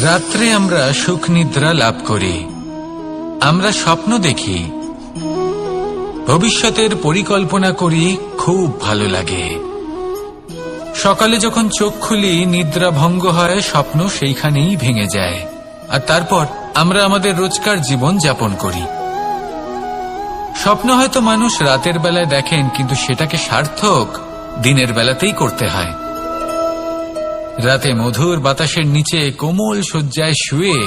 রাত্রে আমরা সুখ নিদ্রা লাভ করি, আমরা স্বপ্ন দেখি, ভবিষ্যতের পরিকল্পনা করি, খুব ভালো লাগে। সকালে যখন চোখ খুলি নিদ্রা ভঙ্গ হয়, স্বপ্ন সেইখানেই ভেঙে যায়, আর তারপর আমরা আমাদের রোজকার জীবন যাপন করি। স্বপ্ন হয়তো মানুষ রাতের বেলায় দেখেন, কিন্তু সেটাকে সার্থক দিনের বেলাতেই করতে হয়। রাতে মধুর বাতাসের নিচে কোমল শয্যায় শুয়ে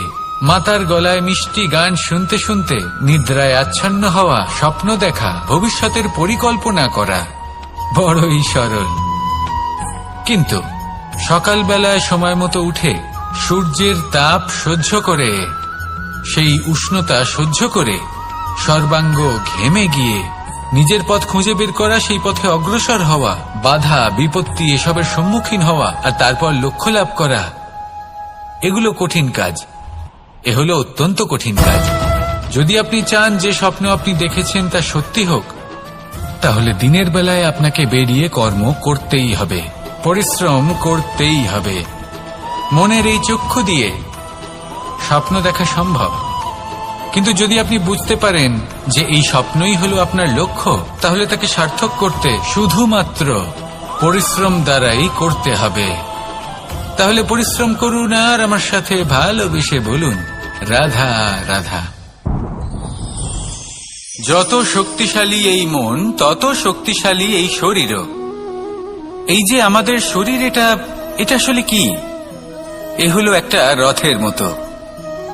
মাতার গলায় মিষ্টি গান শুনতে শুনতে নিদ্রায় আচ্ছন্ন হওয়া, স্বপ্ন দেখা, ভবিষ্যতের পরিকল্পনা করা বড়ই সরল। কিন্তু সকালবেলায় সময় মতো উঠে সূর্যের তাপ সহ্য করে, সেই উষ্ণতা সহ্য করে সর্বাঙ্গ ঘেমে গিয়ে নিজের পথ খুঁজে বের করা, সেই পথে অগ্রসর হওয়া, বাধা বিপত্তি এসবের সম্মুখীন হওয়া, আর তারপর লক্ষ্য লাভ করা, এগুলো কঠিন কাজ। এ হলো অত্যন্ত কঠিন কাজ। যদি আপনি চান যে স্বপ্ন আপনি দেখেছেন তা সত্যি হোক, তাহলে দিনের বেলায় আপনাকে বেরিয়ে কর্ম করতেই হবে, পরিশ্রম করতেই হবে। মনের এই চক্ষু দিয়ে স্বপ্ন দেখা সম্ভব, কিন্তু যদি আপনি বুঝতে পারেন যে এই স্বপ্নই হলো আপনার লক্ষ্য, তাহলে তাকে সার্থক করতে শুধুমাত্র পরিশ্রম দ্বারাই করতে হবে। তাহলে পরিশ্রম করুন আর আমার সাথে ভালোবেসে বলুন, রাধা রাধা। যত শক্তিশালী এই মন, তত শক্তিশালী এই শরীরও। এই যে আমাদের শরীর, এটা আসলে কি? এ হলো একটা রথের মতো,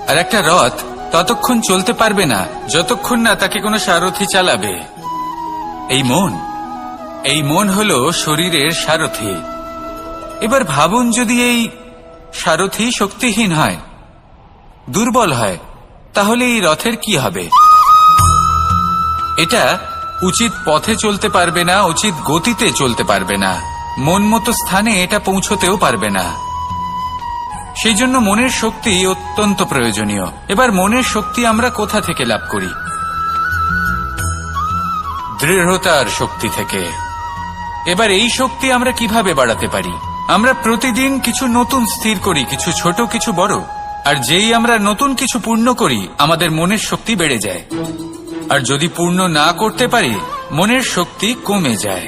আর একটা রথ ততক্ষণ চলতে পারবে না যতক্ষণ না তাকে কোনো সারথি চালাবে। এই মন হলো শরীরের সারথি। এবার ভাবুন, যদি এই সারথি শক্তিহীন হয়, দুর্বল হয়, তাহলে এই রথের কি হবে? এটা উচিত পথে চলতে পারবে না, উচিত গতিতে চলতে পারবে না, মন মতো স্থানে এটা পৌঁছতেও পারবে না। সেই জন্য মনের শক্তি অত্যন্ত প্রয়োজনীয়। এবার মনের শক্তি আমরা কোথা থেকে লাভ করি? দৃঢ়তার শক্তি থেকে। এবার এই শক্তি আমরা কিভাবে বাড়াতে পারি? আমরা প্রতিদিন কিছু নতুন স্থির করি, কিছু ছোট কিছু বড়, আর যেই আমরা নতুন কিছু পূর্ণ করি, আমাদের মনের শক্তি বেড়ে যায়। আর যদি পূর্ণ না করতে পারি, মনের শক্তি কমে যায়।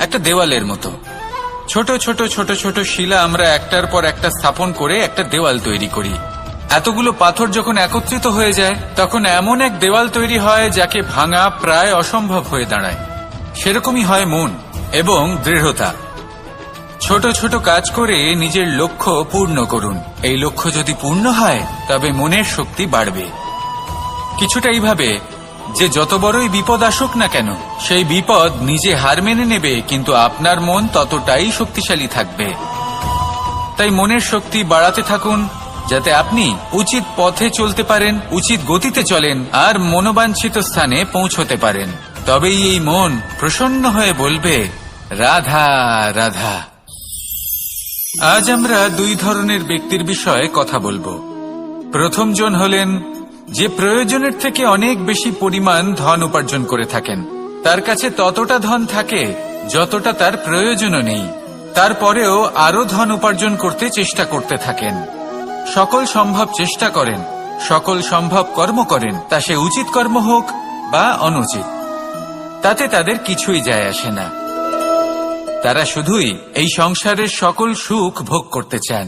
একটা দেওয়ালের মতো ছোট ছোট ছোট ছোট শিলা আমরা একটার পর একটা স্থাপন করে একটা দেওয়াল তৈরি করি। এতগুলো পাথর যখন একত্রিত হয়ে যায়, তখন এমন এক দেওয়াল তৈরি হয় যাকে ভাঙা প্রায় অসম্ভব হয়ে দাঁড়ায়। সেরকমই হয় মন এবং দৃঢ়তা। ছোট ছোট কাজ করে নিজের লক্ষ্য পূর্ণ করুন। এই লক্ষ্য যদি পূর্ণ হয়, তবে মনের শক্তি বাড়বে। কিছুটা এইভাবে যে যত বড়ই বিপদ আসুক না কেন, সেই বিপদ নিজে হার মেনে নেবে, কিন্তু আপনার মন ততটাই শক্তিশালী থাকবে। তাই মনের শক্তি বাড়াতে থাকুন, যাতে আপনি উচিত পথে চলতে পারেন, উচিত গতিতে চলেন, আর মনোবাঞ্ছিত স্থানে পৌঁছতে পারেন। তবেই এই মন প্রসন্ন হয়ে বলবে, রাধা রাধা। আজ আমরা দুই ধরনের ব্যক্তির বিষয়ে কথা বলবো। প্রথম জন হলেন যে প্রয়োজনের থেকে অনেক বেশি পরিমাণ ধন উপার্জন করে থাকেন। তার কাছে ততটা ধন থাকে যতটা তার প্রয়োজনও নেই, তারপরেও আরো ধন উপার্জন করতে চেষ্টা করতে থাকেন। সকল সম্ভব চেষ্টা করেন, সকল সম্ভব কর্ম করেন, তা সে উচিত কর্ম হোক বা অনুচিত, তাতে তাদের কিছুই যায় আসে না। তারা শুধুই এই সংসারের সকল সুখ ভোগ করতে চান,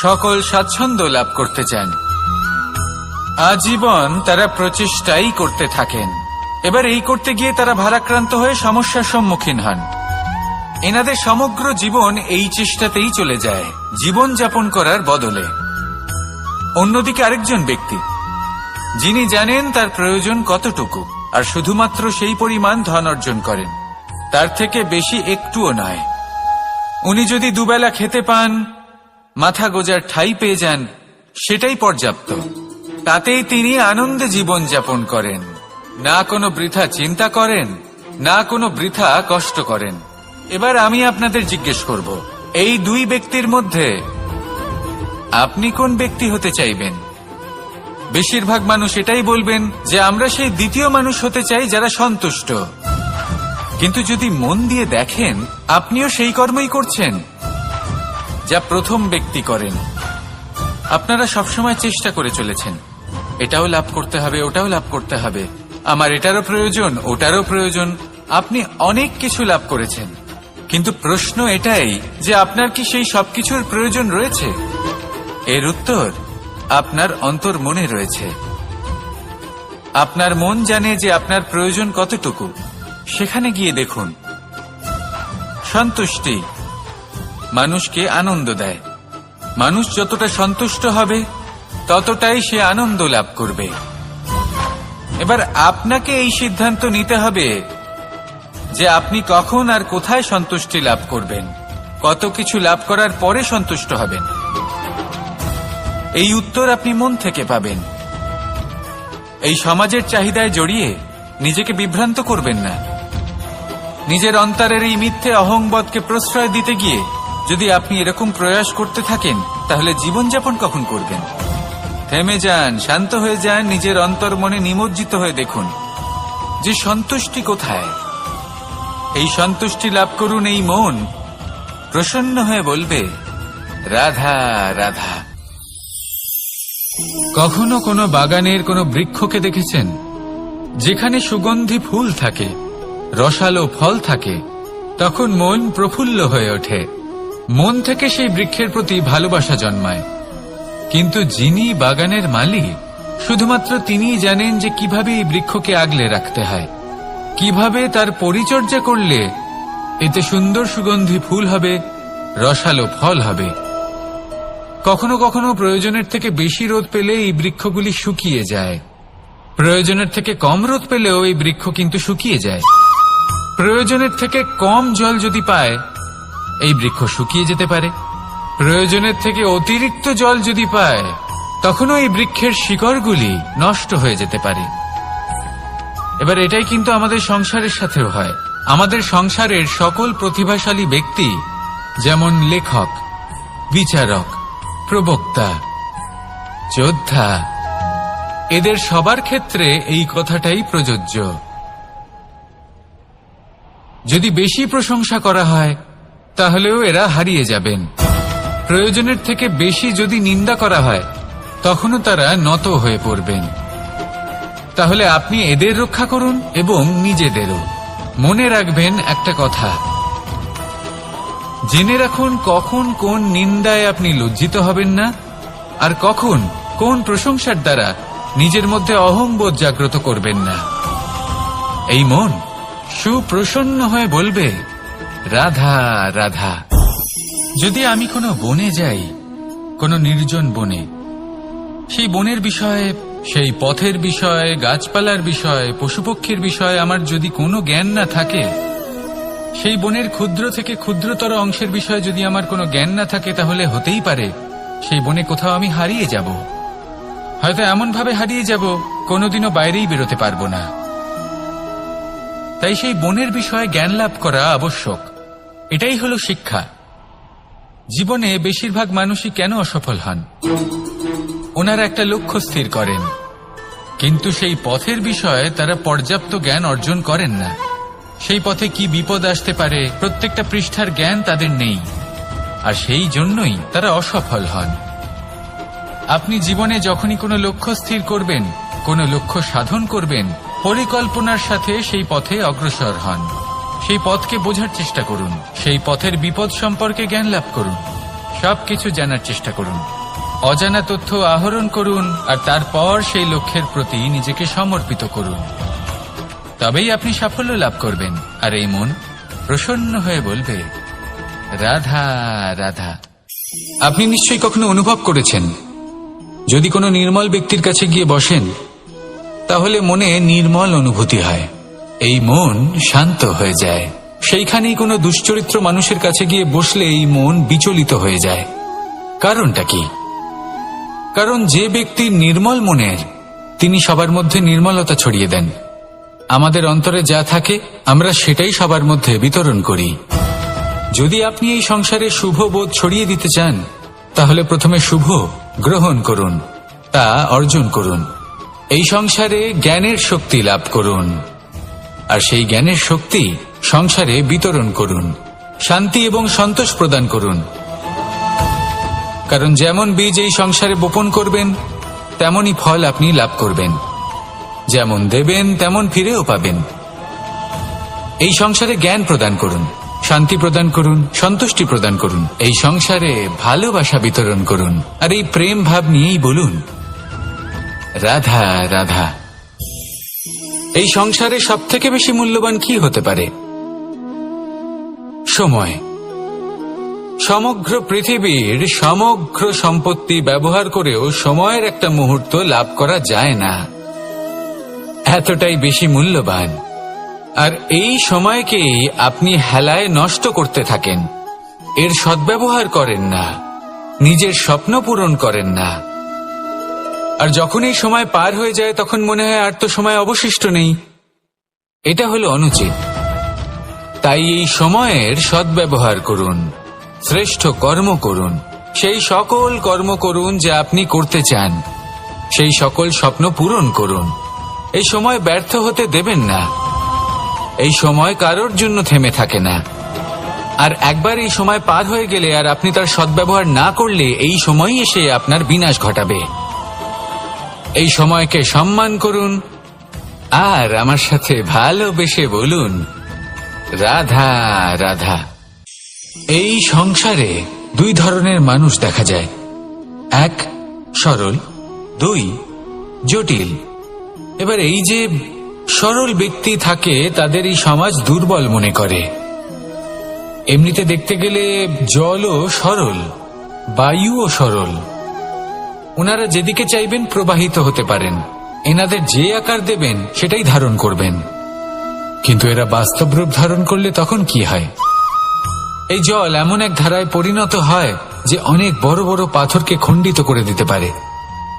সকল স্বাচ্ছন্দ্য লাভ করতে চান। আজীবন তারা প্রচেষ্টাই করতে থাকেন। এবার এই করতে গিয়ে তারা ভারাক্রান্ত হয়ে সমস্যার সম্মুখীন হন। এনাদের সমগ্র জীবন এই চেষ্টাতেই চলে যায়, জীবন যাপন করার বদলে। অন্যদিকে আরেকজন ব্যক্তি, যিনি জানেন তার প্রয়োজন কতটুকু, আর শুধুমাত্র সেই পরিমাণ ধন অর্জন করেন, তার থেকে বেশি একটুও নয়। উনি যদি দুবেলা খেতে পান, মাথা গোজার ঠাঁই পেয়ে যান, সেটাই পর্যাপ্ত। তাতেই তিনি আনন্দে জীবন যাপন করেন, না কোনো বৃথা চিন্তা করেন, না কোনো বৃথা কষ্ট করেন। এবার আমি আপনাদের জিজ্ঞেস করব, এই দুই ব্যক্তির মধ্যে আপনি কোন ব্যক্তি হতে চাইবেন? বেশিরভাগ মানুষ এটাই বলবেন যে আমরা সেই দ্বিতীয় মানুষ হতে চাই যারা সন্তুষ্ট। কিন্তু যদি মন দিয়ে দেখেন, আপনিও সেই কর্মই করছেন যা প্রথম ব্যক্তি করেন। আপনারা সবসময় চেষ্টা করে চলেছেন, এটাও লাভ করতে হবে, ওটাও লাভ করতে হবে, আমার এটারও প্রয়োজন, ওটারও প্রয়োজন। আপনি অনেক কিছু লাভ করেছেন, কিন্তু প্রশ্ন এটাই যে আপনার কি সেই সবকিছুর প্রয়োজন রয়েছে? এর উত্তর আপনার অন্তর্মনে রয়েছে। আপনার মন জানে যে আপনার প্রয়োজন কতটুকু। সেখানে গিয়ে দেখুন। সন্তুষ্টি মানুষকে আনন্দ দেয়। মানুষ যতটা সন্তুষ্ট হবে ততটাই সে আনন্দ লাভ করবে। এবার আপনাকে এই সিদ্ধান্ত নিতে হবে যে আপনি কখন আর কোথায় সন্তুষ্টি লাভ করবেন, কত কিছু লাভ করার পরে সন্তুষ্ট হবেন। এই উত্তর আপনি মন থেকে পাবেন। এই সমাজের চাহিদায় জড়িয়ে নিজেকে বিভ্রান্ত করবেন না। নিজের অন্তরের এই মিথ্যে অহংবোধকে প্রশ্রয় দিতে গিয়ে যদি আপনি এরকম প্রয়াস করতে থাকেন, তাহলে জীবনযাপন কখন করবেন? থেমে যান, শান্ত হয়ে যান, নিজের অন্তর্মনে নিমজ্জিত হয়ে দেখুন যে সন্তুষ্টি কোথায়। এই সন্তুষ্টি লাভ করুন। এই মন প্রসন্ন হয়ে বলবে, রাধা রাধা। কখনো কোনো বাগানের কোনো বৃক্ষকে দেখেছেন যেখানে সুগন্ধি ফুল থাকে, রসালো ফল থাকে? তখন মন প্রফুল্ল হয়ে ওঠে, মন থেকে সেই বৃক্ষের প্রতি ভালোবাসা জন্মায়। কিন্তু যিনি বাগানের মালিক, শুধুমাত্র তিনিই জানেন যে কিভাবে এই বৃক্ষকে আগলে রাখতে হয়, কিভাবে তার পরিচর্যা করলে এতে সুন্দর সুগন্ধি ফুল হবে, রসালো ফল হবে। কখনো কখনো প্রয়োজনের থেকে বেশি রোদ পেলে এই বৃক্ষগুলি শুকিয়ে যায়, প্রয়োজনের থেকে কম রোদ পেলেও এই বৃক্ষ কিন্তু শুকিয়ে যায়। প্রয়োজনের থেকে কম জল যদি পায়, এই বৃক্ষ শুকিয়ে যেতে পারে। প্রয়োজনের থেকে অতিরিক্ত জল যদি পায়, তখনও এই বৃক্ষের শিকড়গুলি নষ্ট হয়ে যেতে পারে। এবার এটাই কিন্তু আমাদের সংসারের সাথেও হয়। আমাদের সংসারের সকল প্রতিভাশালী ব্যক্তি, যেমন লেখক, বিচারক, প্রবক্তা, যোদ্ধা, এদের সবার ক্ষেত্রে এই কথাটাই প্রযোজ্য। যদি বেশি প্রশংসা করা হয়, তাহলেও এরা হারিয়ে যাবেন। প্রয়োজনের থেকে বেশি যদি নিন্দা করা হয়, তখনও তারা নত হয়ে পড়বেন। তাহলে আপনি এদের রক্ষা করুন এবং নিজেদেরও। মনে রাখবেন একটা কথা, জেনে রাখুন কখন কোন নিন্দায় আপনি লজ্জিত হবেন না, আর কখন কোন প্রশংসার দ্বারা নিজের মধ্যে অহংবোধ জাগ্রত করবেন না। এই মন সুপ্রসন্ন হয়ে বলবে, রাধা রাধা। যদি আমি কোনো বনে যাই, কোনো নির্জন বনে, সেই বনের বিষয়ে, সেই পথের বিষয়ে, গাছপালার বিষয়ে, পশুপক্ষীর বিষয়ে আমার যদি কোনো জ্ঞান না থাকে, সেই বনের ক্ষুদ্র থেকে ক্ষুদ্রতর অংশের বিষয়ে যদি আমার কোনো জ্ঞান না থাকে, তাহলে হতেই পারে সেই বনে কোথাও আমি হারিয়ে যাব। হয়তো এমনভাবে হারিয়ে যাব, কোনোদিনও বাইরেই বেরোতে পারবো না। তাই সেই বনের বিষয়ে জ্ঞান লাভ করা আবশ্যক। এটাই হলো শিক্ষা। জীবনে বেশিরভাগ মানুষই কেন অসফল হন? ওনারা একটা লক্ষ্য স্থির করেন, কিন্তু সেই পথের বিষয়ে তারা পর্যাপ্ত জ্ঞান অর্জন করেন না। সেই পথে কি বিপদ আসতে পারে প্রত্যেকটা পৃষ্ঠার জ্ঞান তাদের নেই, আর সেই জন্যই তারা অসফল হন। আপনি জীবনে যখনই কোনো লক্ষ্য স্থির করবেন, কোনো লক্ষ্য সাধন করবেন, পরিকল্পনার সাথে সেই পথে অগ্রসর হন। সেই পথকে বোঝার চেষ্টা করুন, সেই পথের বিপদ সম্পর্কে জ্ঞান লাভ করুন, সবকিছু জানার চেষ্টা করুন, অজানা তথ্য আহরণ করুন, আর তারপর সেই লক্ষ্যের প্রতি নিজেকে সমর্পিত করুন। তবেই আপনি সাফল্য লাভ করবেন। আর এই মন প্রসন্ন হয়ে বলবে, রাধা রাধা। আপনি নিশ্চয়ই কখনো অনুভব করেছেন, যদি কোনো নির্মল ব্যক্তির কাছে গিয়ে বসেন, তাহলে মনে নির্মল অনুভূতি হয়, এই মন শান্ত হয়ে যায়। সেইখানেই কোনো দুশ্চরিত্র মানুষের কাছে গিয়ে বসলে এই মন বিচলিত হয়ে যায়। কারণটা কি? কারণ যে ব্যক্তি নির্মল মনের, তিনি সবার মধ্যে নির্মলতা ছড়িয়ে দেন। আমাদের অন্তরে যা থাকে আমরা সেটাই সবার মধ্যে বিতরণ করি। যদি আপনি এই সংসারে শুভ বোধ ছড়িয়ে দিতে চান, তাহলে প্রথমে শুভ গ্রহণ করুন, তা অর্জন করুন। এই সংসারে জ্ঞানের শক্তি লাভ করুন, আর সেই জ্ঞানের শক্তি সংসারে বিতরণ করুন। শান্তি এবং সন্তোষ প্রদান করুন। কারণ যেমন বীজ এই সংসারে বপন করবেন তেমনই ফল আপনি লাভ করবেন। যেমন দেবেন তেমন ফিরেও পাবেন। এই সংসারে জ্ঞান প্রদান করুন, শান্তি প্রদান করুন, সন্তুষ্টি প্রদান করুন। এই সংসারে ভালোবাসা বিতরণ করুন, আর এই প্রেম ভাব নিয়েই বলুন রাধা রাধা। এই সংসারে সবথেকে বেশি মূল্যবান কি হতে পারে? সময়। সমগ্র পৃথিবীর সমগ্র সম্পত্তি ব্যবহার করেও সময়ের একটা মুহূর্ত লাভ করা যায় না, এতটাই বেশি মূল্যবান। আর এই সময়কেই আপনি হেলায় নষ্ট করতে থাকেন, এর সদ্ব্যবহার করেন না, নিজের স্বপ্ন পূরণ করেন না। আর যখন এই সময় পার হয়ে যায় তখন মনে হয় আর তো সময় অবশিষ্ট নেই। এটা হলো অনুচিত। তাই এই সময়ের সদ্ব্যবহার করুন, শ্রেষ্ঠ কর্ম করুন, সেই সকল কর্ম করুন যা আপনি করতে চান, সেই সকল স্বপ্ন পূরণ করুন। এই সময় ব্যর্থ হতে দেবেন না। এই সময় কারোর জন্য থেমে থাকে না। আর একবার এই সময় পার হয়ে গেলে আর আপনি তার সদ্ব্যবহার না করলে এই সময়ই এসে আপনার বিনাশ ঘটাবে। এই সময়কে সম্মান করুন আর আমার সাথে ভালোবেসে বলুন রাধা রাধা। এই সংসারে দুই ধরনের মানুষ দেখা যায়, এক সরল, দুই জটিল। এবার এই যে সরল ব্যক্তি থাকে তাদের এই সমাজ দুর্বল মনে করে। এমনিতে দেখতে গেলে জলও সরল, বায়ুও সরল। ওনারা যেদিকে চাইবেন প্রবাহিত হতে পারেন, এনাদের যে আকার দেবেন সেটাই ধারণ করবেন। কিন্তু এরা বাস্তব রূপ ধারণ করলে তখন কি হয়? এই জল এমন এক ধারায় পরিণত হয় যে অনেক বড় বড় পাথরকে খণ্ডিত করে দিতে পারে।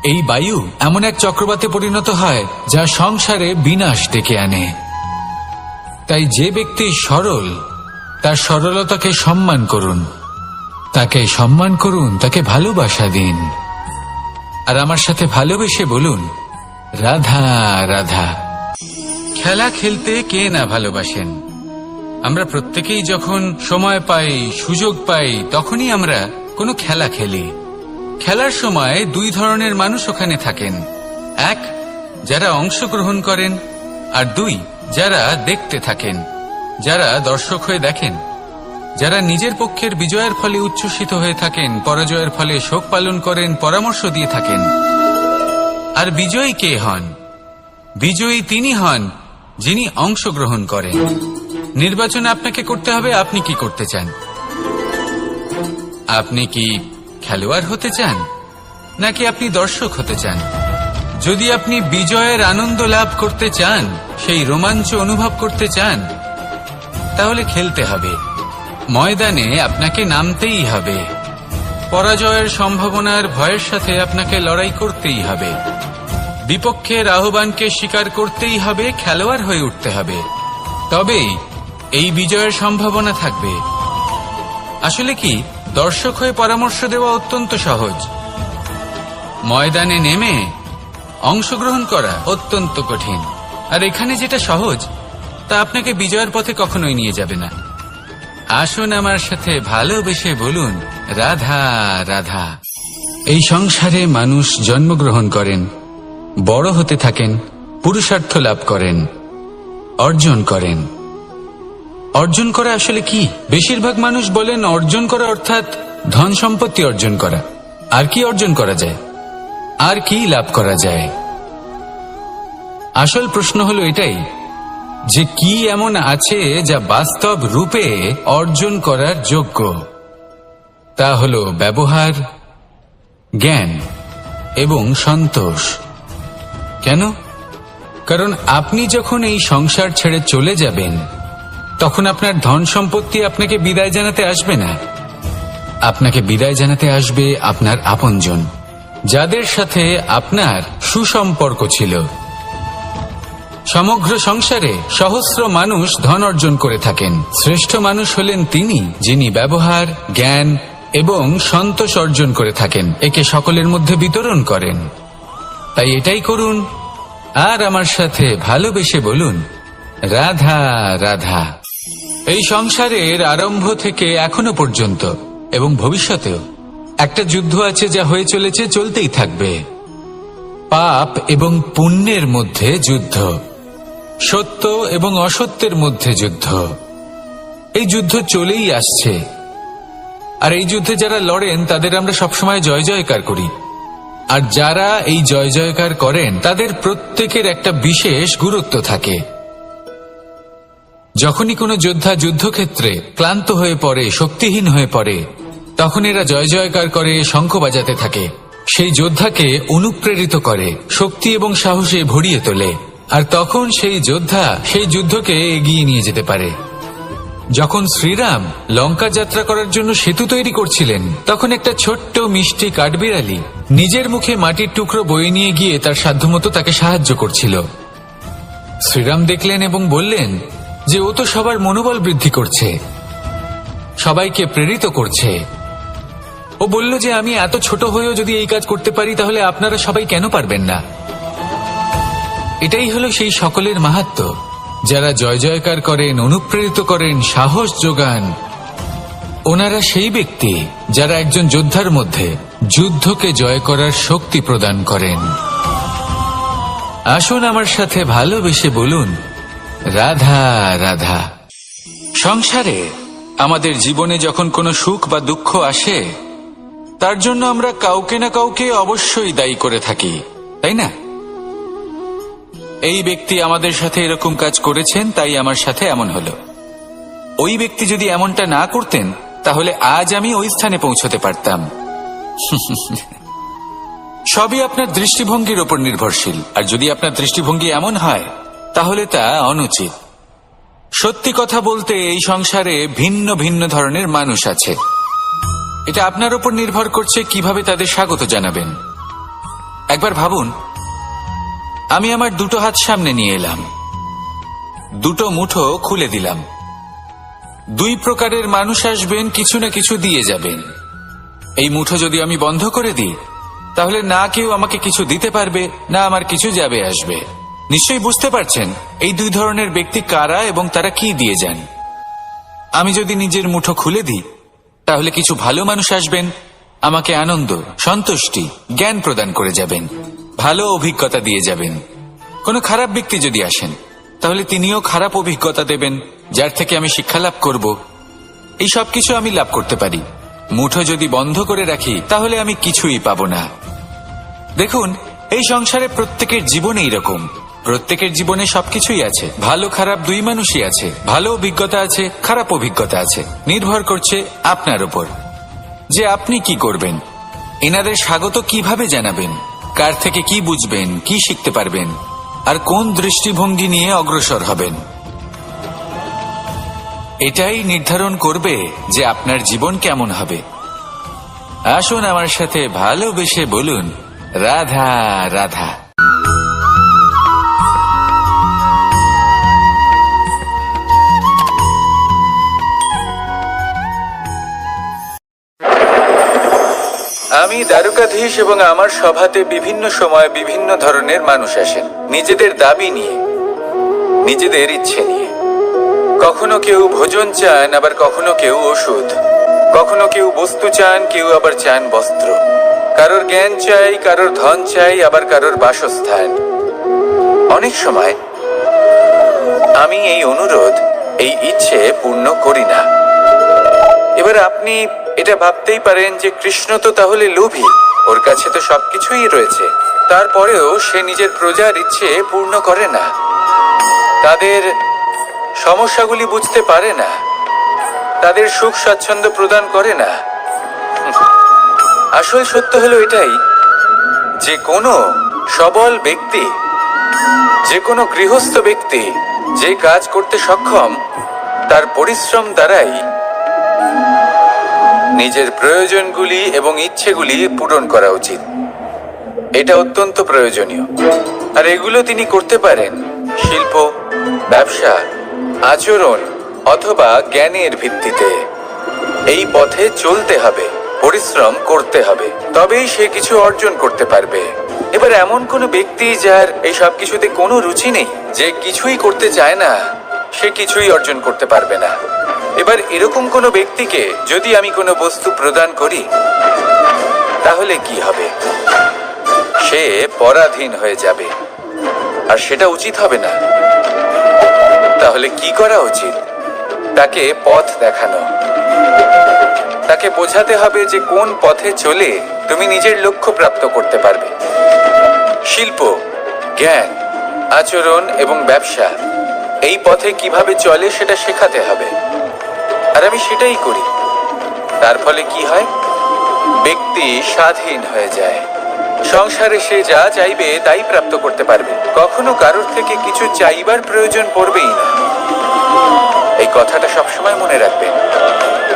এই বায়ু এমন এক চক্রবাতে পরিণত হয় যা সংসারে বিনাশ ডেকে আনে। তাই যে ব্যক্তি সরল তার সরলতাকে সম্মান করুন, তাকে সম্মান করুন, তাকে ভালোবাসা দিন। আর আমার সাথে ভালোবেসে বলুন রাধা রাধা। খেলা খেলতে কে না ভালোবাসেন? আমরা প্রত্যেকেই যখন সময় পাই, সুযোগ পাই, তখনই আমরা কোনো খেলা খেলি। খেলার সময় দুই ধরনের মানুষ ওখানে থাকেন, এক যারা অংশগ্রহণ করেন, আর দুই যারা দেখতে থাকেন, যারা দর্শক হয়ে দেখেন, যারা নিজের পক্ষের বিজয়ের ফলে উচ্ছ্বসিত হয়ে থাকেন, পরাজয়ের ফলে শোক পালন করেন, পরামর্শ দিয়ে থাকেন। আর বিজয়ী কে হন? বিজয়ী তিনি হন যিনি অংশগ্রহণ করেন। নির্বাচন আপনাকে করতে হবে, আপনি কি করতে চান? আপনি কি খেলোয়াড় হতে চান নাকি আপনি দর্শক হতে চান? যদি আপনি বিজয়ের আনন্দ লাভ করতে চান, সেই রোমাঞ্চ অনুভব করতে চান, তাহলে খেলতে হবে, ময়দানে আপনাকে নামতেই হবে। পরাজয়ের সম্ভাবনার ভয়ের সাথে আপনাকে লড়াই করতেই হবে, বিপক্ষের আহ্বানকে স্বীকার করতেই হবে, খেলোয়াড় হয়ে উঠতে হবে। তবেই এই বিজয়ের সম্ভাবনা থাকবে। আসলে কি, দর্শক হয়ে পরামর্শ দেওয়া অত্যন্ত সহজ, ময়দানে নেমে অংশগ্রহণ করা অত্যন্ত কঠিন। আর এখানে যেটা সহজ তা আপনাকে বিজয়ের পথে কখনোই নিয়ে যাবে না। আসুন আমার সাথে ভালোবেসে বলুন রাধা রাধা। এই সংসারে মানুষ জন্মগ্রহণ করেন, বড় হতে থাকেন, পুরুষার্থ লাভ করেন, অর্জন করেন। অর্জন করা আসলে কি? বেশিরভাগ মানুষ বলেন অর্জন করা অর্থাৎ ধন সম্পত্তি অর্জন করা। আর কি অর্জন করা যায়? আর কি লাভ করা যায়? আসল প্রশ্ন হলো এটাই যে কি এমন আছে যা বাস্তব রূপে অর্জন করার যোগ্য। তা হলো ব্যবহার, জ্ঞান এবং সন্তোষ। কেন? কারণ আপনি যখন এই সংসার ছেড়ে চলে যাবেন তখন আপনার ধন সম্পত্তি আপনাকে বিদায় জানাতে আসবে না। আপনাকে বিদায় জানাতে আসবে আপনার আপনজন, যাদের সাথে আপনার সুসম্পর্ক ছিল। সমগ্র সংসারে সহস্র মানুষ ধন অর্জন করে থাকেন। শ্রেষ্ঠ মানুষ হলেন তিনি যিনি ব্যবহার, জ্ঞান এবং সন্তোষ অর্জন করে থাকেন, একে সকলের মধ্যে বিতরণ করেন। তাই এটাই করুন আর আমার সাথে ভালোবেসে বলুন রাধা রাধা। এই সংসারের আরম্ভ থেকে এখনো পর্যন্ত এবং ভবিষ্যতেও একটা যুদ্ধ আছে যা হয়ে চলেছে, চলতেই থাকবে। পাপ এবং পুণ্যের মধ্যে যুদ্ধ, সত্য এবং অসত্যের মধ্যে যুদ্ধ। এই যুদ্ধ চলেই আসছে, আর এই যুদ্ধে যারা লড়েন তাদের আমরা সবসময় জয় জয়কার করি। আর যারা এই জয় জয়কার করেন তাদের প্রত্যেকের একটা বিশেষ গুরুত্ব থাকে। যখনই কোনো যোদ্ধা যুদ্ধক্ষেত্রে ক্লান্ত হয়ে পড়ে, শক্তিহীন হয়ে পড়ে, তখন এরা জয় জয়কার করে, শঙ্খ বাজাতে থাকে। সেই যোদ্ধাকে অনুপ্রেরিত করে, শক্তি এবং সাহসে ভরিয়ে তোলে, আর তখন সেই যোদ্ধা সেই যুদ্ধকে এগিয়ে নিয়ে যেতে পারে। যখন শ্রীরাম লঙ্কা যাত্রা করার জন্য সেতু তৈরি করছিলেন, তখন একটা ছোট্ট মিষ্টি কাঠবিড়ালি নিজের মুখে মাটির টুকরো বয়ে নিয়ে গিয়ে তার সাধ্যমতো তাকে সাহায্য করছিল। শ্রীরাম দেখলেন এবং বললেন যে ও তো সবার মনোবল বৃদ্ধি করছে, সবাইকে প্রেরিত করছে। ও বলল যে আমি এত ছোট হয়েও যদি এই কাজ করতে পারি, তাহলে আপনারা সবাই কেন পারবেন না? এটাই হলো সেই সকলের মাহাত্ম্য, যারা জয় জয়কার করেন, অনুপ্রেরিত করেন, সাহস যোগান। ওনারা সেই ব্যক্তি যারা একজন যোদ্ধার মধ্যে যুদ্ধকে জয় করার শক্তি প্রদান করেন। আসুন আমার সাথে ভালোবেসে বলুন, রাধা রাধা। সংসারে আমাদের জীবনে যখন কোনো সুখ বা দুঃখ আসে, তার জন্য আমরা কাউকে না কাউকে অবশ্যই দায়ী করে থাকি, তাই না? এই ব্যক্তি আমাদের সাথে এরকম কাজ করেছেন, তাই আমার সাথে এমন হলো। ওই ব্যক্তি যদি এমনটা না করতেন, তাহলে আজ আমি ওই স্থানে পৌঁছতে পারতাম। সবই আপনার দৃষ্টিভঙ্গির ওপর নির্ভরশীল, আর যদি আপনার দৃষ্টিভঙ্গি এমন হয়, তাহলে তা অনুচিত। সত্যি কথা বলতে, এই সংসারে ভিন্ন ভিন্ন ধরনের মানুষ আছে। এটা আপনার ওপর নির্ভর করছে কিভাবে তাদের স্বাগত জানাবেন। একবার ভাবুন, আমি আমার দুটো হাত সামনে নিয়ে এলাম, দুটো মুঠো খুলে দিলাম। দুই প্রকারের মানুষ আসবেন, কিছু না কিছু দিয়ে যাবেন। এই মুঠো যদি আমি বন্ধ করে দিই, তাহলে না কেউ আমাকে কিছু দিতে পারবে, না আমার কিছু যাবে আসবে। নিশ্চয়ই বুঝতে পারছেন এই দুই ধরনের ব্যক্তি কারা এবং তারা কি দিয়ে যান। আমি যদি নিজের মুঠো খুলে দিই, তাহলে কিছু ভালো মানুষ আসবেন, আমাকে আনন্দ, সন্তুষ্টি, জ্ঞান প্রদান করে যাবেন, ভালো অভিজ্ঞতা দিয়ে যাবেন। কোনো খারাপ ব্যক্তি যদি আসেন, তাহলে তিনিও খারাপ অভিজ্ঞতা দেবেন, যার থেকে আমি শিক্ষা লাভ করব। এই সব কিছু আমি লাভ করতে পারি। মুঠো যদি বন্ধ করে রাখি, তাহলে আমি কিছুই পাবো না। দেখুন, এই সংসারে প্রত্যেকের জীবনে এইরকম। প্রত্যেকের জীবনে সবকিছুই আছে, ভালো খারাপ দুই মানুষই আছে, ভালো অভিজ্ঞতা আছে, খারাপ অভিজ্ঞতা আছে। নির্ভর করছে আপনার উপর যে আপনি কি করবেন, এনাদের স্বাগত কিভাবে জানাবেন, কার থেকে কি বুঝবেন, কি শিখতে পারবেন, আর কোন দৃষ্টিভঙ্গি নিয়ে অগ্রসর হবেন। এটাই নির্ধারণ করবে যে আপনার জীবন কেমন হবে। আসুন আমার সাথে ভালোবেসে বলুন, রাধা রাধা। আমি দ্বারকাধীশ এবং আমার সভাতে বিভিন্ন সময় বিভিন্ন ধরনের মানুষ আসেন, নিজেদের দাবি নিয়ে, নিজেদের ইচ্ছে নিয়ে। কখনো কেউ ভোজন চান, আবার কখনো কেউ ওষুধ, কখনো কেউ বস্তু চান, কেউ আবার চান বস্ত্র। কারোর জ্ঞান চাই, কারোর ধন চাই, আবার কারোর বাসস্থান। অনেক সময় আমি এই অনুরোধ, এই ইচ্ছে পূর্ণ করি না। এবার আপনি এটা ভাবতেই পারেন যে কৃষ্ণ তো তাহলে লোভী, ওর কাছে তো সবকিছুই রয়েছে, তারপরেও সে নিজের প্রজার ইচ্ছে পূর্ণ করে না, তাদের সমস্যাগুলি বুঝতে পারে না, তাদের সুখ স্বাচ্ছন্দ্য প্রদান করে না। আসল সত্য হলো এটাই যে কোনো সবল ব্যক্তি, যে কোনো গৃহস্থ ব্যক্তি যে কাজ করতে সক্ষম, তার পরিশ্রম দ্বারাই নিজের প্রয়োজনগুলি এবং ইচ্ছেগুলি পূরণ করা উচিত। এটা অত্যন্ত প্রয়োজনীয়, আর এগুলো তিনি করতে পারেন শিল্প, ব্যবসা, আচরণ অথবা জ্ঞানের ভিত্তিতে। এই পথে চলতে হবে, পরিশ্রম করতে হবে, তবেই সে কিছু অর্জন করতে পারবে। এবার এমন কোনো ব্যক্তি যার এই সব কিছুতে কোনো রুচি নেই, যে কিছুই করতে চায় না, সে কিছুই অর্জন করতে পারবে না। এবার এরকম কোনো ব্যক্তিকে যদি আমি কোনো বস্তু প্রদান করি, তাহলে কি হবে? সে পরাধীন হয়ে যাবে, আর সেটা উচিত হবে না। তাহলে কি করা উচিত? তাকে পথ দেখানো। তাকে বোঝাতে হবে যে কোন পথে চলে তুমি নিজের লক্ষ্য প্রাপ্ত করতে পারবে। শিল্প, জ্ঞান, আচরণ এবং ব্যবসা এই পথে কিভাবে চলে সেটা শেখাতে হবে। আর আমি সেটাই করি। তার ফলে কি হয়? ব্যক্তি স্বাধীন হয়ে যায়। সংসারে সে যা চাইবে তাই প্রাপ্ত করতে পারবে। কখনো কারোর থেকে কিছু চাইবার প্রয়োজন পড়বেই না। এই কথাটা সবসময় মনে রাখবেন।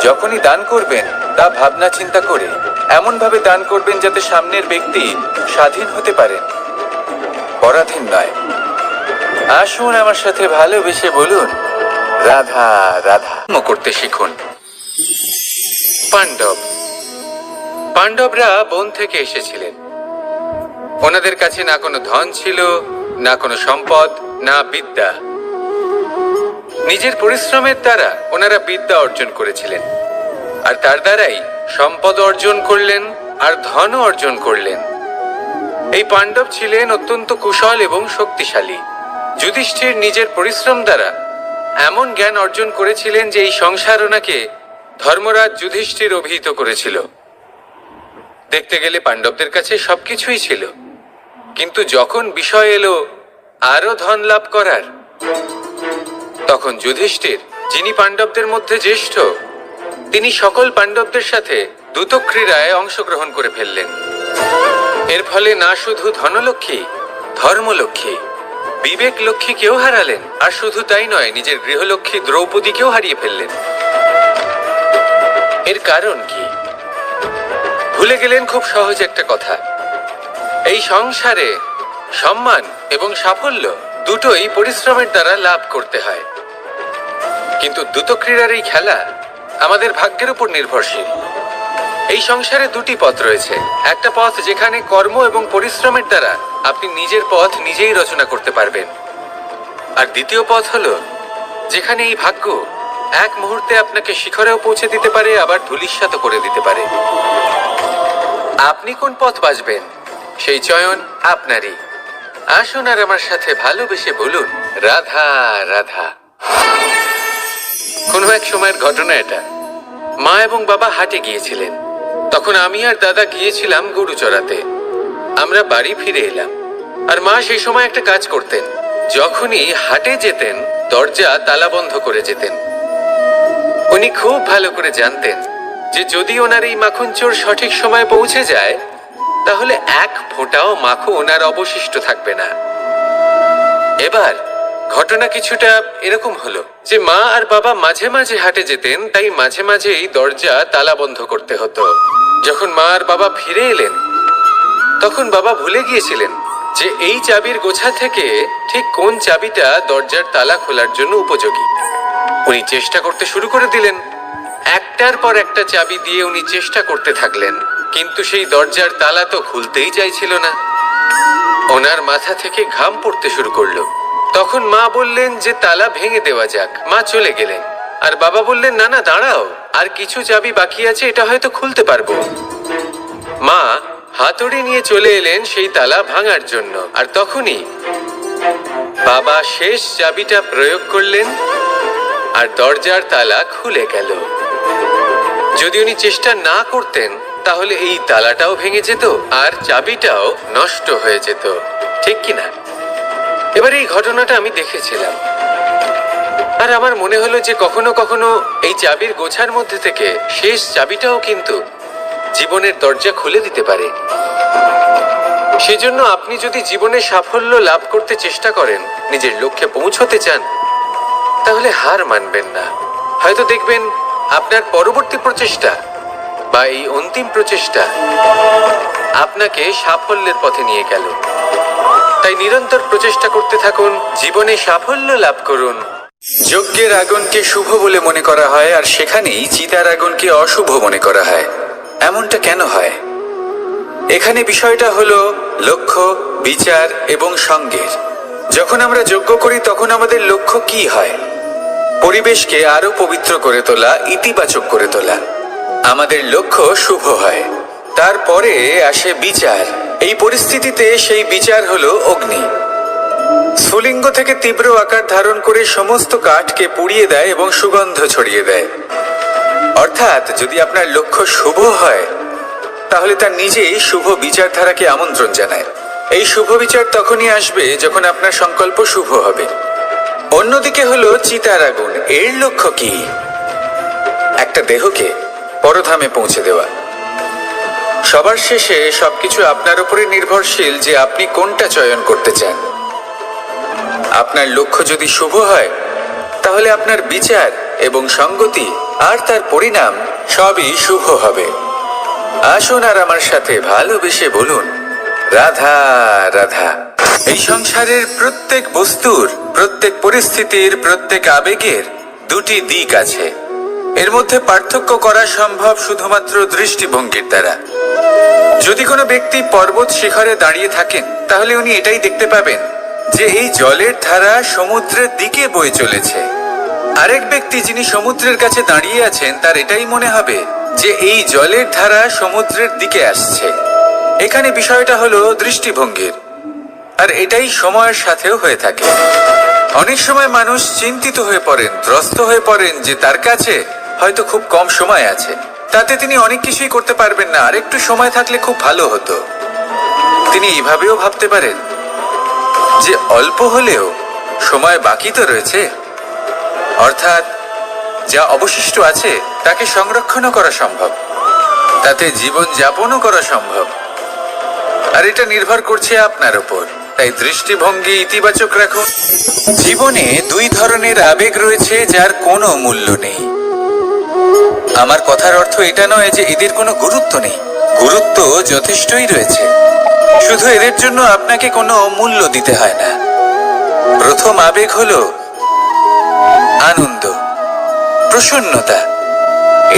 যখনই দান করবেন তা ভাবনা চিন্তা করে এমন ভাবে দান করবেন যাতে সামনের ব্যক্তি স্বাধীন হতে পারে, পরাধীন নয়। আসুন আমার সাথে ভালোবেসে বলুন, রাধা রাধা করতে শিখুন। পাণ্ডবরা বন থেকে এসেছিলেন। ওনাদের কাছে না কোনো ধন ছিল, না কোনো সম্পদ, না বিদ্যা। নিজের পরিশ্রমের দ্বারা ওনারা বিদ্যা অর্জন করেছিলেন, আর তার দ্বারাই সম্পদ অর্জন করলেন আর ধনও অর্জন করলেন। এই পাণ্ডব ছিলেন অত্যন্ত কুশল এবং শক্তিশালী। যুধিষ্ঠির নিজের পরিশ্রম দ্বারা এমন জ্ঞান অর্জন করেছিলেন যে এই সংসার ওনাকে ধর্মরাজ যুধিষ্ঠির অভিহিত করেছিল। দেখতে গেলে পাণ্ডবদের কাছে সবকিছুই ছিল, কিন্তু যখন বিষয় এলো আরো ধন লাভ করার, তখন যুধিষ্ঠির, যিনি পাণ্ডবদের মধ্যে জ্যেষ্ঠ, তিনি সকল পাণ্ডবদের সাথে দ্যুতক্রীড়ায় অংশগ্রহণ করে ফেললেন। এর ফলে না শুধু ধনলক্ষ্মী, ধর্মলক্ষ্মী, বিবেক লক্ষ্মীকেও হারালেন, আর শুধু তাই নয়, নিজের গৃহলক্ষ্মী দ্রৌপদীকেও হারিয়ে ফেললেন। এর কারণ কি? ভুলে গেলেন খুব সহজ একটা কথা। এই সংসারে সম্মান এবং সাফল্য দুটোই পরিশ্রমের দ্বারা লাভ করতে হয়, কিন্তু দ্যুতক্রীড়ার এই খেলা আমাদের ভাগ্যের উপর নির্ভরশীল। এই সংসারে দুটি পথ রয়েছে। একটা পথ যেখানে কর্ম এবং পরিশ্রমের দ্বারা আপনি নিজের পথ নিজেই রচনা করতে পারবেন, আর দ্বিতীয় পথ হলো যেখানে এই ভাগ্য এক মুহূর্তে আপনাকে শিখরেও পৌঁছে দিতে পারে, আবার ধূলিসাৎ করে দিতে পারে। আপনি কোন পথ বাছবেন সেই চয়ন আপনারই। আসুন আর আমার সাথে ভালোবেসে বলুন, রাধা রাধা। কোনো এক সময়ের ঘটনা এটা। মা এবং বাবা হাটে গিয়েছিলেন। তখন আমি আর দাদা গিয়েছিলাম গরু চড়াতে। আমরা বাড়ি ফিরে এলাম, আর মা সেই সময় একটা কাজ করতেন। যখনই হাটে যেতেন দরজা তালা বন্ধ করে যেতেন। উনি খুব ভালো করে জানতেন যে যদি ওনার এই মাখন চোর সঠিক সময় পৌঁছে যায় তাহলে এক ফোঁটাও মাখন আর অবশিষ্ট থাকবে না। এবার ঘটনা কিছুটা এরকম হলো যে মা আর বাবা মাঝে মাঝে হাটে যেতেন, তাই মাঝে মাঝেই দরজা তালা বন্ধ করতে হতো। যখন মা আর বাবা ফিরে এলেন তখন বাবা ভুলে গিয়েছিলেন যে এই চাবির গোছা থেকে ঠিক কোন চাবিটা দরজার তালা খোলার জন্য উপযোগী। উনি চেষ্টা করতে শুরু করে দিলেন। একটার পর একটা চাবি দিয়ে উনি চেষ্টা করতে থাকলেন, কিন্তু সেই দরজার তালা তো খুলতেই চাইছিল না। ওনার মাথা থেকে ঘাম পড়তে শুরু করলো। তখন মা বললেন যে তালা ভেঙে দেওয়া যাক। মা চলে গেলেন, আর বাবা বললেন না না দাঁড়াও, আর কিছু চাবি বাকি আছে, এটা হয়তো খুলতে পারবো। মা হাতুড়ি নিয়ে চলে এলেন সেই তালা ভাঙার জন্য, আর তখনই বাবা শেষ চাবিটা প্রয়োগ করলেন আর দরজার তালা খুলে গেল। যদি উনি চেষ্টা না করতেন তাহলে এই তালাটাও ভেঙে যেত আর চাবিটাও নষ্ট হয়ে যেত, ঠিক কিনা? এবার এই ঘটনাটা আমি দেখেছিলাম, আর আমার মনে হলো যে কখনো কখনো এই চাবির গোছার মধ্যে থেকে শেষ চাবিটাও কিন্তু জীবনের দরজা খুলে দিতে পারে। সেজন্য আপনি যদি জীবনে সাফল্য লাভ করতে চেষ্টা করেন, নিজের লক্ষ্যে পৌঁছতে চান, তাহলে হার মানবেন না। হয়তো দেখবেন আপনার পরবর্তী প্রচেষ্টা বা এই অন্তিম প্রচেষ্টা আপনাকে সাফল্যের পথে নিয়ে গেল। তাই নিরন্তর প্রচেষ্টা করতে থাকুন, জীবনে সাফল্য লাভ করুন। যজ্ঞের আগুনকে শুভ বলে মনে করা হয়, আর সেখানেই চিতার আগুনকে অশুভ মনে করা হয়। এমনটা কেন হয়? এখানে বিষয়টা হলো লক্ষ্য, বিচার এবং সঙ্গের। যখন আমরা যজ্ঞ করি তখন আমাদের লক্ষ্য কি হয়? পরিবেশকে আরো পবিত্র করে তোলা, ইতিবাচক করে তোলা। আমাদের লক্ষ্য শুভ হয়। তারপরে আসে বিচার। এই পরিস্থিতিতে সেই বিচার হলো অগ্নি। স্ফুলিঙ্গ থেকে তীব্র আকার ধারণ করে সমস্ত কাঠকে পুড়িয়ে দেয় এবং সুগন্ধ ছড়িয়ে দেয়। অর্থাৎ যদি আপনার লক্ষ্য শুভ হয় তাহলে তার নিজেই শুভ বিচারধারাকে আমন্ত্রণ জানায়। এই শুভ বিচার তখনই আসবে যখন আপনার সংকল্প শুভ হবে। অন্যদিকে হলো চিতার আগুন। এর লক্ষ্য কি? একটা দেহকে পরধামে পৌঁছে দেওয়া। সবার শেষে সবকিছু আপনার উপরে নির্ভরশীল যে আপনি কোনটা চয়ন করতে চান। আপনার লক্ষ্য যদি শুভ হয় তাহলে আপনার বিচার এবং সঙ্গতি আর তার পরিণাম সবই শুভ হবে। আসুন আর আমার সাথে ভালোবেসে বলুন, রাধা রাধা। এই সংসারের প্রত্যেক বস্তুর, প্রত্যেক পরিস্থিতির, প্রত্যেক আবেগের দুটি দিক আছে। এর মধ্যে পার্থক্য করা সম্ভব শুধুমাত্র দৃষ্টিভঙ্গির দ্বারা। যদি কোনো ব্যক্তি পর্বত শিখরে দাঁড়িয়ে থাকেন তাহলে উনি এটাই দেখতে পাবেন যে এই জলের ধারা সমুদ্রের দিকে বয়ে চলেছে। আরেক ব্যক্তি যিনি সমুদ্রের কাছে দাঁড়িয়ে আছেন তার এটাই মনে হবে যে এই জলের ধারা সমুদ্রের দিকে আসছে। এখানে বিষয়টা হলো দৃষ্টিভঙ্গির, আর এটাই সময়ের সাথেও হয়ে থাকে। অনেক সময় মানুষ চিন্তিত হয়ে পড়েন, ত্রস্ত হয়ে পড়েন যে তার কাছে হয়তো খুব কম সময় আছে, তাতে তিনি অনেক কিছুই করতে পারবেন না, আর একটু সময় থাকলে খুব ভালো হতো। তিনি এইভাবেও ভাবতে পারেন যে অল্প হলেও সময় বাকি তো রয়েছে, অর্থাৎ যা অবশিষ্ট আছে তাকে সংরক্ষণও করা সম্ভব, তাতে জীবন যাপনও করা সম্ভব। আর এটা নির্ভর করছে আপনার উপর। তাই দৃষ্টিভঙ্গি ইতিবাচক রাখুন। জীবনে দুই ধরনের আবেগ রয়েছে যার কোনো মূল্য নেই। আমার কথার অর্থ এটা নয় যে এদের কোনো গুরুত্ব নেই, গুরুত্ব যথেষ্টই রয়েছে, শুধু এদের জন্য আপনাকে কোনো মূল্য দিতে হয় না। প্রথম আবেগ হলো আনন্দ, প্রসন্নতা।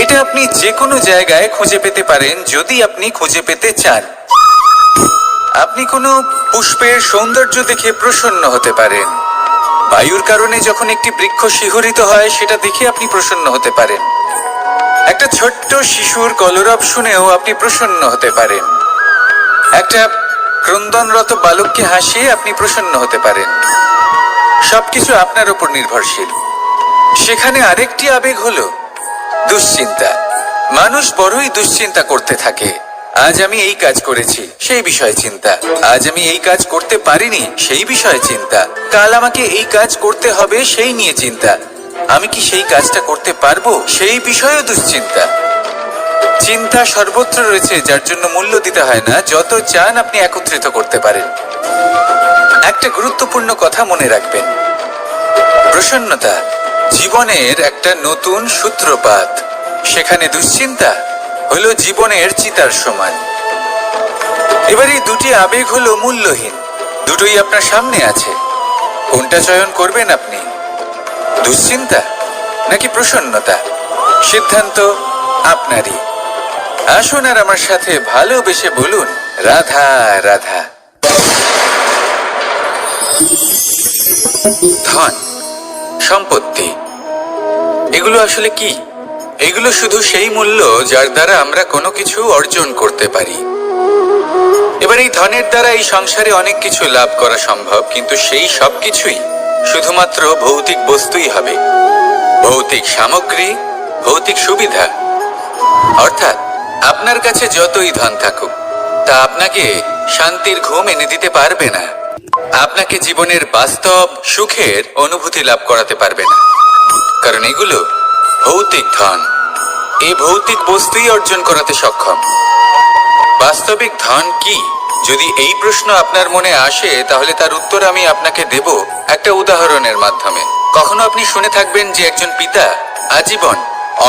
এটা আপনি যে কোনো জায়গায় খুঁজে পেতে পারেন যদি আপনি খুঁজে পেতে চান। আপনি কোনো পুষ্পের সৌন্দর্য দেখে প্রসন্ন হতে পারেন। বায়ুর কারণে যখন একটি বৃক্ষ শিহরিত হয় সেটা দেখে আপনি প্রসন্ন হতে পারেন। একটা ছোট্ট শিশুর কলরব শুনেও আপনি প্রসন্ন হতে পারেন। একটা ক্রন্দনরত বালককে হাসিয়ে আপনি প্রসন্ন হতে পারেন। সবকিছু আপনার উপর নির্ভরশীল। সেখানে আরেকটি আবেগ হলো দুশ্চিন্তা। মানুষ বড়ই দুশ্চিন্তা করতে থাকে। আজ আমি এই কাজ করেছি, সেই বিষয়ে চিন্তা। আজ আমি এই কাজ করতে পারিনি, সেই বিষয়ে চিন্তা। কাল আমাকে এই কাজ করতে হবে, সেই নিয়ে চিন্তা। আমি কি সেই কাজটা করতে পারবো, সেই বিষয়েও দুশ্চিন্তা। চিন্তা সর্বত্র রয়েছে, যার জন্য মূল্য দিতে হয় না। যত চান আপনি একত্রিত করতে পারেন। একটা গুরুত্বপূর্ণ কথা মনে রাখবেন, প্রসন্নতা জীবনের একটা নতুন সূত্রপাত। সেখানে দুশ্চিন্তা হলো জীবনের চিতার সমান। এবার এই দুটি আবেগ হলো মূল্যহীন, দুটোই আপনার সামনে আছে। কোনটা চয়ন করবেন আপনি, দুশ্চিন্তা নাকি প্রসন্নতা? সিদ্ধান্ত আপনারই। আসুন আর আমার সাথে ভালোবেসে বলুন, রাধা রাধা। ধন, সম্পত্তি, এগুলো আসলে কি? এগুলো শুধু সেই মূল্য যার দ্বারা আমরা কোনো কিছু অর্জন করতে পারি। এবার এই ধনের দ্বারা এই সংসারে অনেক কিছু লাভ করা সম্ভব, কিন্তু সেই সব কিছুই শুধুমাত্র ভৌতিক বস্তুই হবে, ভৌতিক সামগ্রী, ভৌতিক সুবিধা। অর্থাৎ আপনার কাছে যতই ধন থাকুক তা আপনাকে শান্তির ঘুম এনে দিতে পারবে না, আপনাকে জীবনের বাস্তব সুখের অনুভূতি লাভ করাতে পারবে না, কারণ এগুলো ভৌতিক ধন। এই ভৌতিক বস্তুই অর্জন করাতে সক্ষম। বাস্তবিক ধন কি? যদি এই প্রশ্ন আপনার মনে আসে তাহলে তার উত্তর আমি আপনাকে দেব একটা উদাহরণের মাধ্যমে। কখনো আপনি শুনে থাকবেন যে একজন পিতা আজীবন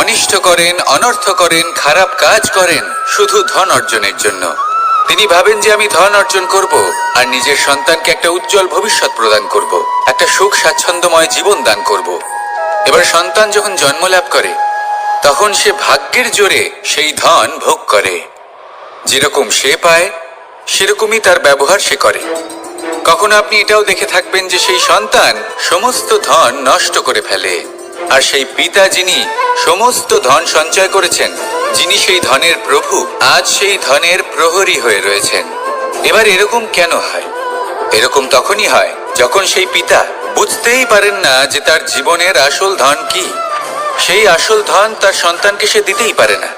অনিষ্ট করেন, অনর্থ করেন, খারাপ কাজ করেন শুধু ধন অর্জনের জন্য। তিনি ভাবেন যে আমি ধন অর্জন করব আর নিজের সন্তানকে একটা উজ্জ্বল ভবিষ্যৎ প্রদান করব, একটা সুখ স্বাচ্ছন্দ্যময় জীবন দান করব। এবার সন্তান যখন জন্ম লাভ করে তখন সে ভাগ্যের জোরে সেই ধন ভোগ করে। যেরকম সে পায় সেরকমই তার ব্যবহার সে করে। কখনো আপনি এটাও দেখে থাকবেন যে সেই সন্তান সমস্ত ধন নষ্ট করে ফেলে, আর সেই পিতা যিনি সমস্ত ধন সঞ্চয় করেছেন, যিনি সেই ধনের প্রভু, আজ সেই ধনের প্রহরী হয়ে রয়েছেন। এবার এরকম কেন হয়? এরকম তখনই হয় যখন সেই পিতা বুঝতেই পারেন না যে তার জীবনের আসল ধন কি। সেই আসল ধন তার সন্তানকে সে দিতেই পারে না।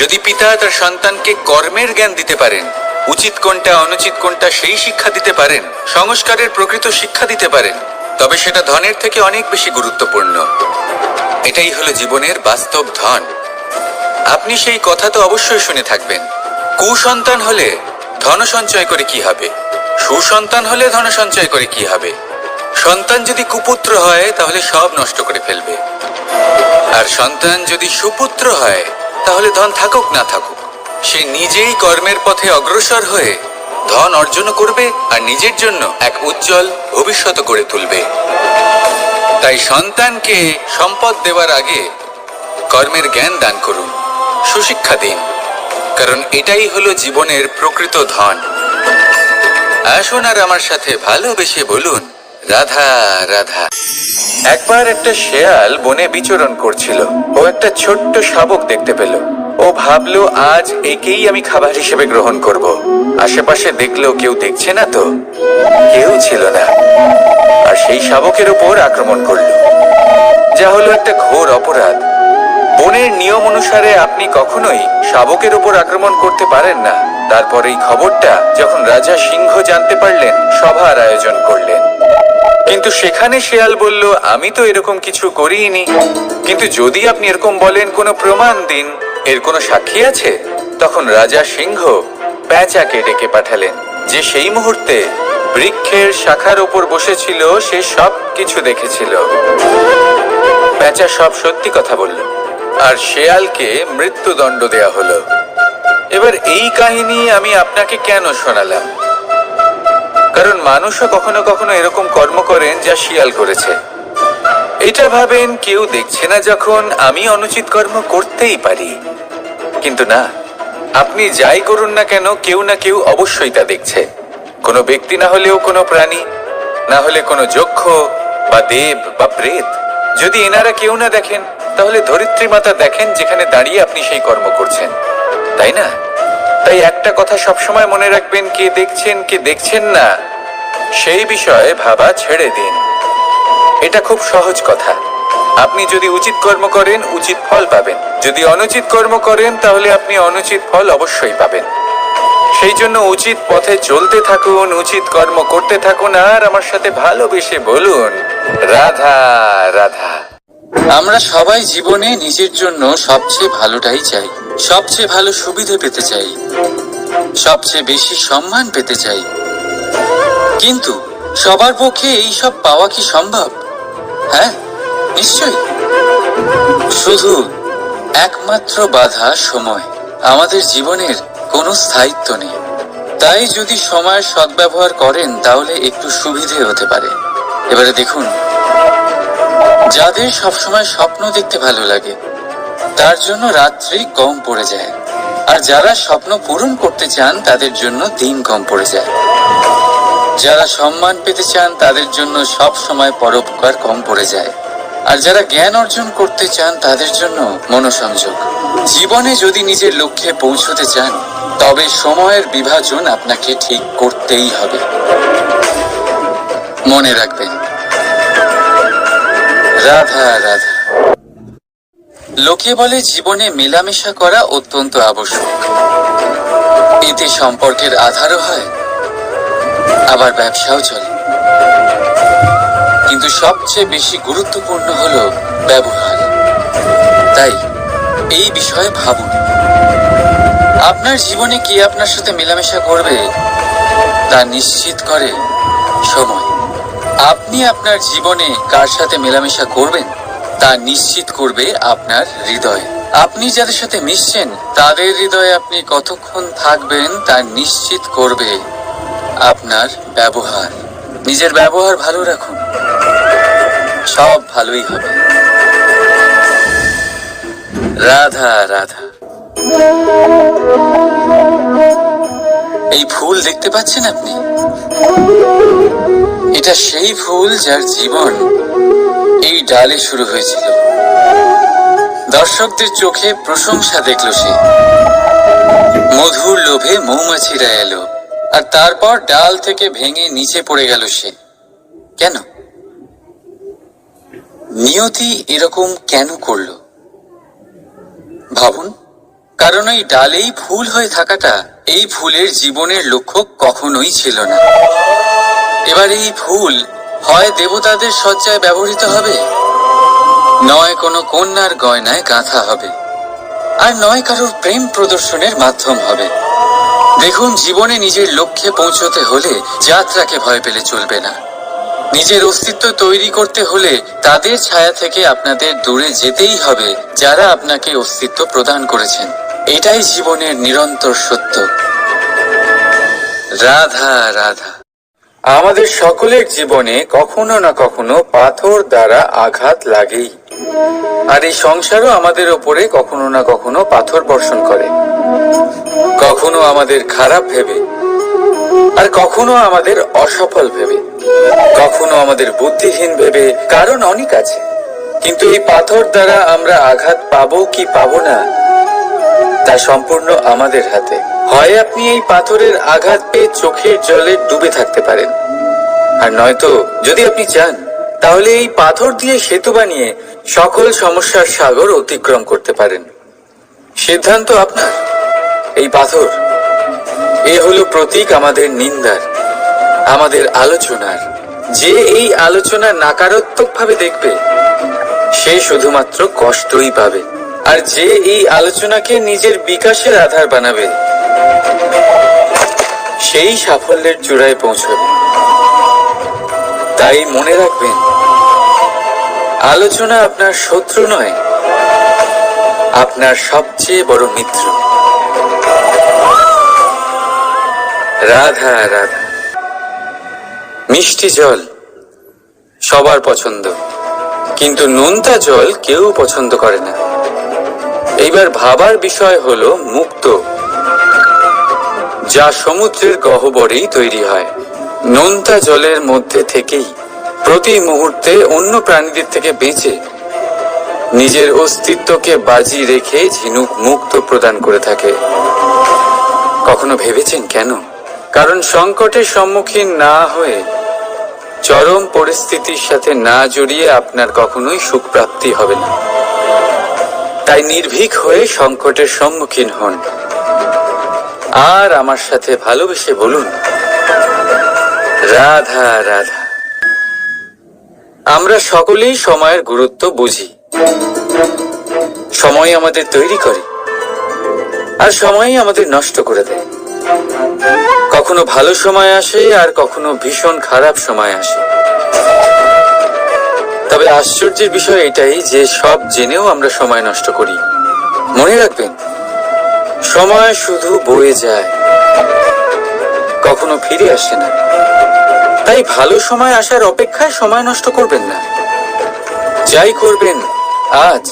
যদি পিতা তার সন্তানকে কর্মের জ্ঞান দিতে পারেন, উচিত কোনটা অনুচিত কোনটা সেই শিক্ষা দিতে পারেন, সংস্কারের প্রকৃত শিক্ষা দিতে পারেন, তবে সেটা ধনের থেকে অনেক বেশি গুরুত্বপূর্ণ। এটাই হলো জীবনের বাস্তব ধন। আপনি সেই কথা তো অবশ্যই শুনে থাকবেন, কুসন্তান হলে ধন সঞ্চয় করে কি হবে, সুসন্তান হলে ধন সঞ্চয় করে কি হবে। সন্তান যদি কুপুত্র হয় তাহলে সব নষ্ট করে ফেলবে, আর সন্তান যদি সুপুত্র হয় তাহলে ধন থাকুক না থাকুক সে নিজেই কর্মের পথে অগ্রসর হয়ে ধন অর্জন করবে আর নিজের জন্য এক উজ্জ্বল ভবিষ্যৎ গড়ে তুলবে। তাই সন্তানকে সম্পদ দেওয়ার আগে কর্মের জ্ঞান দান করুন, সুশিক্ষা দিন, কারণ এটাই হলো জীবনের প্রকৃত ধন। আসুন আর আমার সাথে ভালোবেসে বলুন, রাধা রাধা। একবার একটা শেয়াল বনে বিচরণ করছিল। ও একটা ছোট্ট শাবক দেখতে পেল। ও ভাবলো, আজ একেই আমি খাবার হিসেবে গ্রহণ করব। আশেপাশে দেখলো কেউ দেখছে না তো, কেউ ছিল না, আর সেই শাবকের উপর আক্রমণ করলো, যা হলো একটা ঘোর অপরাধ। বনের নিয়ম অনুসারে আপনি কখনোই শাবকের উপর আক্রমণ করতে পারেন না। তারপর এই খবরটা যখন রাজা সিংহ জানতে পারলেন, সভার আয়োজন করলেন। কিন্তু সেখানে শেয়াল বলল, আমি তো এরকম কিছু করিনি, কিন্তু যদি আপনি এরকম বলেন কোনো প্রমাণ দিন, এর কোনো সাক্ষী আছে? তখন রাজা সিংহ পেঁচাকে ডেকে পাঠালেন, যে সেই মুহূর্তে বৃক্ষের শাখার উপর বসেছিল, সে সব কিছু দেখেছিল। পেঁচা সব সত্যি কথা বলল, আর শেয়ালকে মৃত্যুদণ্ড দেয়া হলো। এবার এই কাহিনী আমি আপনাকে কেন শোনালাম? কারণ মানুষও কখনো কখনো এরকম কর্ম করেন যা শিয়াল করেছে। এটা ভাবেন কেউ দেখছে না যখন আমি অনুচিত কর্ম করতেই পারি, কিন্তু না, আপনি যাই করুন না কেন কেউ না কেউ অবশ্যই তা দেখছে। কোনো ব্যক্তি না হলেও কোনো প্রাণী, না হলে কোনো যক্ষ বা দেব বা প্রেত। যদি এনারা কেউ না দেখেন, তাহলে ধরিত্রী মাতা দেখেন, যেখানে দাঁড়িয়ে আপনি সেই কর্ম করছেন, তাই না? তাই একটা কথা সবসময় মনে রাখবেন, কে দেখছেন কে দেখছেন না সেই বিষয়ে ভাবা ছেড়ে দিন। এটা খুব সহজ কথা। আপনি যদি উচিত কর্ম করেন, উচিত ফল পাবেন। যদি অনুচিত কর্ম করেন, তাহলে আপনি অনুচিত ফল অবশ্যই পাবেন। সেই জন্য উচিত পথে চলতে থাকুন, উচিত কর্ম করতে থাকুন, আর আমার সাথে ভালোবেসে বলুন, রাধা রাধা। আমরা সবাই জীবনে নিজের জন্য সবচেয়ে ভালোটাই চাই, সবচেয়ে ভালো সুবিধে পেতে চাই, সবচেয়ে বেশি সম্মান পেতে চাই। কিন্তু সবার পক্ষে এই সব পাওয়া কি সম্ভব? হ্যাঁ, নিশ্চয়ই। শুধু একমাত্র বাধা সময়। আমাদের জীবনের কোনো স্থায়িত্ব নেই। তাই যদি সময়ের সদ্ব্যবহার করেন, তাহলে একটু সুবিধে হতে পারে। এবারে দেখুন, যাদের সবসময় স্বপ্ন দেখতে ভালো লাগে, তার জন্য রাত্রি কম পড়ে যায়। আর যারা স্বপ্ন পূরণ করতে চান, তাদের জন্য দিন কম পড়ে যায়। যারা সম্মান পেতে চান, তাদের জন্য সব সময় পরোপকার কম পড়ে যায়। আর যারা জ্ঞান অর্জন করতে চান, তাদের জন্য মনোসংযোগ। জীবনে যদি নিজের লক্ষ্যে পৌঁছতে চান, তবে সময়ের বিভাজন আপনাকে ঠিক করতেই হবে। মনে রাখবেন, রাধা রাধা। লোকে বলে জীবনে মেলামেশা করা অত্যন্ত আবশ্যক। এতে সম্পর্কের আধারও হয়, আবার ব্যবসাও চলে। কিন্তু সবচেয়ে বেশি গুরুত্বপূর্ণ হলো ব্যবহার। তাই এই বিষয়ে ভাবুন, আপনার জীবনে কে আপনার সাথে মেলামেশা করবে তা নিশ্চিত করে সময়। আপনি আপনার জীবনে কার সাথে মেলামেশা করবেন তা নিশ্চিত করবে আপনার হৃদয়। আপনি যাদের সাথে মিশছেন, তাদের হৃদয়ে আপনি কতক্ষণ থাকবেন তা নিশ্চিত করবে আপনার ব্যবহার। নিজের ব্যবহার ভালো রাখুন, সব ভালোই হবে। রাধা রাধা। এই ফুল দেখতে পাচ্ছেন আপনি? এটা সেই ফুল যার জীবন এই ডালে শুরু হয়েছিল। দর্শকদের চোখে প্রশংসা দেখল সে, মধুর লোভে মৌমাছিরা এলো, আর তারপর ডাল থেকে ভেঙে নিচে পড়ে গেল সে। কেন? নিয়তি এরকম কেন করলো ভাবুন। কারণ এই ডালেই ফুল হয়ে থাকাটা, এই ফুলের জীবনের লক্ষ্য কখনোই ছিল না। এবার এই ফুল হয় দেবতাদের সজ্জায় ব্যবহৃত হবে, নয় কোনো কন্যার গয়নায় গাঁথা হবে, আর নয় কারোর প্রেম প্রদর্শনের মাধ্যম হবে। দেখুন, জীবনে নিজের লক্ষ্যে পৌঁছতে হলে যাত্রাকে ভয় পেলে চলবে না। নিজের অস্তিত্ব তৈরি করতে হলে তাদের ছায়া থেকে আপনাদের দূরে যেতেই হবে যারা আপনাকে অস্তিত্ব প্রদান করেছেন। এটাই জীবনের নিরন্তর সত্য। রাধা রাধা। আমাদের সকলের জীবনে কখনো না কখনো পাথর দ্বারা আঘাত লাগেই, আর এই সংসারও আমাদের ওপরে কখনো না কখনো পাথর বর্ষণ করে। কখনো আমাদের খারাপ ভেবে, আর কখনো আমাদের অসফল ভেবে, কখনো আমাদের বুদ্ধিহীন ভেবে। কারণ অনেক আছে, কিন্তু এই পাথর দ্বারা আমরা আঘাত পাবো কি পাবো না তা সম্পূর্ণ আমাদের হাতে। হয় আপনি এই পাথরের আঘাত পেয়ে চোখের জলে ডুবে থাকতে পারেন, আর নয়তো যদি আপনি চান তাহলে এই পাথর দিয়ে সেতু বানিয়ে সকল সমস্যার সাগর অতিক্রম করতে পারেন। সিদ্ধান্ত আপনার। এই পাথর, এ হলো প্রতীক আমাদের নিন্দার, আমাদের আলোচনার। যে এই আলোচনা নাকারাত্মক ভাবে দেখবে সে শুধুমাত্র কষ্টই পাবে, আর যে এই আলোচনাকে নিজের বিকাশের আধার বানাবে সেই সাফল্যের চূড়ায় পৌঁছবে। তাই মনে রাখবেন, আলোচনা আপনার শত্রু নয়, আপনার সবচেয়ে বড় মিত্র। রাধা রাধা। মিষ্টি জল সবার পছন্দ, কিন্তু নোনতা জল কেউ পছন্দ করে না। এইবার ভাবার বিষয় হলো মুক্ত, যা সমুদ্রের গহ্বরেই তৈরি হয়। নোনতা জলের মধ্যে থেকেই প্রতি মুহূর্তে অন্য প্রাণীদের থেকে বেঁচে নিজের অস্তিত্বকে বাজি রেখে ঝিনুক মুক্ত প্রদান করে থাকে। কখনো ভেবেছেন কেন? কারণ সংকটের সম্মুখীন না হয়ে, চরম পরিস্থিতির সাথে না জড়িয়ে আপনার কখনোই সুখ প্রাপ্তি হবে না। তাই নির্ভীক হয়ে সংকটের সম্মুখীন হন, আর আমার সাথে ভালোবেসে বলুন, রাধা রাধা। আমরা সকলেই সময়ের গুরুত্ব বুঝি। সময় আমাদের তৈরি করে, আর সময়ই আমাদের নষ্ট করে দেয়। কখনো ভালো সময় আসে, আর কখনো ভীষণ খারাপ সময় আসে। তবে আশ্চর্যের বিষয় এটাই যে সব জেনেও আমরা সময় নষ্ট করি। মনে রাখবেন, সময় শুধু বয়ে যায়, কখনো ফিরে আসে না। তাই ভালো সময় আসার অপেক্ষায় সময় নষ্ট করবেন না। যাই করবেন আজ,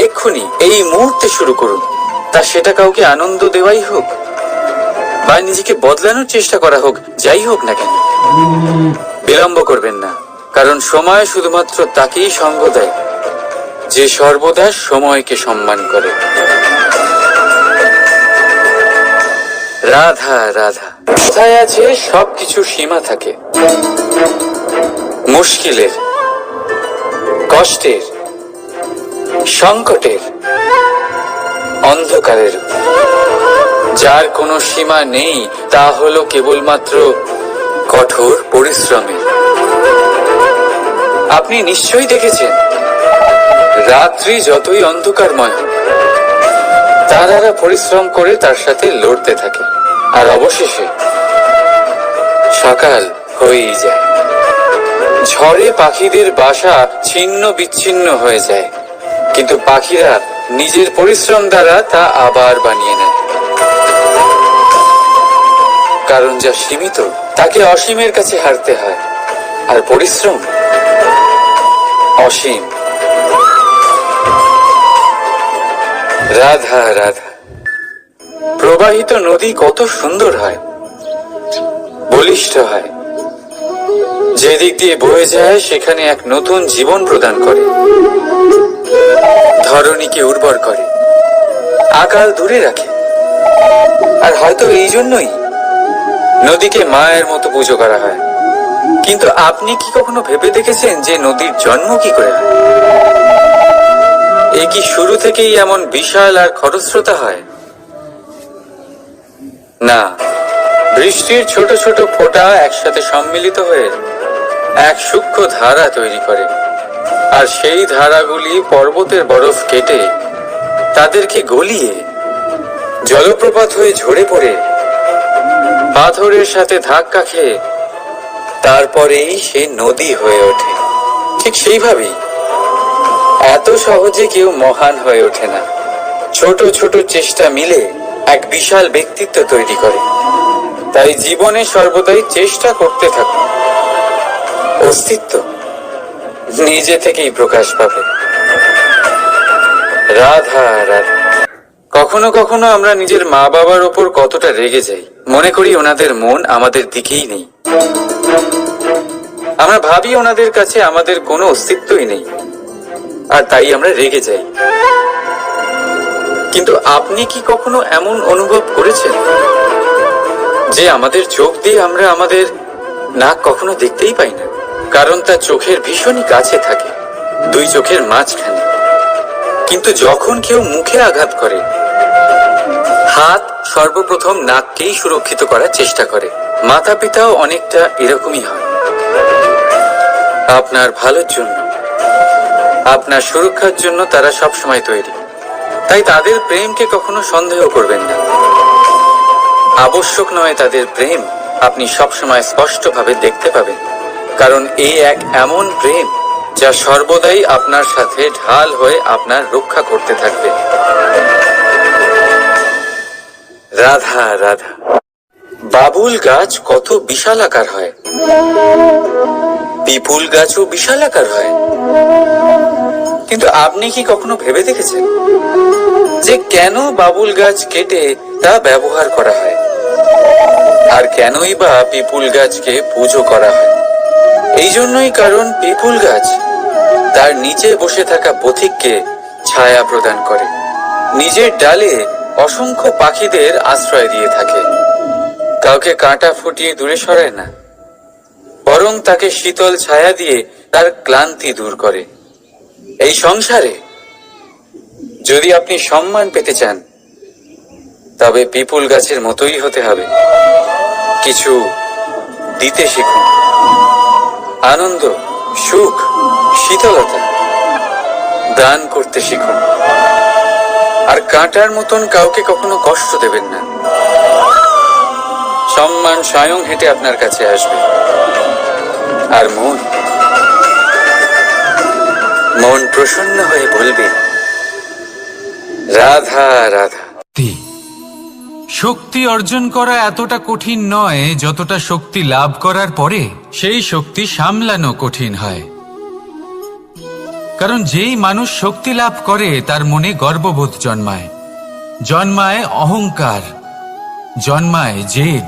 এক্ষুনি, এই মুহূর্তে শুরু করুন। তা সেটা কাউকে আনন্দ দেওয়াই হোক, বা নিজেকে বদলানোর চেষ্টা করা হোক, যাই হোক না কেন, বিলম্ব করবেন না। কারণ সময় শুধুমাত্র তাকেই সঙ্গ দেয় যে সর্বদা সময়কে সম্মান করে। রাধা রাধা। কোথায় আছে সবকিছু সীমা থাকে, মুশকিলের, কষ্টের, সংকটের, অন্ধকারের। যার কোনো সীমা নেই তা হলো কেবলমাত্র কঠোর পরিশ্রমের। আপনি নিশ্চয়ই দেখেছেন, রাত্রি যতই অন্ধকারময় হোক, তারারা পরিশ্রম করে তার সাথে লড়তে থাকে, আর অবশেষে সকাল হয়েই যায়। ঝড়ে পাখিদের বাসা ছিন্ন বিচ্ছিন্ন হয়ে যায়, কিন্তু পাখিরা নিজের পরিশ্রম দ্বারা তা আবার বানিয়ে নেয়। কারণ যা সীমিত তাকে অসীমের কাছে হারতে হয়, আর পরিশ্রম অসীম। রাধা রাধা। প্রবাহিত নদী কত সুন্দর হয়, বলিষ্ঠ হয়, যেদিক দিয়ে বয়ে যায় সেখানে এক নতুন জীবন প্রদান করে, ধরণীকে উর্বর করে, আকাল দূরে রাখে। আর হয়তো এই জন্যই নদীকে মায়ের মতো পুজো করা হয়। কিন্তু আপনি কি কখনো ভেবে দেখেছেন যে নদীর জন্ম কি করে হয়? এ কি শুরু থেকেই এমন বিশাল আর খরস্রোতা হয়? না, বৃষ্টির ছোট ছোট ফোঁটা একসাথে সম্মিলিত হয়ে এক সূক্ষ্ম ধারা তৈরি করে। আর সেই ধারাগুলি পর্বতের বরফ কেটে তাদেরকে গলিয়ে জলপ্রপাত হয়ে ঝরে পড়ে পাথরের সাথে ধাক্কা খেয়ে তারপরেই সে নদী হয়ে ওঠে। ঠিক সেইভাবেই এত সহজে কেউ মহান হয়ে ওঠে না। ছোট ছোট চেষ্টা মিলে এক বিশাল ব্যক্তিত্ব তৈরি করে। তাই জীবনে সর্বদাই চেষ্টা করতে থাকুন। অস্তিত্ব নিজে থেকেই প্রকাশ পাবে। রাধা রাধা। কখনো কখনো আমরা নিজের মা বাবার ওপর কতটা রেগে যাই, মনে করি ওনাদের মন আমাদের দিকেই নেই। আমরা ভাবি ওনাদের কাছে আমাদের কোনো অস্তিত্বই নেই, আর তাই আমরা রেগে যাই। কিন্তু আপনি কি কখনো এমন অনুভব করেছেন যে আমাদের চোখ দিয়ে আমরা আমাদের নাক কখনো দেখতেই পাই না, কারণ তা চোখের ভীষণই কাছে থাকে, দুই চোখের মাঝখানে। কিন্তু যখন কেউ মুখে আঘাত করে, হাত সর্বপ্রথম নাককেই সুরক্ষিত করার চেষ্টা করে। মাতা পিতাও অনেকটা এরকমই হয়। আপনার ভালোর জন্য, আপনার সুরক্ষার জন্য তারা সবসময় তৈরি। তাই তাদের প্রেমকে কখনো সন্দেহ করবেন না। আবশ্যক নয় তাদের প্রেম আপনি সবসময় স্পষ্টভাবে দেখতে পাবেন, কারণ এই এক এমন প্রেম যা সর্বদাই আপনার সাথে ঢাল হয়ে আপনার রক্ষা করতে থাকবে। রাধা রাধা। বাবুল গাছ কত বিশাল আকার হয়, পিপুল গাছও বিশাল আকার হয়। কিন্তু আপনি কি কখনো ভেবে দেখেছেন যে কেন বাবুল গাছ কেটে তা ব্যবহার করা হয়, আর কেনই বা পিপুল গাছকে পুজো করা হয়? এই জন্যই, কারণ পিপুল গাছ তার নিচে বসে থাকা পথিককে ছায়া প্রদান করে, নিজের ডালে অসংখ্য পাখিদের আশ্রয় দিয়ে থাকে, কাউকে কাঁটা ফুটিয়ে দূরে সরায় না, বরং তাকে শীতল ছায়া দিয়ে তার ক্লান্তি দূর করে। এই সংসারে যদি আপনি সম্মান পেতে চান, তবে পিপুল গাছের মতোই হতে হবে। কিছু দিতে শিখুন, আনন্দ, সুখ, শীতলতা দান করতে শিখুন। আর কাঁটার মতন কাউকে কখনো কষ্ট দেবেন না। সম্মান স্বয়ং হেঁটে আপনার কাছে আসবে। আর মন প্রসন্ন হয়ে বলবে, রাধা রাধা। শক্তি অর্জন করা এতটা কঠিন নয় যতটা শক্তি লাভ করার পরে সেই শক্তি সামলানো কঠিন হয়। কারণ যেই মানুষ শক্তি লাভ করে তার মনে গর্ববোধ জন্মায়, জন্মায় অহংকার, জন্মায় জেদ।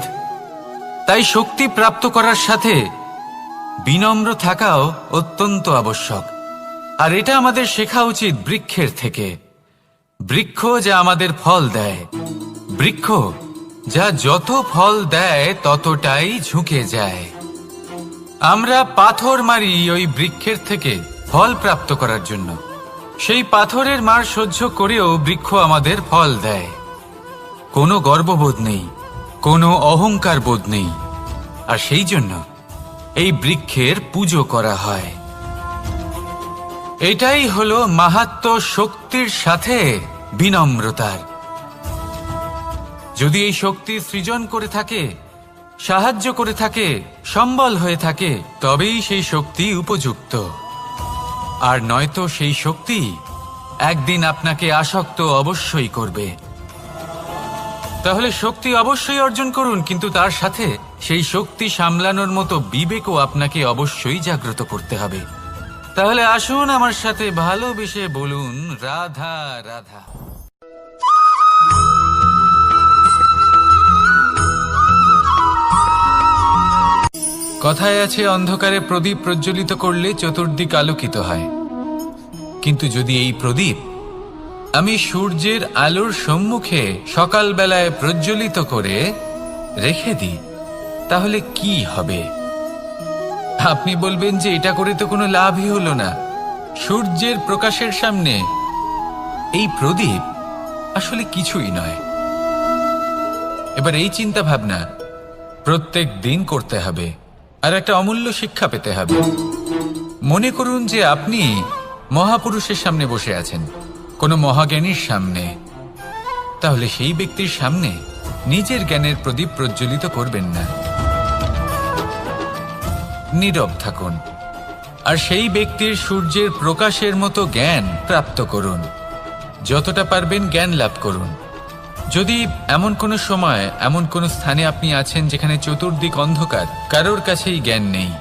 তাই শক্তি প্রাপ্ত করার সাথে বিনম্র থাকাও অত্যন্ত আবশ্যক। আর এটা আমাদের শেখা উচিত বৃক্ষের থেকে। বৃক্ষ যা আমাদের ফল দেয়, বৃক্ষ যা যত ফল দেয় ততটাই ঝুঁকে যায়। আমরা পাথর মারি ওই বৃক্ষের থেকে ফল প্রাপ্ত করার জন্য। সেই পাথরের মার সহ্য করেও বৃক্ষ আমাদের ফল দেয়। কোনো গর্ববোধ নেই, কোনো অহংকার বোধ নেই। আর সেই জন্য এই বৃক্ষের পুজো করা হয়। এটাই হলো মাহাত্ম্য শক্তির সাথে বিনম্রতার। যদি এই শক্তি সৃজন করে থাকে, সাহায্য করে থাকে, সম্বল হয়ে থাকে, তবেই সেই শক্তি উপযুক্ত। আর নয়তো সেই শক্তি একদিন আপনাকে আসক্ত অবশ্যই করবে। তাহলে শক্তি অবশ্যই অর্জন করুন, কিন্তু তার সাথে সেই শক্তি সামলানোর মতো বিবেকও আপনাকে অবশ্যই জাগ্রত করতে হবে। তাহলে আসুন আমার সাথে ভালোবেসে বলুন, রাধা রাধা। কথায় আছে অন্ধকারে প্রদীপ প্রজ্বলিত করলে চতুর্দিক আলোকিত হয়, কিন্তু যদি এই প্রদীপ আমি সূর্যের আলোর সম্মুখে সকালবেলায় প্রজ্বলিত করে রেখে দিই, তাহলে কি হবে? আপনি বলবেন যে এটা করে তো কোনো লাভই হলো না। সূর্যের প্রকাশের সামনে এই প্রদীপ আসলে কিছুই নয়। এবার এই চিন্তা ভাবনা প্রত্যেক দিন করতে হবে, আর একটা অমূল্য শিক্ষা পেতে হবে। মনে করুন যে আপনি মহাপুরুষের সামনে বসে আছেন, কোনো মহাজ্ঞানীর সামনে, তাহলে সেই ব্যক্তির সামনে নিজের জ্ঞানের প্রদীপ প্রজ্বলিত করবেন না, নীরব থাকুন আর সেই ব্যক্তির সূর্যের প্রকাশের মতো জ্ঞান প্রাপ্ত করুন। যতটা পারবেন জ্ঞান লাভ করুন। যদি এমন কোনো সময় এমন কোনো স্থানে আপনি আছেন যেখানে চতুর্দিক অন্ধকার, কারোর কাছেই জ্ঞান নেই,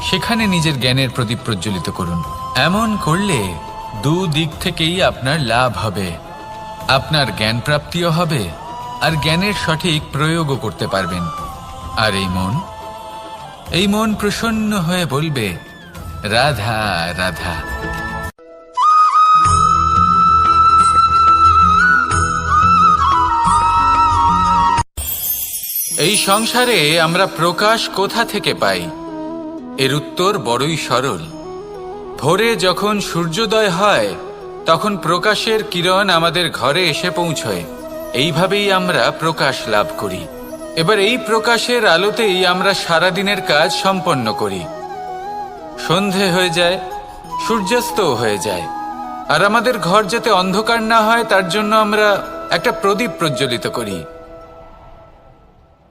সেখানে নিজের জ্ঞানের প্রদীপ প্রজ্বলিত করুন। এমন করলে দুদিক থেকেই আপনার লাভ হবে। আপনার জ্ঞান প্রাপ্তিও হবে আর জ্ঞানের সঠিক প্রয়োগও করতে পারবেন। আর এই মন প্রসন্ন হয়ে বলবে, রাধা রাধা। এই সংসারে আমরা প্রকাশ কোথা থেকে পাই? এর উত্তর বড়ই সরল। ভোরে যখন সূর্যোদয় হয় তখন প্রকাশের কিরণ আমাদের ঘরে এসে পৌঁছয়। এইভাবেই আমরা প্রকাশ লাভ করি। এবার এই প্রকাশের আলোতেই আমরা সারাদিনের কাজ সম্পন্ন করি। সন্ধে হয়ে যায়, সূর্যাস্তও হয়ে যায়, আর আমাদের ঘর যাতে অন্ধকার না হয় তার জন্য আমরা একটা প্রদীপ প্রজ্বলিত করি।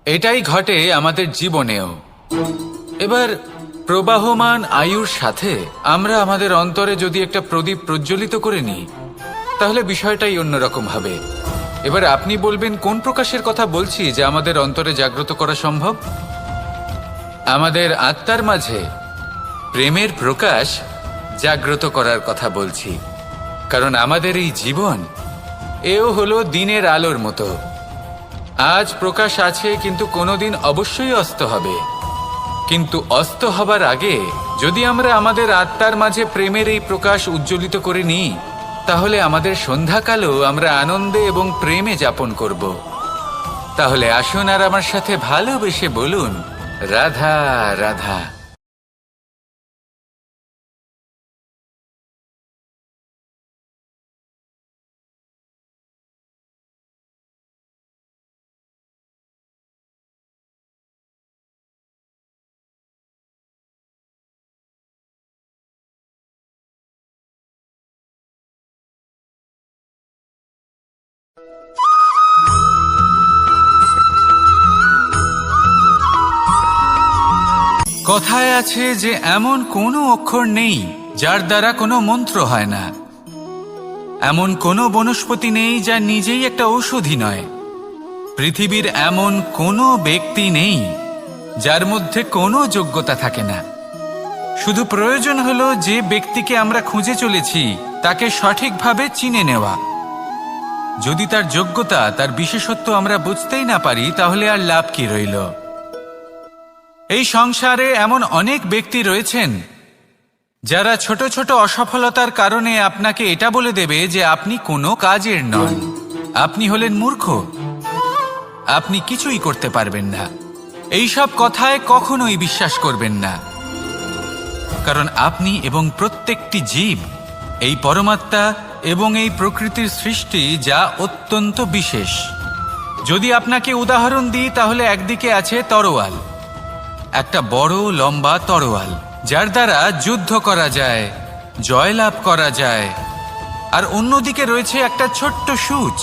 এটাই ঘটে আমাদের জীবনেও। এবার প্রবাহমান আয়ুর সাথে আমরা আমাদের অন্তরে যদি একটা প্রদীপ প্রজ্বলিত করে নিই, তাহলে বিষয়টাই অন্যরকম হবে। এবার আপনি বলবেন কোন প্রকাশের কথা বলছি যা আমাদের অন্তরে জাগ্রত করা সম্ভব? আমাদের আত্মার মাঝে প্রেমের প্রকাশ জাগ্রত করার কথা বলছি। কারণ আমাদের এই জীবন এও হলো দিনের আলোর মতো। আজ প্রকাশ আছে, কিন্তু কোনোদিন অবশ্যই অস্ত হবে। কিন্তু অস্ত হবার আগে যদি আমরা আমাদের আত্মার মাঝে প্রেমের এই প্রকাশ উজ্জ্বলিত করে নিই, তাহলে আমাদের সন্ধ্যাকালও আমরা আনন্দে এবং প্রেমে যাপন করব। তাহলে আসুন আর আমার সাথে ভালোবেসে বলুন, রাধা রাধা। কথায় আছে যে এমন কোনো অক্ষর নেই যার দ্বারা কোনো মন্ত্র হয় না। এমন কোনো বনস্পতি নেই যা নিজেই একটা ঔষধি নয়। পৃথিবীর এমন কোনো ব্যক্তি নেই যার মধ্যে কোনো যোগ্যতা থাকে না। শুধু প্রয়োজন হলো যে ব্যক্তিকে আমরা খুঁজে চলেছি তাকে সঠিকভাবে চিনে নেওয়া। যদি তার যোগ্যতা, তার বিশেষত্ব আমরা বুঝতেই না পারি, তাহলে আর লাভ কি রইল? এই সংসারে এমন অনেক ব্যক্তি রয়েছেন যারা ছোট ছোট অসফলতার কারণে আপনাকে এটা বলে দেবে যে আপনি কোনো কাজের নন, আপনি হলেন মূর্খ, আপনি কিছুই করতে পারবেন না। এইসব কথায় কখনোই বিশ্বাস করবেন না, কারণ আপনি এবং প্রত্যেকটি জীব এই পরমাত্মা এবং এই প্রকৃতির সৃষ্টি, যা অত্যন্ত বিশেষ। যদি আপনাকে উদাহরণ দিই, তাহলে একদিকে আছে তরোয়াল, একটা বড় লম্বা তরোয়াল যার দ্বারা যুদ্ধ করা যায়, জয়লাভ করা যায়। আর অন্যদিকে রয়েছে একটা ছোট্ট সূচ,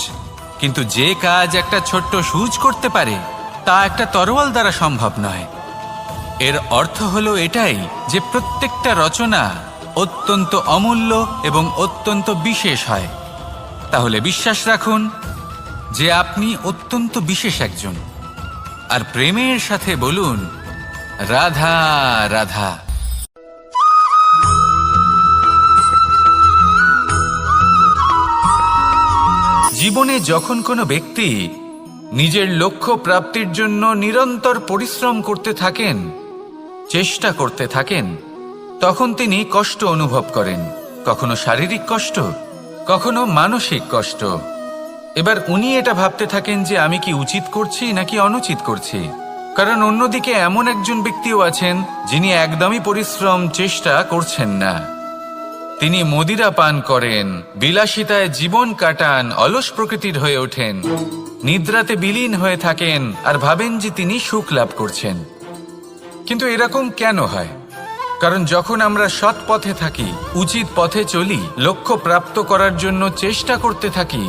কিন্তু যে কাজ একটা ছোট্ট সূচ করতে পারে তা একটা তরোয়াল দ্বারা সম্ভব নয়। এর অর্থ হলো এটাই যে প্রত্যেকটা রচনা অত্যন্ত অমূল্য এবং অত্যন্ত বিশেষ হয়। তাহলে বিশ্বাস রাখুন যে আপনি অত্যন্ত বিশেষ একজন, আর প্রেমের সাথে বলুন, রাধা রাধা। জীবনে যখন কোনো ব্যক্তি নিজের লক্ষ্য প্রাপ্তির জন্য নিরন্তর পরিশ্রম করতে থাকেন, চেষ্টা করতে থাকেন তখন তিনি কষ্ট অনুভব করেন, কখনো শারীরিক কষ্ট, কখনো মানসিক কষ্ট। এবার উনি এটা ভাবতে থাকেন যে আমি কি উচিত করছি নাকি অনুচিত করছি। কারণ অন্যদিকে এমন একজন ব্যক্তিও আছেন যিনি একদমই পরিশ্রম চেষ্টা করছেন না। তিনি মদিরা পান করেন, বিলাসিতায় জীবন কাটান, অলস প্রকৃতির হয়ে ওঠেন, নিদ্রাতে বিলীন হয়ে থাকেন আর ভাবেন যে তিনি সুখ লাভ করছেন। কিন্তু এরকম কেন হয়? কারণ যখন আমরা সৎ পথে থাকি, উচিত পথে চলি, লক্ষ্য প্রাপ্ত করার জন্য চেষ্টা করতে থাকি,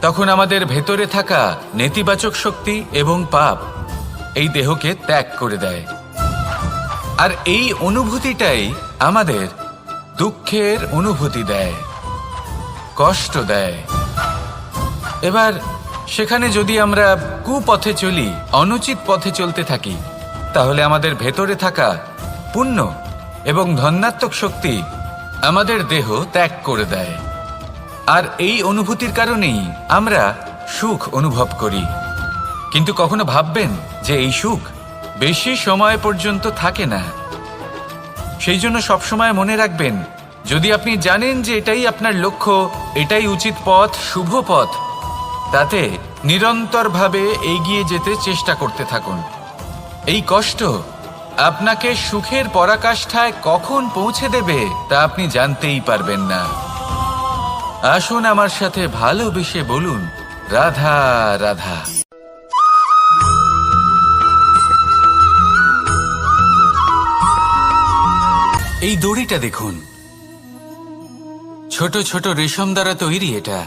তখন আমাদের ভেতরে থাকা নেতিবাচক শক্তি এবং পাপ এই দেহকে ত্যাগ করে দেয়। আর এই অনুভূতিটাই আমাদের দুঃখের অনুভূতি দেয়, কষ্ট দেয়। এবার সেখানে যদি আমরা কুপথে চলি, অনুচিত পথে চলতে থাকি, তাহলে আমাদের ভেতরে থাকা পুণ্য এবং ধনাত্মক শক্তি আমাদের দেহ ত্যাগ করে দেয়। আর এই অনুভূতির কারণেই আমরা সুখ অনুভব করি। কিন্তু কখনো ভাববেন যে এই সুখ বেশি সময় পর্যন্ত থাকে না। সেই জন্য সবসময় মনে রাখবেন, যদি আপনি জানেন যে এটাই আপনার লক্ষ্য, এটাই উচিত পথ, শুভ পথ, তাতে নিরন্তরভাবে এগিয়ে যেতে চেষ্টা করতে থাকুন। এই কষ্ট আপনাকে সুখের পরাকাষ্ঠায় কখন পৌঁছে দেবে তা আপনি জানতেই পারবেন না। আসুন আমার সাথে ভালোবেসে বলুন, রাধা রাধা। এই দড়িটা দেখুন, ছোট ছোট রেশম দ্বারা তৈরি, এটা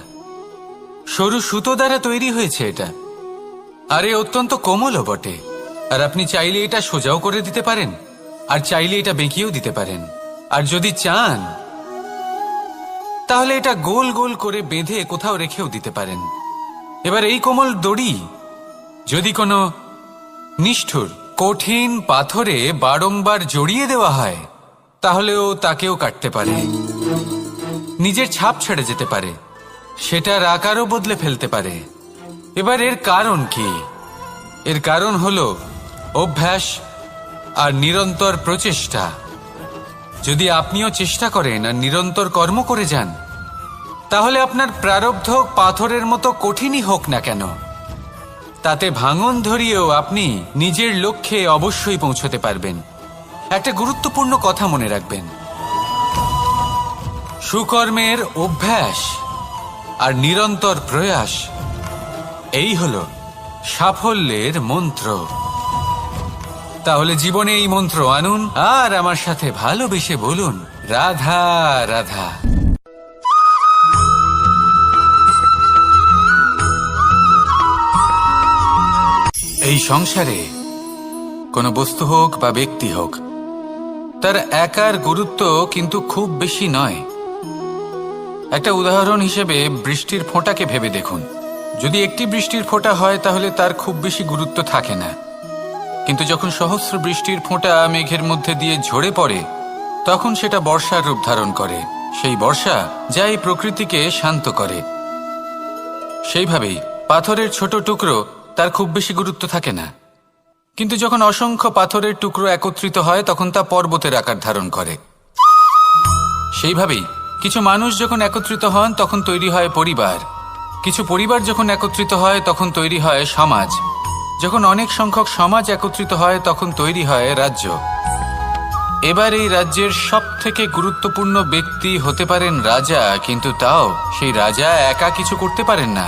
সরু সুতো দ্বারা তৈরি হয়েছে এটা, আর এ অত্যন্ত কোমলও বটে। আর আপনি চাইলে এটা সোজাও করে দিতে পারেন, আর চাইলে এটা বেঁকিয়েও দিতে পারেন, আর যদি চান তাহলে এটা গোল গোল করে বেঁধে কোথাও রেখেও দিতে পারেন। এবার এই কোমল দড়ি যদি কোনো নিষ্ঠুর কঠিন পাথরে বারংবার জড়িয়ে দেওয়া হয়, তাহলেও তাকেও কাটতে পারে, নিজের ছাপ ছেড়ে যেতে পারে, সেটার আকারও বদলে ফেলতে পারে। এবার এর কারণ কি? এর কারণ হলো অভ্যাস আর নিরন্তর প্রচেষ্টা। যদি আপনিও চেষ্টা করেন আর নিরন্তর কর্ম করে যান, তাহলে আপনার প্রারব্ধ পাথরের মতো কঠিনই হোক না কেন, তাতে ভাঙন ধরিয়েও আপনি নিজের লক্ষ্যে অবশ্যই পৌঁছতে পারবেন। একটা গুরুত্বপূর্ণ কথা মনে রাখবেন, সুকর্মের অভ্যাস আর নিরন্তর প্রয়াস, এই হলো সাফল্যের মন্ত্র। তাহলে জীবনে এই মন্ত্র আনুন আর আমার সাথে ভালোবেসে বলুন, রাধা রাধা। এই সংসারে কোনো বস্তু হোক বা ব্যক্তি হোক, তার একার গুরুত্ব কিন্তু খুব বেশি নয়। একটা উদাহরণ হিসেবে বৃষ্টির ফোঁটাকে ভেবে দেখুন। যদি একটি বৃষ্টির ফোঁটা হয় তাহলে তার খুব বেশি গুরুত্ব থাকে না, কিন্তু যখন সহস্র বৃষ্টির ফোঁটা মেঘের মধ্যে দিয়ে ঝরে পড়ে, তখন সেটা বর্ষার রূপ ধারণ করে। সেই বর্ষা যা এই প্রকৃতিকে শান্ত করে। সেইভাবেই পাথরের ছোট টুকরো, তার খুব বেশি গুরুত্ব থাকে না, কিন্তু যখন অসংখ্য পাথরের টুকরো একত্রিত হয় তখন তা পর্বতের আকার ধারণ করে। সেইভাবেই কিছু মানুষ যখন একত্রিত হন তখন তৈরি হয় পরিবার, কিছু পরিবার যখন একত্রিত হয় তখন তৈরি হয় সমাজ, যখন অনেক সংখ্যক সমাজ একত্রিত হয় তখন তৈরি হয় রাজ্য। এবার এই রাজ্যের সবথেকে গুরুত্বপূর্ণ ব্যক্তি হতে পারেন রাজা, কিন্তু তাও সেই রাজা একা কিছু করতে পারেন না।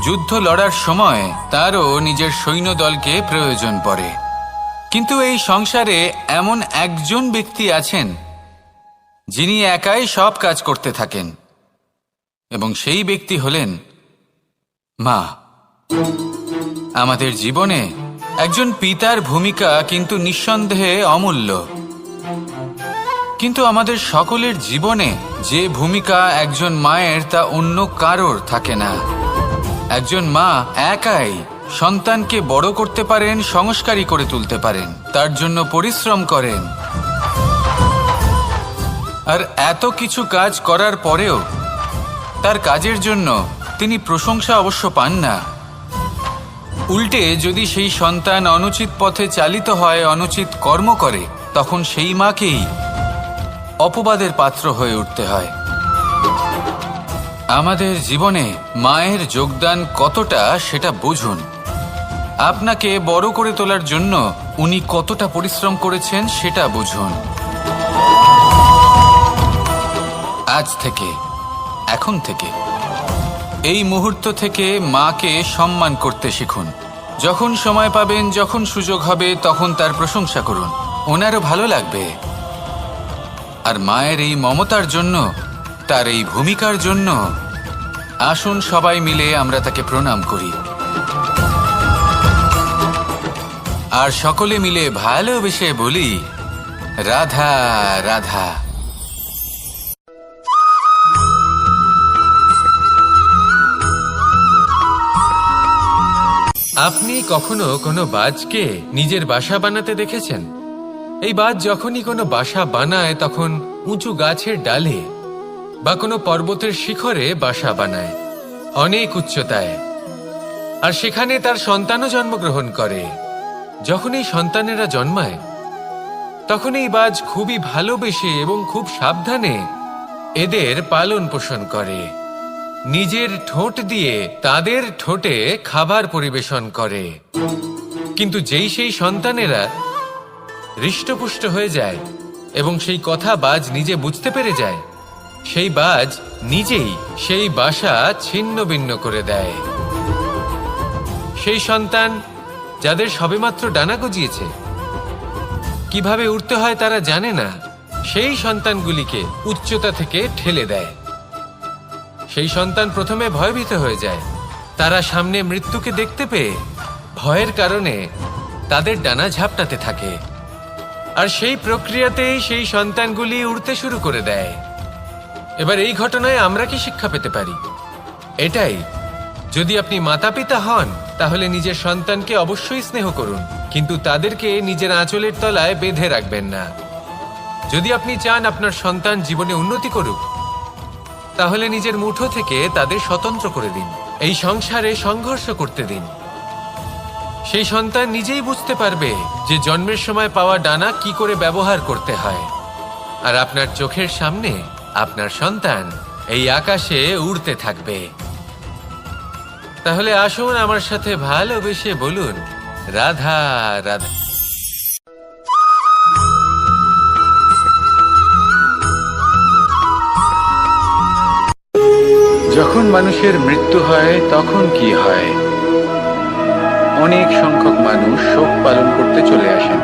যুদ্ধ লড়ার সময় তারও নিজের সৈন্যদলকে প্রয়োজন পড়ে। কিন্তু এই সংসারে এমন একজন ব্যক্তি আছেন যিনি একাই সব কাজ করতে থাকেন, এবং সেই ব্যক্তি হলেন মা। আমাদের জীবনে একজন পিতার ভূমিকা কিন্তু নিঃসন্দেহে অমূল্য, কিন্তু আমাদের সকলের জীবনে যে ভূমিকা একজন মায়ের তা অন্য কারোর থাকে না। একজন মা একাই সন্তানকে বড় করতে পারেন, সংস্কারী করে তুলতে পারেন, তার জন্য পরিশ্রম করেন। আর এত কিছু কাজ করার পরেও তার কাজের জন্য তিনি প্রশংসা অবশ্য পান না, উল্টে যদি সেই সন্তান অনুচিত পথে চালিত হয়, অনুচিত কর্ম করে, তখন সেই মাকেই অপবাদের পাত্র হয়ে উঠতে হয়। আমাদের জীবনে মায়ের যোগদান কতটা সেটা বুঝুন। আপনাকে বড় করে তোলার জন্য উনি কতটা পরিশ্রম করেছেন সেটা বুঝুন। আজ থেকে, এখন থেকে, এই মুহূর্ত থেকে মাকে সম্মান করতে শিখুন। যখন সময় পাবেন, যখন সুযোগ হবে, তখন তার প্রশংসা করুন। ওনারও ভালো লাগবে। আর মায়ের এই মমতার জন্য, তার এই ভূমিকার জন্য আসুন সবাই মিলে আমরা তাকে প্রণাম করি, আর সকলে মিলে ভালোবেসে বলি, রাধা রাধা। আপনি কখনো কোনো বাজকে নিজের বাসা বানাতে দেখেছেন? এই বাজ যখনই কোনো বাসা বানায় তখন উঁচু গাছের ডালে বা কোনো পর্বতের শিখরে বাসা বানায়, অনেক উচ্চতায়। আর সেখানে তার সন্তানও জন্মগ্রহণ করে। যখন এই সন্তানেরা জন্মায় তখন এই বাজ খুবই ভালোবেসে এবং খুব সাবধানে এদের পালন পোষণ করে। নিজের ঠোঁট দিয়ে তাদের ঠোঁটে খাবার পরিবেশন করে। কিন্তু যেই সেই সন্তানেরা হৃষ্টপুষ্ট হয়ে যায় এবং সেই কথা বাজ নিজে বুঝতে পেরে যায়, সেই বাজ নিজেই সেই বাসা ছিন্ন ভিন্ন করে দেয়। সেই সন্তান যাদের সবেমাত্র ডানা গজিয়েছে, কিভাবে উড়তে হয় তারা জানে না, সেই সন্তানগুলিকে উচ্চতা থেকে ঠেলে দেয়। সেই সন্তান প্রথমে ভয়ভীত হয়ে যায়। তারা সামনে মৃত্যুকে দেখতে পেয়ে ভয়ের কারণে তাদের ডানা ঝাপটাতে থাকে। আর সেই প্রক্রিয়াতেই সেই সন্তানগুলি উড়তে শুরু করে দেয়। এবার এই ঘটনায় আমরা কি শিক্ষা পেতে পারি? এটাই, যদি আপনি মাতা পিতা হন তাহলে নিজের সন্তানকে অবশ্যই স্নেহ করুন, কিন্তু তাদেরকে নিজের আঁচলের তলায় বেঁধে রাখবেন না। যদি আপনি চান আপনার সন্তান জীবনে উন্নতি করুক, তাহলে নিজের মুঠো থেকে তাদের স্বতন্ত্র করে দিন। এই সংসারে সংঘর্ষ করতে দিন। সেই সন্তান নিজেই বুঝতে পারবে যে জন্মের সময় পাওয়া ডানা কি করে ব্যবহার করতে হয়। আর আপনার চোখের সামনে আপনার সন্তান এই আকাশে উড়তে থাকবে। তাহলে আসুন আমার সাথে ভালোবেসে বলুন, রাধা রাধা। যখন মানুষের মৃত্যু হয় তখন কি হয়? অনেক সংখ্যক মানুষ শোক পালন করতে চলে আসেন।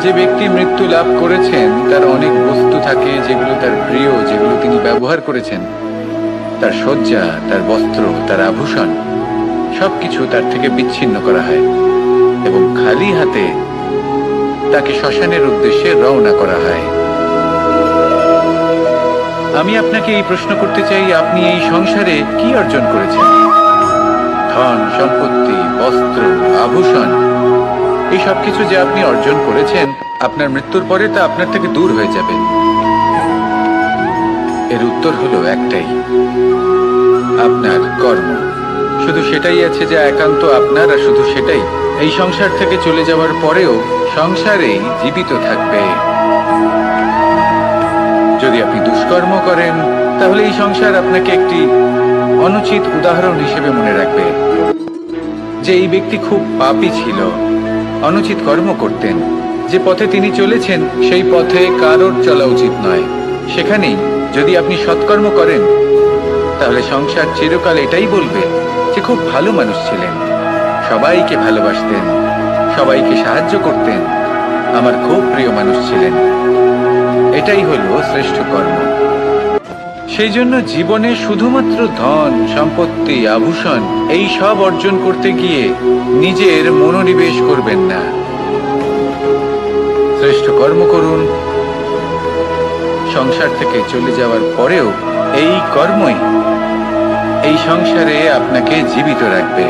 যে ব্যক্তি মৃত্যু লাভ করেছেন তার অনেক বস্তু থাকে যেগুলো তার প্রিয়, যেগুলো তিনি ব্যবহার করেছেন। তার শয্যা, তার বস্ত্র, তার আভূষণ সবকিছু তার থেকে বিচ্ছিন্ন করা হয় এবং খালি হাতে তাকে শ্মশানের উদ্দেশ্যে রওনা করা হয়। আমি আপনাকে এই প্রশ্ন করতে চাই, আপনি এই সংসারে কি অর্জন করেছেন? ধন সম্পত্তি, বস্ত্র, আভূষণ, এই সবকিছু যে আপনি অর্জন করেছেন, আপনার মৃত্যুর পরে তা আপনার থেকে দূর হয়ে যাবে। এর উত্তর হলো একটাই, আপনার কর্ম। শুধু সেটাই আছে যা একান্ত আপনার, আর শুধু সেটাই এই সংসার থেকে চলে যাওয়ার পরেও সংসারেই জীবিত থাকবে। যদি আপনি দুষ্কর্ম করেন তাহলে এই সংসার আপনাকে একটি অনুচিত উদাহরণ হিসেবে মনে রাখবে যে এই ব্যক্তি খুব পাপী ছিল, অনুচিত কর্ম করতেন। যে পথে তিনি চলেছেন সেই পথে কারোর চলা উচিত নয়। সেখানেই যদি আপনি সৎকর্ম করেন তাহলে সংসার চিরকাল এটাই বলবে যে খুব ভালো মানুষ ছিলেন, সবাইকে ভালোবাসতেন, সবাইকে সাহায্য করতেন, আমার খুব প্রিয় মানুষ ছিলেন। এটাই হলো শ্রেষ্ঠ কর্ম। সেই জন্য জীবনে শুধুমাত্র ধন সম্পত্তি, আভূষণ এই সব অর্জন করতে গিয়ে নিজের মনোনিবেশ করবেন না। শ্রেষ্ঠ কর্ম করুন। সংসার থেকে চলে যাওয়ার পরেও এই কর্মই এই সংসারে আপনাকে জীবিত রাখবে।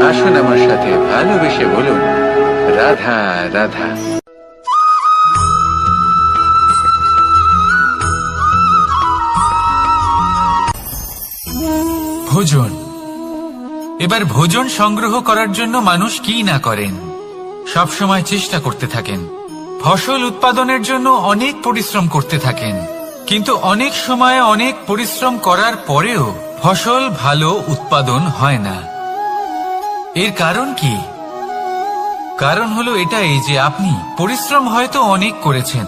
আসুন আমার সাথে ভালোবেসে বলুন, রাধা রাধা। ভোজন, এবার ভোজন সংগ্রহ করার জন্য মানুষ কি না করেন, সবসময় চেষ্টা করতে থাকেন। ফসল উৎপাদনের জন্য অনেক পরিশ্রম করতে থাকেন, কিন্তু অনেক সময় অনেক পরিশ্রম করার পরেও ফসল ভালো উৎপাদন হয় না। এর কারণ কি? কারণ হলো এটাই যে আপনি পরিশ্রম হয়তো অনেক করেছেন,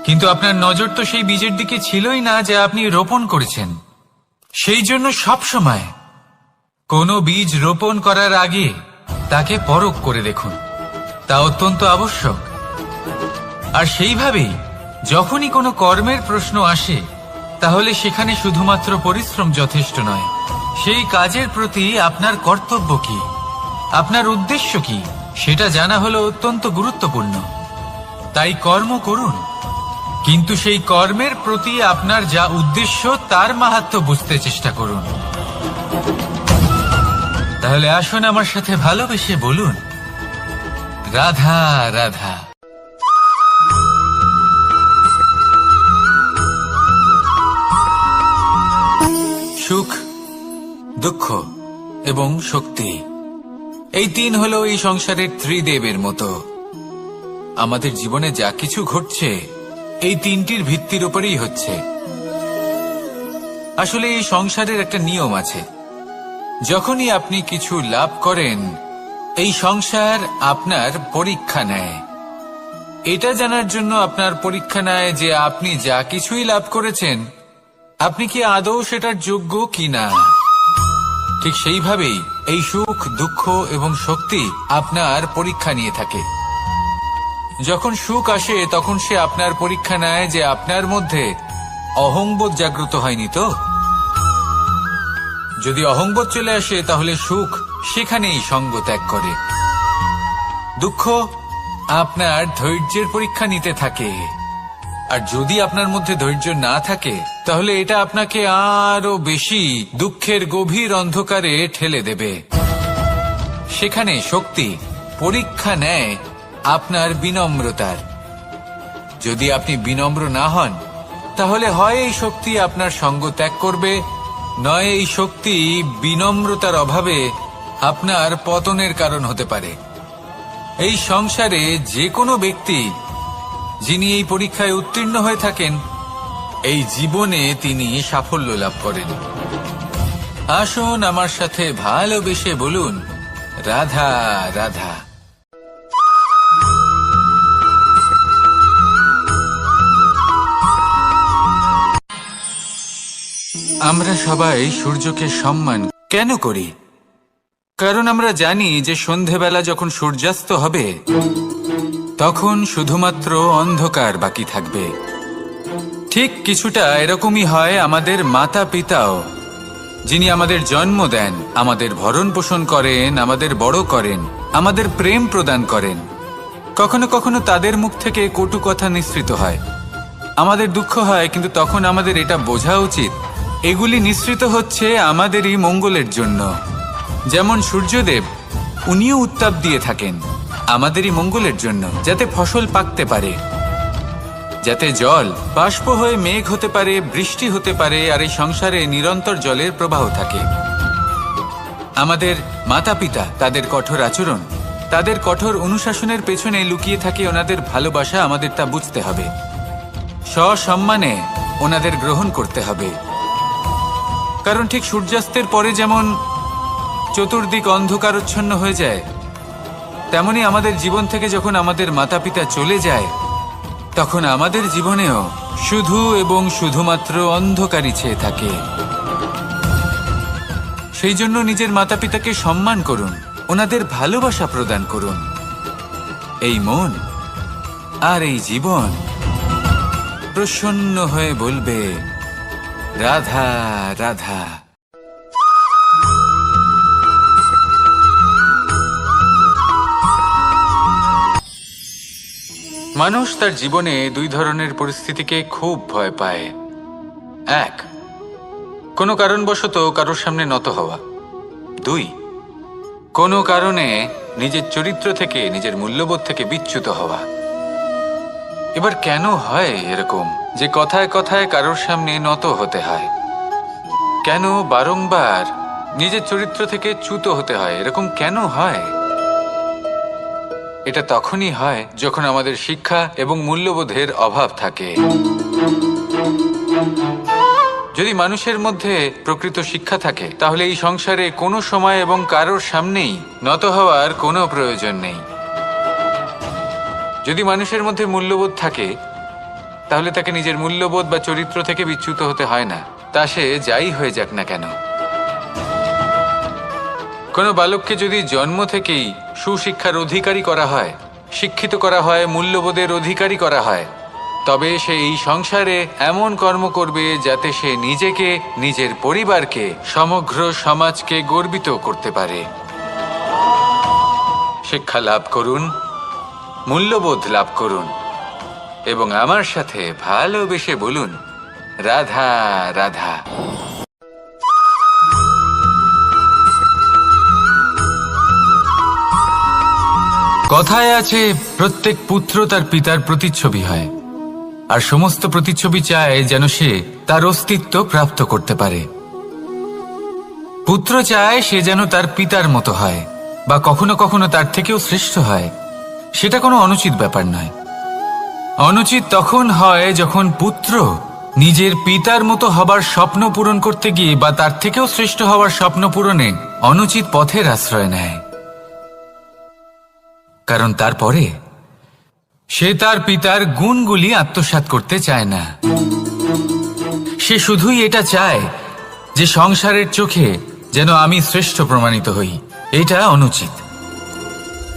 কিন্তু আপনার নজর তো সেই বীজের দিকে ছিলই না যা আপনি রোপণ করেছেন। সেই জন্য সবসময় কোনো বীজ রোপণ করার আগে তাকে পরখ করে দেখুন, তা অত্যন্ত আবশ্যক। আর সেইভাবেই যখনই কোনো কর্মের প্রশ্ন আসে, তাহলে সেখানে শুধুমাত্র পরিশ্রম যথেষ্ট নয়। সেই কাজের প্রতি আপনার কর্তব্য কি, আপনার উদ্দেশ্য কি, সেটা জানা হলো অত্যন্ত গুরুত্বপূর্ণ। তাই কর্ম করুন, কিন্তু সেই কর্মের প্রতি আপনার যা উদ্দেশ্য তার মাহাত্ম্য বুঝতে চেষ্টা করুন। তাহলে আসুন আমার সাথে ভালোবেসে বলুন, রাধা রাধা। সুখ, দুঃখ এবং শক্তি, এই তিন হলো এই সংসারের ত্রিদেবের মতো। আমাদের জীবনে যা কিছু ঘটছে এই তিনটির ভিত্তির উপরেই হচ্ছে। আসলে এই সংসারের একটা নিয়ম আছে, যখনই আপনি কিছু লাভ করেন এই সংসার আপনার পরীক্ষা নেয়। এটা জানার জন্য আপনার পরীক্ষা নেয় যে আপনি যা কিছুই লাভ করেছেন আপনি কি আদৌ সেটার যোগ্য কিনা। ঠিক সেইভাবেই এই সুখ, দুঃখ এবং শক্তি আপনার পরীক্ষা নিয়ে থাকে। যখন সুখ আসে তখন সে আপনার পরীক্ষা নেয় যে আপনার মধ্যে অহংবোধ জাগ্রত হয়নি তো। যদি অহংবোধ চলে আসে তাহলে সুখ সেখানেই সঙ্গ ত্যাগ করে। দুঃখ আপনার ধৈর্যের পরীক্ষা নিতে থাকে, আর যদি আপনার মধ্যে ধৈর্য না থাকে তাহলে এটা আপনাকে আরো বেশি দুঃখের গভীর অন্ধকারে ঠেলে দেবে। সেখানে শক্তি পরীক্ষা নেয় আপনার বিনম্রতার। যদি আপনি বিনম্র না হন তাহলে হয় এই শক্তি আপনার সঙ্গ ত্যাগ করবে, নয় এই শক্তি বিনম্রতার অভাবে আপনার পতনের কারণ হতে পারে। এই সংসারে যে কোনো ব্যক্তি যিনি এই পরীক্ষায় উত্তীর্ণ হয়ে থাকেন এই জীবনে তিনি সাফল্য লাভ করেন। আসুন আমার সাথে ভালোবেসে বলুন, রাধা রাধা। আমরা সবাই সূর্যকে সম্মান কেন করি? কারণ আমরা জানি যে সন্ধেবেলা যখন সূর্যাস্ত হবে তখন শুধুমাত্র অন্ধকার বাকি থাকবে। ঠিক কিছুটা এরকমই হয় আমাদের মাতা পিতাও, যিনি আমাদের জন্ম দেন, আমাদের ভরণ পোষণ করেন, আমাদের বড় করেন, আমাদের প্রেম প্রদান করেন। কখনো কখনো তাদের মুখ থেকে কটু কথা নিঃসৃত হয়, আমাদের দুঃখ হয়, কিন্তু তখন আমাদের এটা বোঝা উচিত এগুলি নিঃসৃত হচ্ছে আমাদেরই মঙ্গলের জন্য। যেমন সূর্যদেব, উনিও উত্তাপ দিয়ে থাকেন আমাদেরই মঙ্গলের জন্য, যাতে ফসল পাকতে পারে, যাতে জল বাষ্প হয়ে মেঘ হতে পারে, বৃষ্টি হতে পারে, আর এই সংসারে নিরন্তর জলের প্রবাহ থাকে। আমাদের মাতা পিতা, তাদের কঠোর আচরণ, তাদের কঠোর অনুশাসনের পেছনে লুকিয়ে থাকে ওনাদের ভালোবাসা। আমাদের তা বুঝতে হবে, সসম্মানে ওনাদের গ্রহণ করতে হবে। কারণ ঠিক সূর্যাস্তের পরে যেমন চতুর্দিক অন্ধকারচ্ছন্ন হয়ে যায়, তেমনি আমাদের জীবন থেকে যখন আমাদের মাতা পিতা চলে যায় তখন আমাদের জীবনেও শুধু এবং শুধুমাত্র অন্ধকারই ছেয়ে থাকে। সেই জন্য নিজের মাতা পিতাকে সম্মান করুন, ওনাদের ভালোবাসা প্রদান করুন। এই মন আর এই জীবন প্রসন্ন হয়ে বলবে, রাধা রাধা। মানুষ তার জীবনে দুই ধরনের পরিস্থিতিকে খুব ভয় পায়। এক, কোনো কারণবশত কারোর সামনে নত হওয়া। দুই, কোনো কারণে নিজের চরিত্র থেকে, নিজের মূল্যবোধ থেকে বিচ্যুত হওয়া। এবার কেন হয় এরকম যে কথায় কথায় কারোর সামনে নত হতে হয়? কেন বারংবার নিজের চরিত্র থেকে চ্যুত হতে হয়। এরকম কেন হয়? এটা তখনই হয় যখন আমাদের শিক্ষা এবং মূল্যবোধের অভাব থাকে। যদি মানুষের মধ্যে প্রকৃত শিক্ষা থাকে তাহলে এই সংসারে কোনো সময় এবং কারোর সামনেই নত হওয়ার কোনো প্রয়োজন নেই। যদি মানুষের মধ্যে মূল্যবোধ থাকে তাহলে তাকে নিজের মূল্যবোধ বা চরিত্র থেকে বিচ্যুত হতে হয় না, তা সে যাই হয়ে যাক না কেন। কোনো বালককে যদি জন্ম থেকেই সুশিক্ষার অধিকারী করা হয়, শিক্ষিত করা হয়, মূল্যবোধের অধিকারী করা হয়, তবে সে এই সংসারে এমন কর্ম করবে যাতে সে নিজেকে, নিজের পরিবারকে, সমগ্র সমাজকে গর্বিত করতে পারে। শিক্ষা লাভ করুন, মূল্যবোধ লাভ করুন এবং আমার সাথে ভালোবেসে বলুন, রাধা রাধা। কথায় আছে, প্রত্যেক পুত্র তার পিতার প্রতিচ্ছবি হয়, আর সমস্ত প্রতিচ্ছবি চায় যেন সে তার অস্তিত্ব প্রাপ্ত করতে পারে। পুত্র চায় সে যেন তার পিতার মতো হয় বা কখনো কখনো তার থেকেও শ্রেষ্ঠ হয়। সেটা কোনো অনুচিত ব্যাপার নয়। অনুচিত তখন হয় যখন পুত্র নিজের পিতার মতো হবার স্বপ্ন পূরণ করতে গিয়ে বা তার থেকেও শ্রেষ্ঠ হওয়ার স্বপ্ন পূরণে অনুচিত পথের আশ্রয় নেয়। কারণ তারপরে সে তার পিতার গুণগুলি আত্মসাৎ করতে চায় না। সে শুধুই এটা চায় যে সংসারের চোখে যেন আমি শ্রেষ্ঠ প্রমাণিত হই। এটা অনুচিত।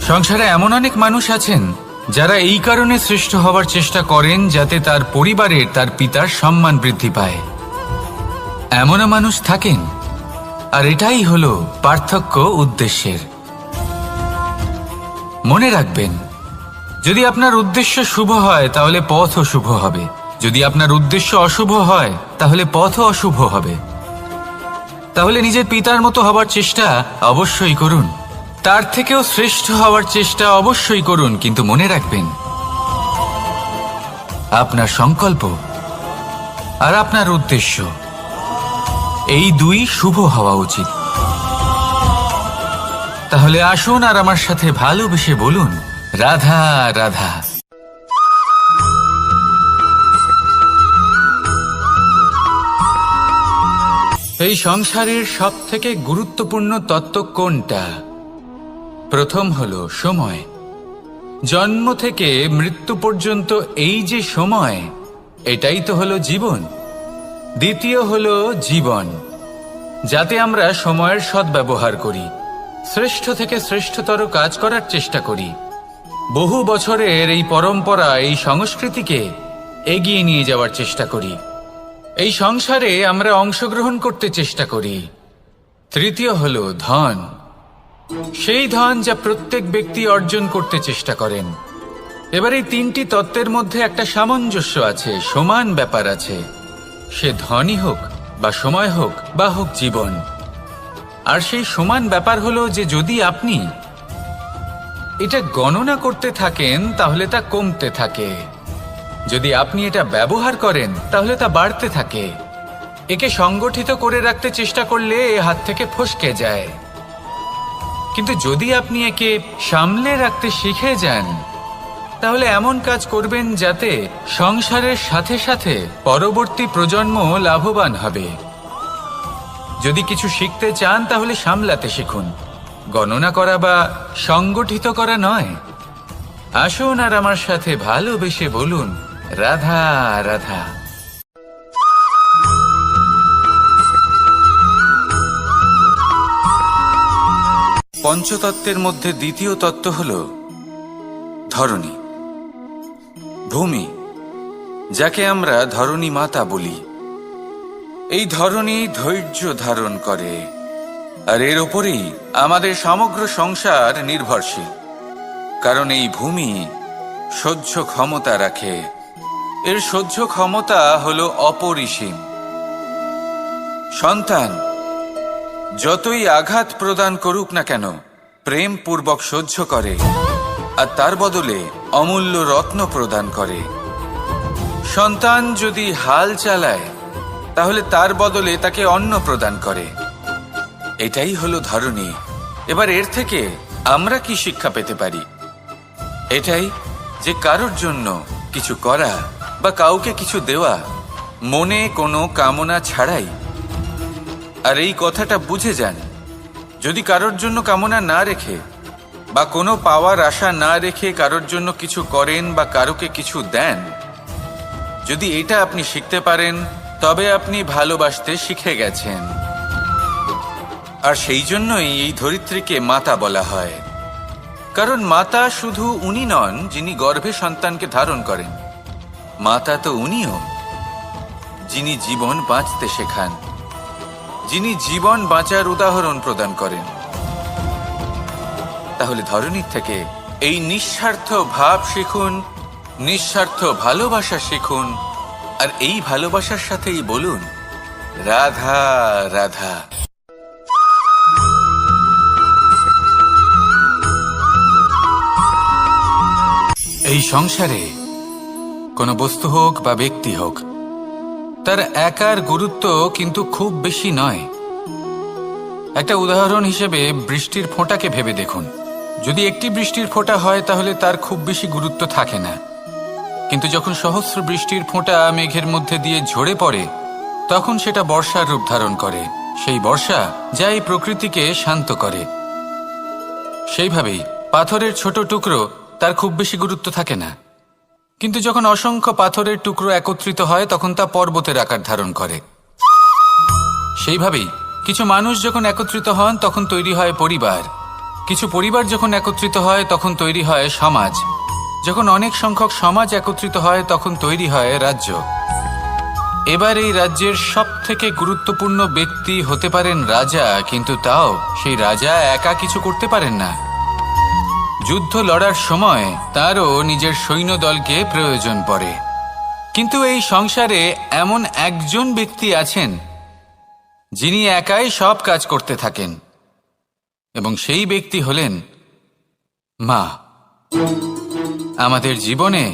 সংসারে এমন অনেক মানুষ আছেন যারা এই কারণে শ্রেষ্ঠ হওয়ার চেষ্টা করেন যাতে তার পরিবারের, তার পিতার সম্মান বৃদ্ধি পায়। এমনও মানুষ থাকেন, আর এটাই হলো পার্থক্য উদ্দেশ্যের। মনে রাখবেন, যদি আপনার উদ্দেশ্য শুভ হয় তাহলে পথও শুভ হবে, যদি আপনার উদ্দেশ্য অশুভ হয় তাহলে পথও অশুভ হবে। তাহলে নিজের পিতার মতো হবার চেষ্টা অবশ্যই করুন, তার থেকেও শ্রেষ্ঠ হওয়ার চেষ্টা অবশ্যই করুন, কিন্তু মনে রাখবেন আপনার সংকল্প আর আপনার উদ্দেশ্য এই দুই শুভ হওয়া উচিত। তাহলে আসুন আর আমার সাথে ভালোবেসে বলুন, রাধা রাধা। এই সংসারের সব থেকে গুরুত্বপূর্ণ তত্ত্ব কোনটা? প্রথম হলো সময়। জন্ম থেকে মৃত্যু পর্যন্ত এই যে সময়, এটাই তো হলো জীবন। দ্বিতীয় হলো জীবন, যাতে আমরা সময়ের সদ্ব্যবহার করি, শ্রেষ্ঠ থেকে শ্রেষ্ঠতর কাজ করার চেষ্টা করি। বহু বছরের এই পরম্পরা, এই সংস্কৃতিকে এগিয়ে নিয়ে যাওয়ার চেষ্টা করি। এই সংসারে আমরা অংশগ্রহণ করতে চেষ্টা করি। তৃতীয় হলো ধন, সেই ধন যা প্রত্যেক ব্যক্তি অর্জন করতে চেষ্টা করেন। এবার এই তিনটি তত্ত্বের মধ্যে একটা সামঞ্জস্য আছে, সমান ব্যাপার আছে। সে ধনই হোক বা সময় হোক বা হোক জীবন। আর সেই সমান ব্যাপার হলো যে যদি আপনি এটা গণনা করতে থাকেন তাহলে তা কমতে থাকে, যদি আপনি এটা ব্যবহার করেন তাহলে তা বাড়তে থাকে। একে সংগঠিত করে রাখতে চেষ্টা করলে এ হাত থেকে ফসকে যায়, কিন্তু যদি আপনি একে সামলে রাখতে শিখে যান তাহলে এমন কাজ করবেন যাতে সংসারের সাথে সাথে পরবর্তী প্রজন্ম লাভবান হবে। যদি কিছু শিখতে চান তাহলে সামলাতে শিখুন, গণনা করা বা সংগঠিত করা নয়। আসুন আর আমার সাথে ভালোবেসে বলুন, রাধা রাধা। পঞ্চতত্ত্বের মধ্যে দ্বিতীয় তত্ত্ব হল ধরণী, ভূমি, যাকে আমরা ধরণী মাতা বলি। এই ধরণী ধৈর্য ধারণ করে, আর এর ওপরেই আমাদের সমগ্র সংসার নির্ভরশীল। কারণ এই ভূমি সহ্য ক্ষমতা রাখে, এর সহ্য ক্ষমতা হলো অপরিসীম। সন্তান যতই আঘাত প্রদান করুক না কেন প্রেম পূর্বক সহ্য করে, আর তার বদলে অমূল্য রত্ন প্রদান করে। সন্তান যদি হাল চালায় তাহলে তার বদলে তাকে অন্ন প্রদান করে। এটাই হলো ধরনী। এবার এর থেকে আমরা কি শিক্ষা পেতে পারি? এটাই যে কারোর জন্য কিছু করা বা কাউকে কিছু দেওয়া মনে কোনো কামনা ছাড়াই। আর এই কথাটা বুঝে যান, যদি কারোর জন্য কামনা না রেখে বা কোনো পাওয়ার আশা না রেখে কারোর জন্য কিছু করেন বা কারোকে কিছু দেন, যদি এটা আপনি শিখতে পারেন তবে আপনি ভালোবাসতে শিখে গেছেন। আর সেই জন্যই এই ধরিত্রীকে মাতা বলা হয়, কারণ মাতা শুধু উনি নন যিনি গর্ভে সন্তানকে ধারণ করেন, মাতা তো উনিও যিনি জীবন বাঁচতে শেখান, যিনি জীবন বাঁচার উদাহরণ প্রদান করেন। তাহলে ধরনীর থেকে এই নিঃস্বার্থ ভাব শিখুন, নিঃস্বার্থ ভালোবাসা শিখুন, আর এই ভালোবাসার সাথেই বলুন রাধা রাধা। এই সংসারে কোনো বস্তু হোক বা ব্যক্তি হোক, তার একার গুরুত্ব কিন্তু খুব বেশি নয়। একটা উদাহরণ হিসেবে বৃষ্টির ফোঁটাকে ভেবে দেখুন। যদি একটি বৃষ্টির ফোঁটা হয় তাহলে তার খুব বেশি গুরুত্ব থাকে না, কিন্তু যখন সহস্র বৃষ্টির ফোঁটা মেঘের মধ্যে দিয়ে ঝরে পড়ে তখন সেটা বর্ষার রূপ ধারণ করে। সেই বর্ষা যা এই প্রকৃতিকে শান্ত করে। সেইভাবেই পাথরের ছোট টুকরো, তার খুব বেশি গুরুত্ব থাকে না, কিন্তু যখন অসংখ্য পাথরের টুকরো একত্রিত হয় তখন তা পর্বতের আকার ধারণ করে। সেইভাবেই কিছু মানুষ যখন একত্রিত হন তখন তৈরি হয় পরিবার, কিছু পরিবার যখন একত্রিত হয় তখন তৈরি হয় সমাজ, যখন অনেক সংখ্যক সমাজ একত্রিত হয় তখন তৈরি হয় রাজ্য। এবার এই রাজ্যের সবথেকে গুরুত্বপূর্ণ ব্যক্তি হতে পারেন রাজা, কিন্তু তাও সেই রাজা একা কিছু করতে পারেন না। যুদ্ধ লড়ার সময় তারও নিজের সৈন্যদলকে প্রয়োজন পড়ে। কিন্তু এই সংসারে এমন একজন ব্যক্তি আছেন যিনি একাই সব কাজ করতে থাকেন, এবং সেই ব্যক্তি হলেন মা। আমাদের জীবনে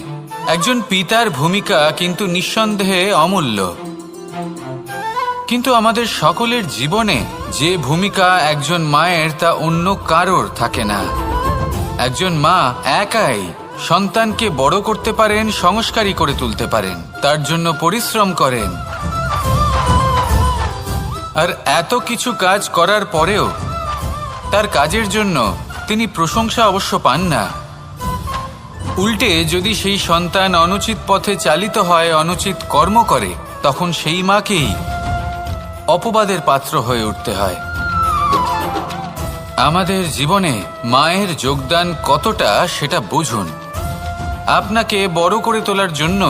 একজন পিতার ভূমিকা কিন্তু নিঃসন্দেহে অমূল্য, কিন্তু আমাদের সকলের জীবনে যে ভূমিকা একজন মায়ের তা অন্য কারোর থাকে না। একজন মা একাই সন্তানকে বড় করতে পারেন, সংস্কারী করে তুলতে পারেন, তার জন্য পরিশ্রম করেন। আর এত কিছু কাজ করার পরেও তার কাজের জন্য তিনি প্রশংসা অবশ্য পান না। উল্টে যদি সেই সন্তান অনুচিত পথে চালিত হয়, অনুচিত কর্ম করে, তখন সেই মাকেই অপবাদের পাত্র হয়ে উঠতে হয়। আমাদের জীবনে মায়ের যোগদান কতটা সেটা বুঝুন। আপনাকে বড় করে তোলার জন্য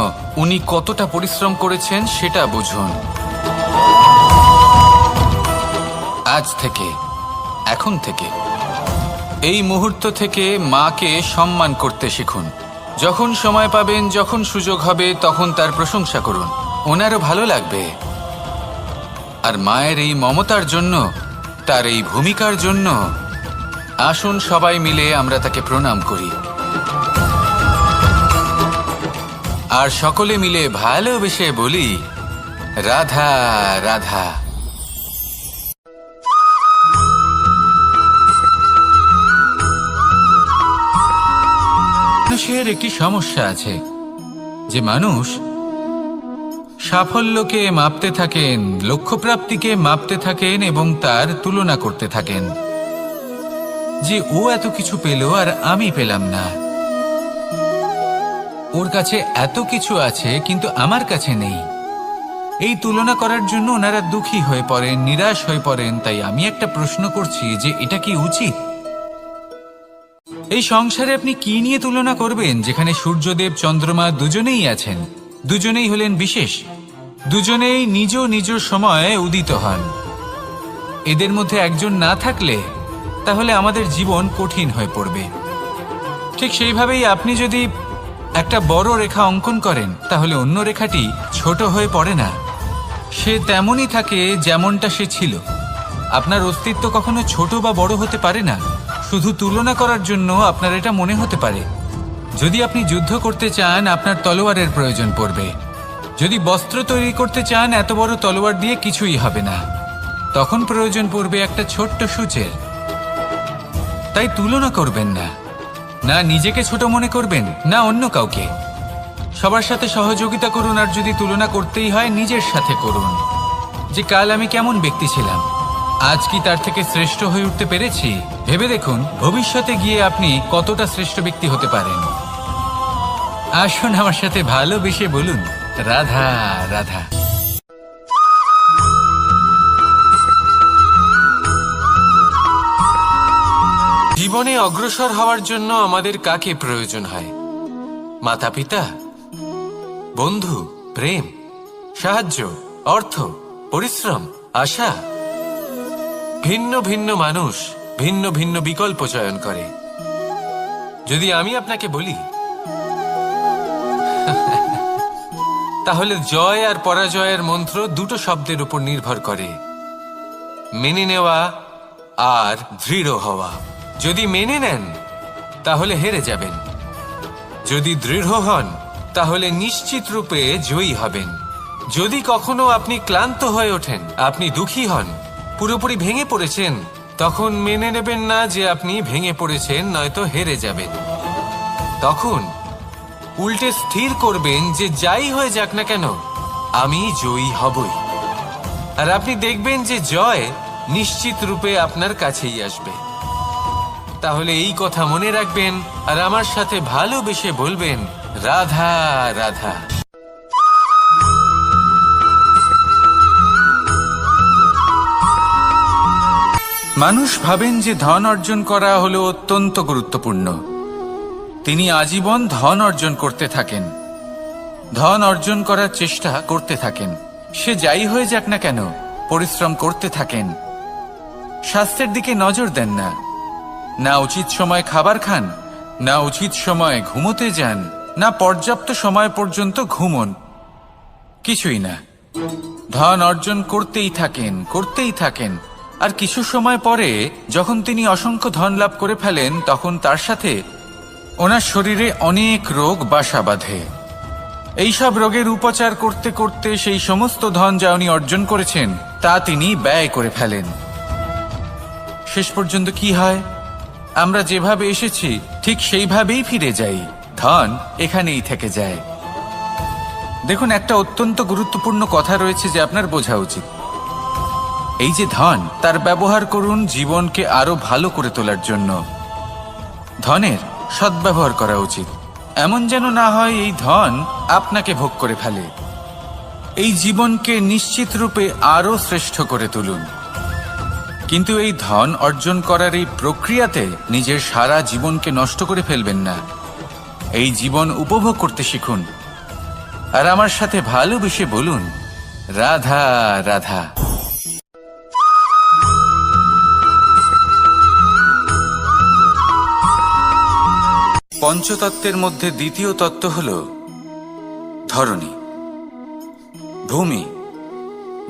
উনি কতটা পরিশ্রম করেছেন সেটা বুঝুন। আজ থেকে, এখন থেকে, এই মুহূর্ত থেকে মাকে সম্মান করতে শিখুন। যখন সময় পাবেন, যখন সুযোগ হবে, তখন তার প্রশংসা করুন, ওনারও ভালো লাগবে। আর মায়ের এই মমতার জন্য, তার এই ভূমিকার জন্য আসুন সবাই মিলে আমরা তাকে প্রণাম করি, আর সকলে মিলে ভালোবেসে বলি রাধা রাধা। মানুষের একটি সমস্যা আছে যে মানুষ সাফল্যকে মাপতে থাকেন, লক্ষ্যপ্রাপ্তিকে মাপতে থাকেন এবং তার তুলনা করতে থাকেন যে ও এত কিছু পেল আর আমি পেলাম না, ওর কাছে এত কিছু আছে কিন্তু আমার কাছে নেই। এই তুলনা করার জন্য ওনারা দুঃখী হয়ে পড়েন, নিরাশ হয়ে পড়েন। তাই আমি একটা প্রশ্ন করছি যে এটা কি উচিত? এই সংসারে আপনি কি নিয়ে তুলনা করবেন, যেখানে সূর্যদেব চন্দ্রমা দুজনেই আছেন, দুজনেই হলেন বিশেষ, দুজনেই নিজ নিজ সময়ে উদিত হন। এদের মধ্যে একজন না থাকলে তাহলে আমাদের জীবন কঠিন হয়ে পড়বে। ঠিক সেইভাবেই আপনি যদি একটা বড় রেখা অঙ্কন করেন তাহলে অন্য রেখাটি ছোট হয়ে পড়ে না, সে তেমনই থাকে যেমনটা সে ছিল। আপনার অস্তিত্ব কখনো ছোট বা বড় হতে পারে না। শুধু তুলনা করার জন্য আপনার এটা মনে হতে পারে। যদি আপনি যুদ্ধ করতে চান আপনার তলোয়ারের প্রয়োজন পড়বে। যদি বস্ত্র তৈরি করতে চান এত বড় তলোয়ার দিয়ে কিছুই হবে না। তখন প্রয়োজন পড়বে একটা ছোট্ট সূচের। তাই তুলনা করবেন না, না নিজেকে ছোট মনে করবেন, না অন্য কাউকে। সবার সাথে সহযোগিতা করুন, আর যদি তুলনা করতেই হয় নিজের সাথে করুন, যে কাল আমি কেমন ব্যক্তি ছিলাম, আজ কি তার থেকে শ্রেষ্ঠ হয়ে উঠতে পেরেছি। ভেবে দেখুন ভবিষ্যতে গিয়ে আপনি কতটা শ্রেষ্ঠ ব্যক্তি হতে পারেন। আসুন আমার সাথে ভালোবেসে বলুন, রাধা রাধা। জীবনে অগ্রসর হওয়ার জন্য আমাদের কাকে প্রয়োজন হয়? মাতা পিতা, বন্ধু, প্রেম, সাহায্য, অর্থ, পরিশ্রম, আশা। ভিন্ন ভিন্ন মানুষ ভিন্ন ভিন্ন বিকল্প চয়ন করে। যদি আমি আপনাকে বলি তাহলে জয় আর পরাজয়ের মন্ত্র দুটো শব্দের উপর নির্ভর করে, মেনে নেওয়া আর দৃঢ় হওয়া। যদি মেনে নেন তাহলে হেরে যাবেন, যদি দৃঢ় হন তাহলে নিশ্চিত রূপে জয়ী হবেন। যদি কখনো আপনি ক্লান্ত হয়ে ওঠেন, আপনি দুঃখী হন, পুরোপুরি ভেঙে পড়েছেন, তখন মেনে নেবেন না যে আপনি ভেঙে পড়েছেন, নয়তো হেরে যাবেন। তখন উল্টে স্থির করবেন যে যাই হয়ে যাক না কেন আমি জয়ী হবই। আর আপনি দেখবেন যে জয় নিশ্চিত রূপে আপনার কাছেই আসবে। তাহলে এই কথা মনে রাখবেন আর আমার সাথে ভালোবেসে বলবেন, রাধা রাধা। মানুষ ভাবেন যে ধন অর্জন করা হলো অত্যন্ত গুরুত্বপূর্ণ। তিনি আজীবন ধন অর্জন করতে থাকেন, ধন অর্জন করার চেষ্টা করতে থাকেন। সে যাই হয়ে যাক না কেন পরিশ্রম করতে থাকেন। স্বাস্থ্যের দিকে নজর দেন না, না উচিত সময় খাবার খান, না উচিত সময় ঘুমোতে যান, না পর্যাপ্ত সময় পর্যন্ত ঘুমন, কিছুই না। ধন অর্জন করতেই থাকেন, করতেই থাকেন। আর কিছু সময় পরে যখন তিনি অসংখ্য ধন লাভ করে ফেলেন, তখন তার সাথে ওনার শরীরে অনেক রোগ বাসা বাঁধে। এইসব রোগের উপচার করতে করতে সেই সমস্ত ধন যা উনি অর্জন করেছেন তা তিনি ব্যয় করে ফেলেন। শেষ পর্যন্ত কি হয়? আমরা যেভাবে এসেছি ঠিক সেইভাবেই ফিরে যাই, ধন এখানেই থেকে যায়। দেখুন, একটা অত্যন্ত গুরুত্বপূর্ণ কথা রয়েছে যে আপনার বোঝা উচিত। এই যে ধন, তার ব্যবহার করুন জীবনকে আরো ভালো করে তোলার জন্য। ধনের সদ্ব্যবহার করা উচিত, এমন যেন না হয় এই ধন আপনাকে ভোগ করে ফেলে। এই জীবনকে নিশ্চিত রূপে আরো শ্রেষ্ঠ করে তুলুন। কিন্তু এই ধন অর্জন করার এই প্রক্রিয়াতে নিজের সারা জীবনকে নষ্ট করে ফেলবেন না। এই জীবন উপভোগ করতে শিখুন আর আমার সাথে ভালোবেসে বলুন, রাধা রাধা। পঞ্চতত্ত্বের মধ্যে দ্বিতীয় তত্ত্ব হল ধরণী, ভূমি,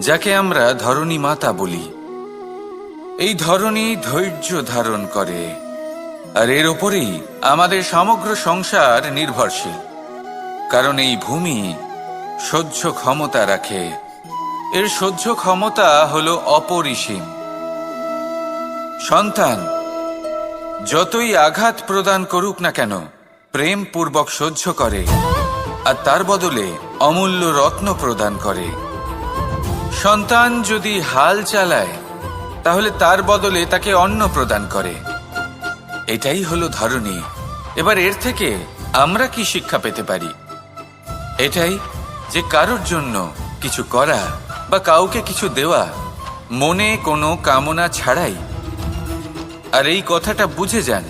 যাকে আমরা ধরণী মাতা বলি। এই ধরণী ধৈর্য ধারণ করে, আর এর ওপরেই আমাদের সমগ্র সংসার নির্ভরশীল। কারণ এই ভূমি সহ্য ক্ষমতা রাখে, এর সহ্য ক্ষমতা হল অপরিসীম। সন্তান যতই আঘাত প্রদান করুক না কেন প্রেম পূর্বক সহ্য করে, আর তার বদলে অমূল্য রত্ন প্রদান করে। সন্তান যদি হাল চালায় তাহলে তার বদলে তাকে অন্ন প্রদান করে। এটাই হলো ধরণী। এবার এর থেকে আমরা কি শিক্ষা পেতে পারি? এটাই যে কারোর জন্য কিছু করা বা কাউকে কিছু দেওয়া মনে কোনো কামনা ছাড়াই। আর এই কথাটা বুঝে যান,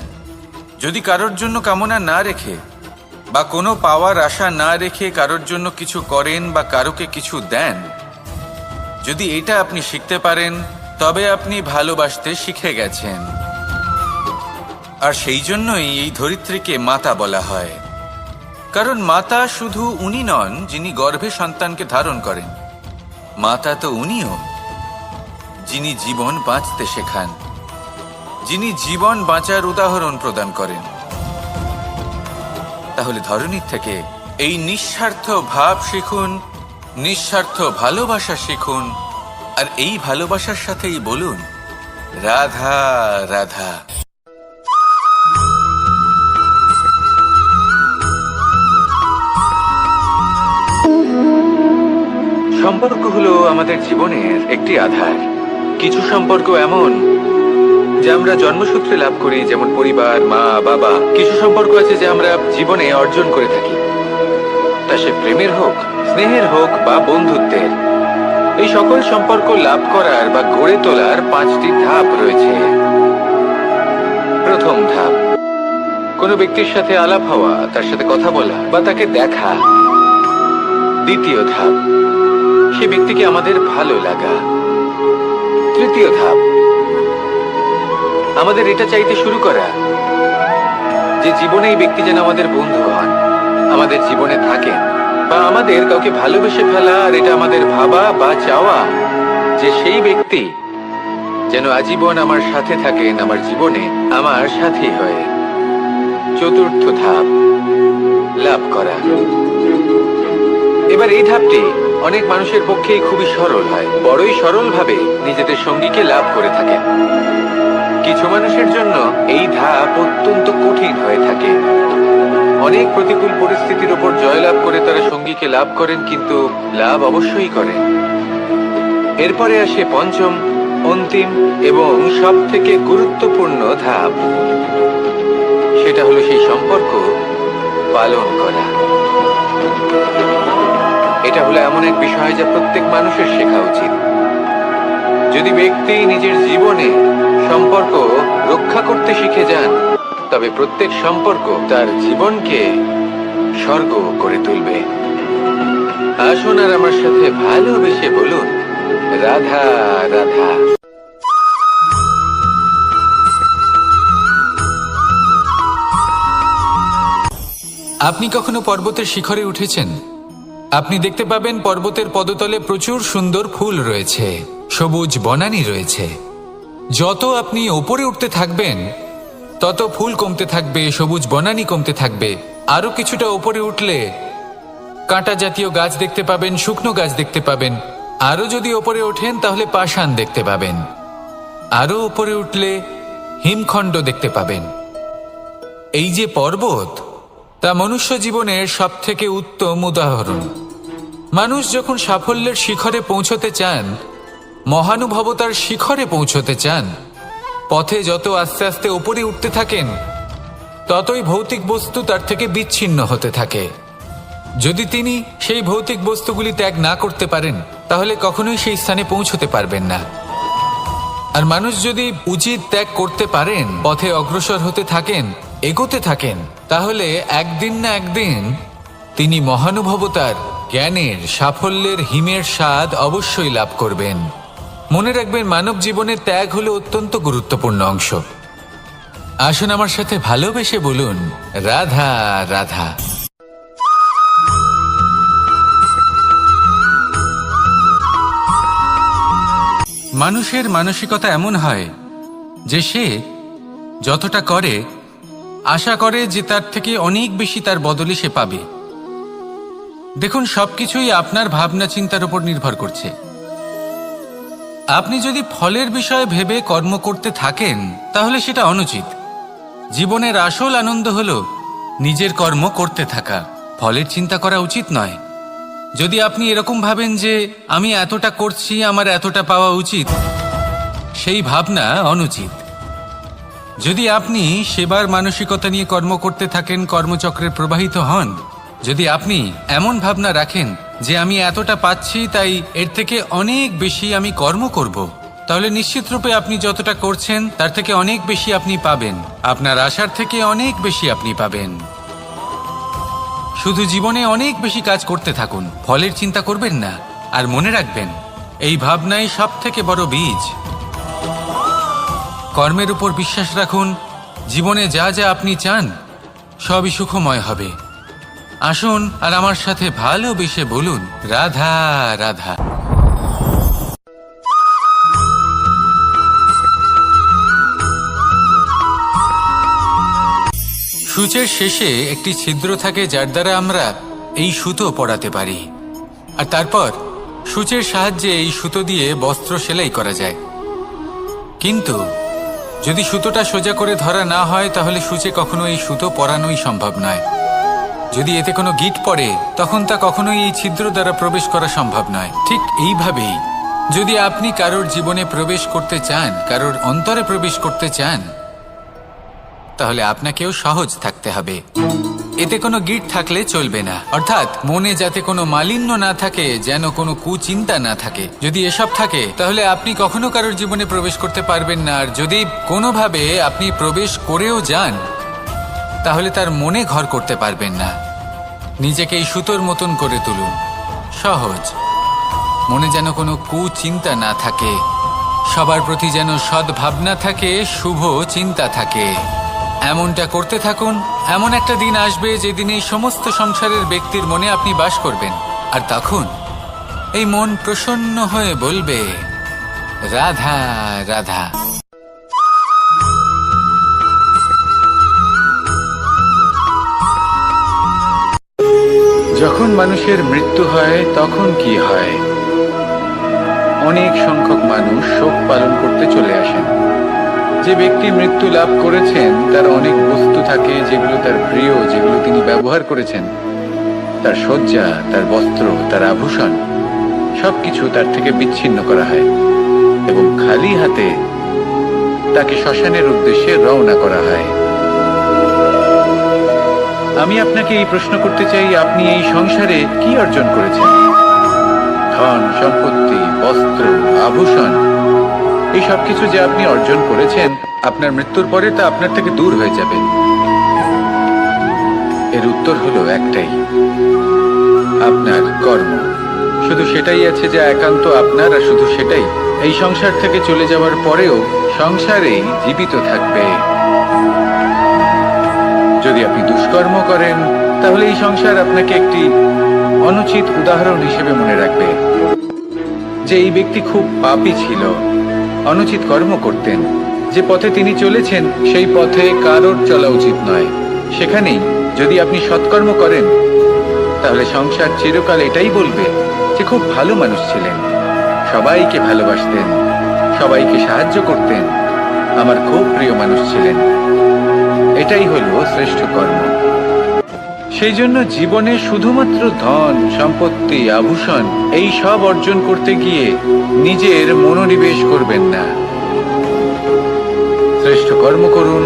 যদি কারোর জন্য কামনা না রেখে বা কোনো পাওয়ার আশা না রেখে কারোর জন্য কিছু করেন বা কারোকে কিছু দেন, যদি এটা আপনি শিখতে পারেন তবে আপনি ভালোবাসতে শিখে গেছেন। আর সেই জন্যই এই ধরিত্রীকে মাতা বলা হয়। কারণ মাতা শুধু উনি নন যিনি গর্ভে সন্তানকে ধারণ করেন, মাতা তো উনিও যিনি জীবন বাঁচতে শেখান, যিনি জীবন বাঁচার উদাহরণ প্রদান করেন। তাহলে ধরণীর থেকে এই নিঃস্বার্থ ভাব শিখুন, নিঃস্বার্থ ভালোবাসা শিখুন, আর এই ভালোবাসার সাথেই বলুন রাধা রাধা। সম্পর্ক হলো আমাদের জীবনের একটি আধার। কিছু সম্পর্ক এমন যা আমরা জন্মসূত্রে লাভ করি, যেমন পরিবার, মা বাবা। কিছু সম্পর্ক আছে যা আমরা জীবনে অর্জন করে থাকি, তা সে প্রেমের হোক, স্নেহের হোক বা বন্ধুত্বের। এই সকল সম্পর্ক লাভ করার বা গড়ে তোলার 5টি ধাপ রয়েছে। প্রথম ধাপ, কোনো ব্যক্তির সাথে আলাপ হওয়া, তার সাথে কথা বলা বা তাকে দেখা। দ্বিতীয় ধাপ, সে ব্যক্তিকে আমাদের ভালো লাগা। তৃতীয় ধাপ, আমাদের এটা চাইতে শুরু করা যে জীবনে এই ব্যক্তি যেন আমাদের বন্ধু হন, আমাদের জীবনে থাকেন, বা আমাদের কাউকে ভালোবেসে ফেলা আর এটা আমাদের ভাবা বা চাওয়া যে সেই ব্যক্তি যেন আজীবন আমার সাথে থাকেন, আমার জীবনে আমার সাথী হয়ে। চতুর্থ ধাপ, লাভ করা। এবার এই ধাপটি অনেক মানুষের পক্ষেই খুবই সরল হয়, বড়ই সরলভাবে নিজেদের সঙ্গীকে লাভ করে থাকেন। কিছু মানুষের জন্য এই ধাপ অত্যন্ত কঠিন হয়ে থাকে। অনেক প্রতিকূল পরিস্থিতির উপর জয়লাভ করে তারা সঙ্গীকে লাভ করেন, কিন্তু লাভ অবশ্যই করেন। এরপরে আসে পঞ্চম, অন্তিম এবং সব থেকে গুরুত্বপূর্ণ ধাপ। সেটা হলো সেই সম্পর্ক পালন করা। এটা হলো এমন এক বিষয় যা প্রত্যেক মানুষের শেখা উচিত। যদি ব্যক্তি নিজের জীবনে সম্পর্ক রক্ষা করতে শিখে যান, তবে প্রত্যেক সম্পর্ক তার জীবনকে স্বর্গ করে তুলবে। আসুন আর আমার সাথে ভালোবেসে বলুন রাধা রাধা। আপনি কখনো পর্বতের শিখরে উঠেছেন? আপনি দেখতে পাবেন পর্বতের পদতলে প্রচুর সুন্দর ফুল রয়েছে, সবুজ বনানী রয়েছে। যত আপনি ওপরে উঠতে থাকবেন তত ফুল কমতে থাকবে, সবুজ বনানী কমতে থাকবে। আরো কিছুটা ওপরে উঠলে কাঁটা জাতীয় গাছ দেখতে পাবেন, শুকনো গাছ দেখতে পাবেন। আরো যদি ওপরে ওঠেন তাহলে পাষাণ দেখতে পাবেন। আরো ওপরে উঠলে হিমখণ্ড দেখতে পাবেন। এই যে পর্বত, তা মনুষ্য জীবনের সব থেকে উত্তম উদাহরণ। মানুষ যখন সাফল্যের শিখরে পৌঁছতে চান, মহানুভবতার শিখরে পৌঁছতে চান, পথে যত আস্তে আস্তে উপরে উঠতে থাকেন, ততই ভৌতিক বস্তু তার থেকে বিচ্ছিন্ন হতে থাকে। যদি তিনি সেই ভৌতিক বস্তুগুলি ত্যাগ না করতে পারেন, তাহলে কখনোই সেই স্থানে পৌঁছতে পারবেন না। আর মানুষ যদি উচিত ত্যাগ করতে পারেন, পথে অগ্রসর হতে থাকেন, এগোতে থাকেন, তাহলে একদিন না একদিন তিনি মহানুভবতার, জ্ঞানের, সাফল্যের হিমের স্বাদ অবশ্যই লাভ করবেন। মনে রাখবেন, মানব জীবনে ত্যাগ হলো অত্যন্ত গুরুত্বপূর্ণ অংশ। আসুন আমার সাথে ভালোবেসে বলুন রাধা রাধা। মানুষের মানসিকতা এমন হয় যে সে যতটা করে আশা করে যে তার থেকে অনেক বেশি তার বদলে সে পাবে। দেখুন, সবকিছুই আপনার ভাবনা চিন্তার উপর নির্ভর করছে। আপনি যদি ফলের বিষয়ে ভেবে কর্ম করতে থাকেন, তাহলে সেটা অনুচিত। জীবনের আসল আনন্দ হলো নিজের কর্ম করতে থাকা, ফলের চিন্তা করা উচিত নয়। যদি আপনি এরকম ভাবেন যে আমি এতটা করছি, আমার এতটা পাওয়া উচিত, সেই ভাবনা অনুচিত। যদি আপনি সেবার মানসিকতা নিয়ে কর্ম করতে থাকেন, কর্মচক্রে প্রবাহিত হন, যদি আপনি এমন ভাবনা রাখেন যে আমি এতটা পাচ্ছি, তাই এর থেকে অনেক বেশি আমি কর্ম করব, তাহলে নিশ্চিতরূপে আপনি যতটা করছেন তার থেকে অনেক বেশি আপনি পাবেন। আপনার আশার থেকে অনেক বেশি আপনি পাবেন। শুধু জীবনে অনেক বেশি কাজ করতে থাকুন, ফলের চিন্তা করবেন না। আর মনে রাখবেন, এই ভাবনাই সব থেকে বড় বীজ। কর্মের উপর বিশ্বাস রাখুন। জীবনে যা যা আপনি চান সবই সুখময় হবে। আসুন আর আমার সাথে ভালোবেসে বলুন রাধা রাধা। সূচের শেষে একটি ছিদ্র থাকে, যার দ্বারা আমরা এই সুতো পড়াতে পারি। আর তারপর সূচের সাহায্যে এই সুতো দিয়ে বস্ত্র সেলাই করা যায়, কিন্তু যদি সুতোটা সোজা করে ধরা না হয় তাহলে সূচে কখনো এই সুতো পরানোই সম্ভব নয়। যদি এতে কোনো গিঁট পড়ে তখন তা কখনোই এই ছিদ্র দ্বারা প্রবেশ করা সম্ভব নয়। ঠিক এইভাবেই যদি আপনি কারোর জীবনে প্রবেশ করতে চান, কারোর অন্তরে প্রবেশ করতে চান, তাহলে আপনাকেও সহজ থাকতে হবে। এতে কোনো গিঁট থাকলে চলবে না, অর্থাৎ মনে যাতে কোনো মালিন্য না থাকে, যেন কোনো কুচিন্তা না থাকে। যদি এসব থাকে তাহলে আপনি কখনো কারোর জীবনে প্রবেশ করতে পারবেন না। আর যদি কোনোভাবে আপনি প্রবেশ করেও যান তাহলে তার মনে ঘর করতে পারবেন না। নিজেকে এই সুতোর মতন করে তুলুন, সহজ। মনে যেন কোনো কুচিন্তা না থাকে, সবার প্রতি যেন সদ্ভাবনা থাকে, শুভ চিন্তা থাকে। এমনটা করতে থাকুন। এমন একটা দিন আসবে যেদিন এই সমস্ত সংসারের ব্যক্তির মনে আপনি বাস করবেন, আর তখন এই মন প্রসন্ন হয়ে বলবে, রাধা রাধা। যখন মানুষের মৃত্যু হয় তখন কি হয়? অনেক সংখ্যক মানুষ শোক পালন করতে চলে আসেন। যে ব্যক্তি মৃত্যু লাভ করেছেন তার অনেক বস্তু থাকে যেগুলো তার প্রিয়, যেগুলো তিনি ব্যবহার করেছেন। তার শয্যা, তার বস্ত্র, তার আভূষণ সবকিছু তার থেকে বিচ্ছিন্ন করা হয় এবং খালি হাতে তাকে শ্মশানের উদ্দেশ্যে রওনা করা হয়। আমি আপনাকে এই প্রশ্ন করতে চাই, আপনি এই সংসারে কি অর্জন করেছেন? ধন সম্পত্তি, বস্ত্র, আভূষণ, এই সব কিছু যে আপনি অর্জন করেছেন, আপনার মৃত্যুর পরে তা আপনার থেকে দূর হয়ে যাবে। এর উত্তর হলো একটাই, আপনার কর্ম। শুধু সেটাই আছে যা একান্ত আপনার, আর শুধু সেটাই এই সংসার থেকে চলে যাওয়ার পরেও সংসারেই জীবিত থাকবে। যদি আপনি দুষ্কর্ম করেন তাহলে এই সংসার আপনাকে একটি অনুচিত উদাহরণ হিসেবে মনে রাখবে যে এই ব্যক্তি খুব পাপী ছিল, অনুচিত কর্ম করতেন। যে পথে তিনি চলেছেন সেই পথে কারোর চলা উচিত নয়। সেখানেই যদি আপনি সৎকর্ম করেন তাহলে সংসার চিরকাল এটাই বলবে যে খুব ভালো মানুষ ছিলেন, সবাইকে ভালোবাসতেন, সবাইকে সাহায্য করতেন, আমার খুব প্রিয় মানুষ ছিলেন। এটাই হলো শ্রেষ্ঠ কর্ম। সেই জন্য জীবনে শুধুমাত্র ধন সম্পত্তি, আভূষণ এই সব অর্জন করতে গিয়ে নিজের মনোনিবেশ করবেন না। শ্রেষ্ঠ কর্ম করুন।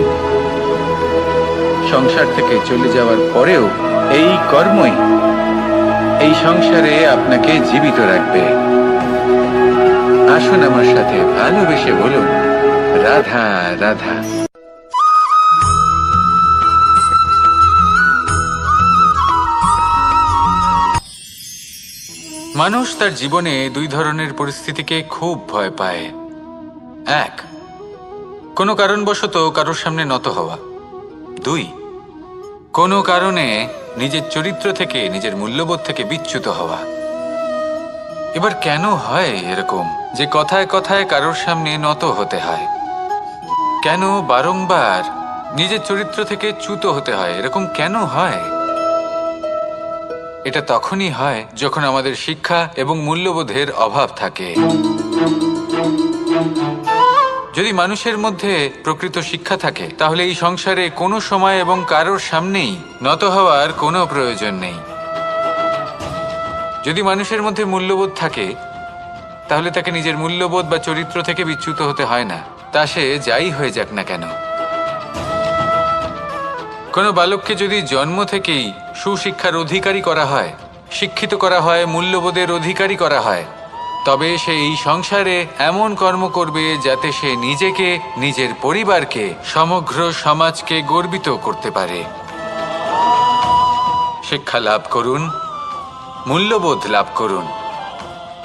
সংসার থেকে চলে যাওয়ার পরেও এই কর্মই এই সংসারে আপনাকে জীবিত রাখবে। আসুন আমার সাথে ভালোবেসে বলুন, রাধা রাধা। মানুষ তার জীবনে দুই ধরনের পরিস্থিতিকে খুব ভয় পায়। এক, কোনো কারণবশত কারোর সামনে নত হওয়া। দুই, কোনো কারণে নিজের চরিত্র থেকে, নিজের মূল্যবোধ থেকে বিচ্যুত হওয়া। এবার কেন হয় এরকম যে কথায় কথায় কারোর সামনে নত হতে হয়? কেন বারংবার নিজের চরিত্র থেকে চ্যুত হতে হয়? এরকম কেন হয়? এটা তখনই হয় যখন আমাদের শিক্ষা এবং মূল্যবোধের অভাব থাকে। যদি মানুষের মধ্যে প্রকৃত শিক্ষা থাকে তাহলে এই সংসারে কোনো সময় এবং কারোর সামনেই নত হওয়ার কোনো প্রয়োজন নেই। যদি মানুষের মধ্যে মূল্যবোধ থাকে তাহলে তাকে নিজের মূল্যবোধ বা চরিত্র থেকে বিচ্যুত হতে হয় না, তা সে যাই হয়ে যাক না কেন। কোনো বালককে যদি জন্ম থেকেই সুশিক্ষার অধিকারী করা হয়, শিক্ষিত করা হয়, মূল্যবোধের অধিকারী করা হয়, তবে সে এই সংসারে এমন কর্ম করবে যাতে সে নিজেকে, নিজের পরিবারকে, সমগ্র সমাজকে গর্বিত করতে পারে। শিক্ষা লাভ করুন, মূল্যবোধ লাভ করুন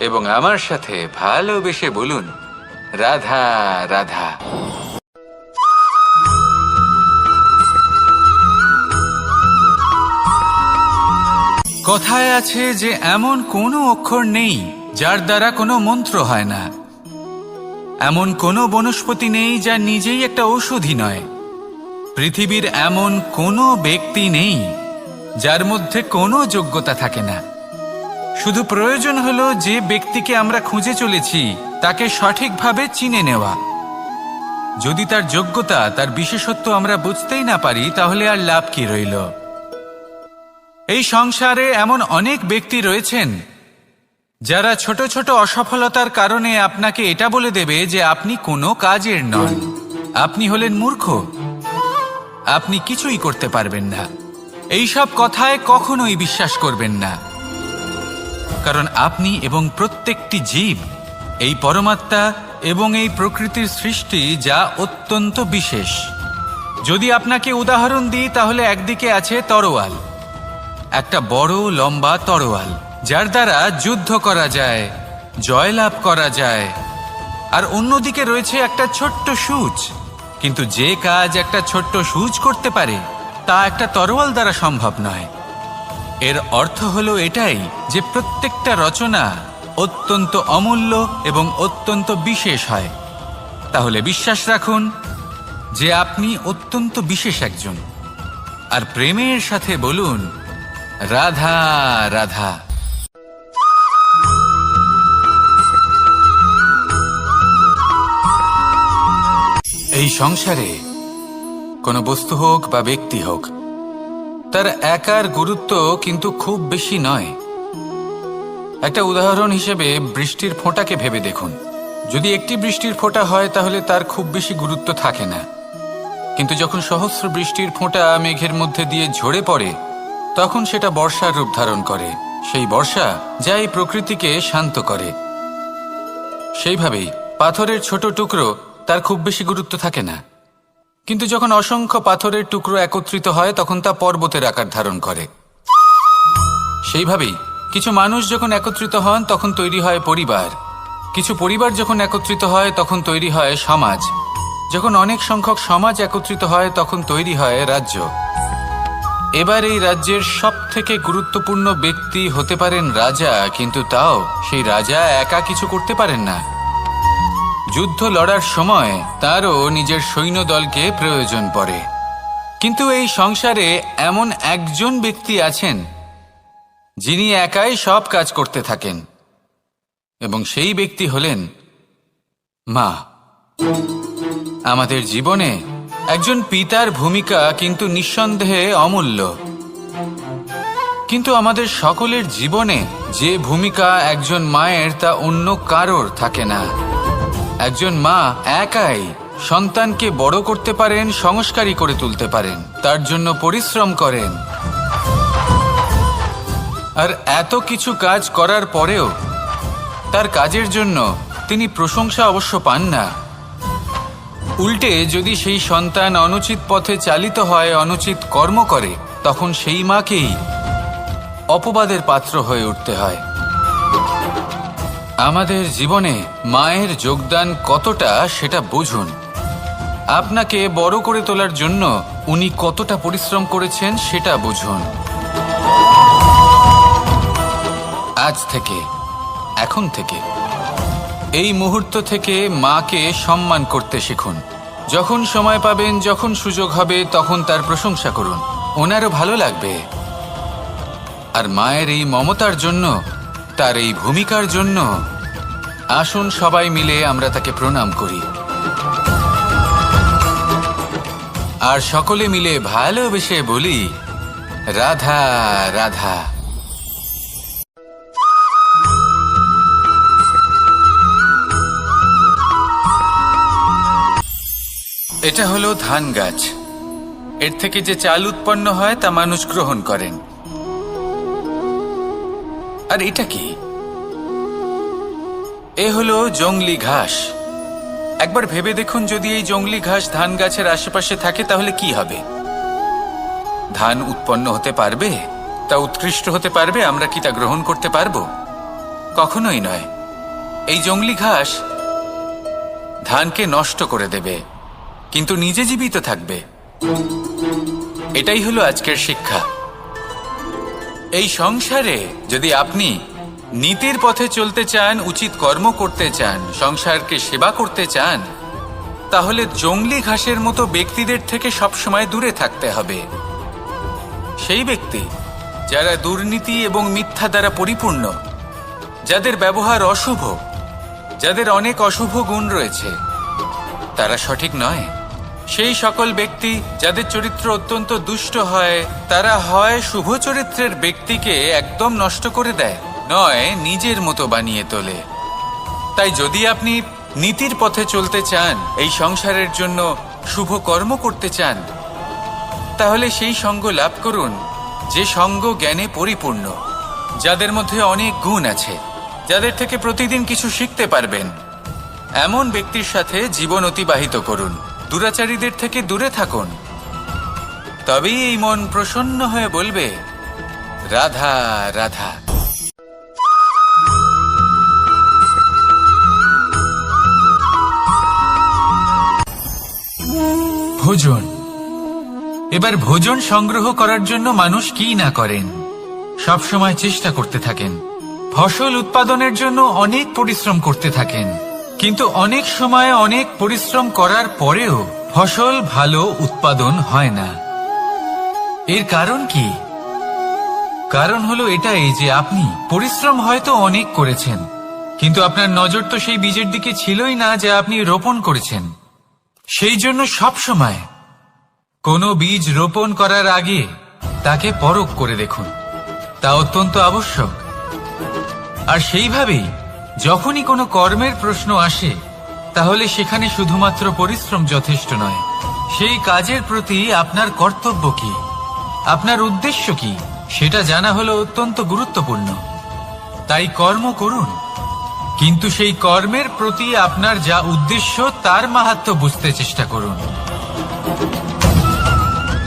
এবং আমার সাথে ভালোবেসে বলুন, রাধা রাধা। কথায় আছে যে এমন কোনো অক্ষর নেই যার দ্বারা কোনো মন্ত্র হয় না, এমন কোনো বনস্পতি নেই যা নিজেই একটা ঔষধি নয়, পৃথিবীর এমন কোনো ব্যক্তি নেই যার মধ্যে কোনো যোগ্যতা থাকে না। শুধু প্রয়োজন হলো যে ব্যক্তিকে আমরা খুঁজে চলেছি তাকে সঠিকভাবে চিনে নেওয়া। যদি তার যোগ্যতা, তার বিশেষত্ব আমরা বুঝতেই না পারি, তাহলে আর লাভ কি রইল? এই সংসারে এমন অনেক ব্যক্তি রয়েছেন যারা ছোট ছোট অসফলতার কারণে আপনাকে এটা বলে দেবে যে আপনি কোনো কাজের নন, আপনি হলেন মূর্খ, আপনি কিছুই করতে পারবেন না। এইসব কথায় কখনোই বিশ্বাস করবেন না, কারণ আপনি এবং প্রত্যেকটি জীব এই পরমাত্মা এবং এই প্রকৃতির সৃষ্টি, যা অত্যন্ত বিশেষ। যদি আপনাকে উদাহরণ দিই তাহলে একদিকে আছে তরোয়াল, একটা বড় লম্বা তরোয়াল যার দ্বারা যুদ্ধ করা যায়, জয়লাভ করা যায়। আর অন্যদিকে রয়েছে একটা ছোট্ট সূচ, কিন্তু যে কাজ একটা ছোট্ট সূচ করতে পারে তা একটা তরোয়াল দ্বারা সম্ভব নয়। এর অর্থ হলো এটাই যে প্রত্যেকটা রচনা অত্যন্ত অমূল্য এবং অত্যন্ত বিশেষ হয়। তাহলে বিশ্বাস রাখুন যে আপনি অত্যন্ত বিশেষ একজন, আর প্রেমের সাথে বলুন রাধা রাধা। এই সংসারে কোনো বস্তু হোক বা ব্যক্তি হোক, তার একার গুরুত্ব কিন্তু খুব বেশি নয়। একটা উদাহরণ হিসেবে বৃষ্টির ফোঁটাকে ভেবে দেখুন। যদি একটি বৃষ্টির ফোঁটা হয় তাহলে তার খুব বেশি গুরুত্ব থাকে না, কিন্তু যখন সহস্র বৃষ্টির ফোঁটা মেঘের মধ্যে দিয়ে ঝরে পড়ে তখন সেটা বর্ষার রূপ ধারণ করে। সেই বর্ষা যা এই প্রকৃতিকে শান্ত করে। সেইভাবেই পাথরের ছোট টুকরো, তার খুব বেশি গুরুত্ব থাকে না, কিন্তু যখন অসংখ্য পাথরের টুকরো একত্রিত হয় তখন তা পর্বতের আকার ধারণ করে। সেইভাবেই কিছু মানুষ যখন একত্রিত হন তখন তৈরি হয় পরিবার, কিছু পরিবার যখন একত্রিত হয় তখন তৈরি হয় সমাজ, যখন অনেক সংখ্যক সমাজ একত্রিত হয় তখন তৈরি হয় রাজ্য। এবার এই রাজ্যের সবথেকে গুরুত্বপূর্ণ ব্যক্তি হতে পারেন রাজা, কিন্তু তাও সেই রাজা একা কিছু করতে পারেন না। যুদ্ধ লড়ার সময় তারও নিজের সৈন্যদলকে প্রয়োজন পড়ে। কিন্তু এই সংসারে এমন একজন ব্যক্তি আছেন যিনি একাই সব কাজ করতে থাকেন, এবং সেই ব্যক্তি হলেন মা। আমাদের জীবনে একজন পিতার ভূমিকা কিন্তু নিঃসন্দেহে অমূল্য, কিন্তু আমাদের সকলের জীবনে যে ভূমিকা একজন মায়ের তা অন্য কারোর থাকে না। একজন মা একাই সন্তানকে বড় করতে পারেন, সংস্কারী করে তুলতে পারেন, তার জন্য পরিশ্রম করেন। আর এত কিছু কাজ করার পরেও তার কাজের জন্য তিনি প্রশংসা অবশ্য পান না। উল্টে যদি সেই সন্তান অনুচিত পথে চালিত হয়, অনুচিত কর্ম করে, তখন সেই মাকেই অপবাদের পাত্র হয়ে উঠতে হয়। আমাদের জীবনে মায়ের যোগদান কতটা সেটা বুঝুন। আপনাকে বড় করে তোলার জন্য উনি কতটা পরিশ্রম করেছেন সেটা বুঝুন। আজ থেকে, এখন থেকে, এই মুহূর্ত থেকে মাকে সম্মান করতে শিখুন। যখন সময় পাবেন, যখন সুযোগ হবে, তখন তার প্রশংসা করুন, ওনারও ভালো লাগবে। আর মায়ের এই মমতার জন্য, তার এই ভূমিকার জন্য আসুন সবাই মিলে আমরা তাকে প্রণাম করি, আর সকলে মিলে ভালোবেসে বলি রাধা রাধা। এটা হলো ধান গাছ। এর থেকে যে চাল উৎপন্ন হয় তা মানুষ গ্রহণ করেন। আর এটা কি? এ হলো জংলি ঘাস। একবার ভেবে দেখুন, যদি এই জংলি ঘাস ধান গাছের আশেপাশে থাকে তাহলে কি হবে? ধান উৎপন্ন হতে পারবে? তা উৎকৃষ্ট হতে পারবে? আমরা কি তা গ্রহণ করতে পারবো? কখনোই নয়। এই জংলি ঘাস ধানকে নষ্ট করে দেবে, কিন্তু নিজে জীবিত থাকবে। এটাই হলো আজকের শিক্ষা। এই সংসারে যদি আপনি নীতির পথে চলতে চান, উচিত কর্ম করতে চান, সংসারকে সেবা করতে চান, তাহলে জংলি ঘাসের মতো ব্যক্তিদের থেকে সবসময় দূরে থাকতে হবে। সেই ব্যক্তি যারা দুর্নীতি এবং মিথ্যা দ্বারা পরিপূর্ণ, যাদের ব্যবহার অশুভ, যাদের অনেক অশুভ গুণ রয়েছে, তারা সঠিক নয়। সেই সকল ব্যক্তি যাদের চরিত্র অত্যন্ত দুষ্ট হয়, তারা হয় শুভ চরিত্রের ব্যক্তিকে একদম নষ্ট করে দেয়, নয় নিজের মতো বানিয়ে তোলে। তাই যদি আপনি নীতির পথে চলতে চান, এই সংসারের জন্য শুভ কর্ম করতে চান, তাহলে সেই সঙ্গ লাভ করুন যে সঙ্গ জ্ঞানে পরিপূর্ণ, যাদের মধ্যে অনেক গুণ আছে, যাদের থেকে প্রতিদিন কিছু শিখতে পারবেন। এমন ব্যক্তির সাথে জীবন অতিবাহিত করুন। দুরাচারীদের থেকে দূরে থাকুন। তবেই এই মন প্রসন্ন হয়ে বলবে, রাধা রাধা। ভোজন। এবার ভোজন সংগ্রহ করার জন্য মানুষ কি না করেন, সব সময় চেষ্টা করতে থাকেন। ফসল উৎপাদনের জন্য অনেক পরিশ্রম করতে থাকেন, কিন্তু অনেক সময় অনেক পরিশ্রম করার পরেও ফসল ভালো উৎপাদন হয় না। এর কারণ কি? কারণ হলো এটাই যে আপনি পরিশ্রম হয়তো অনেক করেছেন, কিন্তু আপনার নজর তো সেই বীজের দিকে ছিলই না যা আপনি রোপণ করেছেন। সেই জন্য সব সময় কোনো বীজ রোপণ করার আগে তাকে পরখ করে দেখুন, তা অত্যন্ত আবশ্যক। আর সেইভাবেই যখনই কোনো কর্মের প্রশ্ন আসে, তাহলে সেখানে শুধুমাত্র পরিশ্রম যথেষ্ট নয়। সেই কাজের প্রতি আপনার কর্তব্য কি, আপনার উদ্দেশ্য কি, সেটা জানা হলো অত্যন্ত গুরুত্বপূর্ণ। তাই কর্ম করুন, কিন্তু সেই কর্মের প্রতি আপনার যা উদ্দেশ্য তার মাহাত্ম্য বুঝতে চেষ্টা করুন।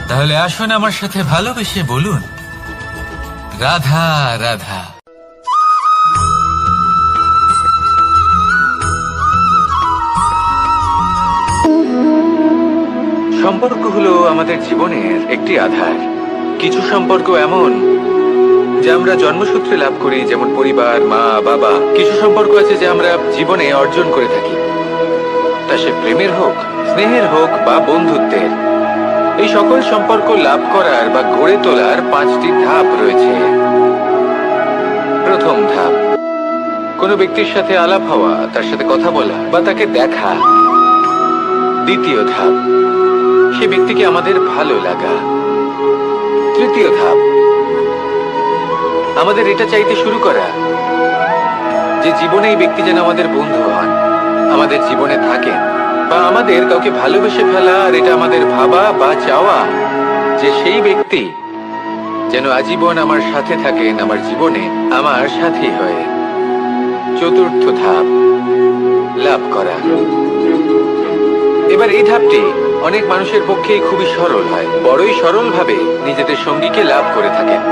তাহলে আসুন আমার সাথে ভালোবেসে বলুন, রাধা রাধা। সম্পর্ক হলো আমাদের জীবনের একটি আধার। কিছু সম্পর্ক এমন যা আমরা জন্মসূত্রে লাভ করি, যেমন পরিবার, মা, বাবা। কিছু সম্পর্ক আছে যা আমরা জীবনে অর্জন করে থাকি, তা সে প্রেমের হোক, স্নেহের হোক বা বন্ধুত্বের। এই সকল সম্পর্ক লাভ করার বা গড়ে তোলার 5টি ধাপ রয়েছে। প্রথম ধাপ, কোনো ব্যক্তির সাথে আলাপ হওয়া, তার সাথে কথা বলা বা তাকে দেখা। দ্বিতীয় ধাপ, সে ব্যক্তিকে আমাদের ভালো লাগা। তৃতীয় ধাপ, আমাদের এটা চাইতে শুরু করা যে জীবনে এই ব্যক্তি যেন আমাদের বন্ধু হন, আমাদের জীবনে থাকেন, বা আমাদের কাউকে ভালোবেসে ফেলা। আর এটা আমাদের ভাবা বা চাওয়া যে সেই ব্যক্তি যেন আজীবন আমার সাথে থাকেন, আমার জীবনে আমার সাথী হয়ে। চতুর্থ ধাপ, লাভ করা। এবার এই ধাপটি অনেক মানুষের পক্ষেই খুবই সরল হয়, বড়ই সরলভাবে নিজেদের সঙ্গীকে লাভ করে থাকেন।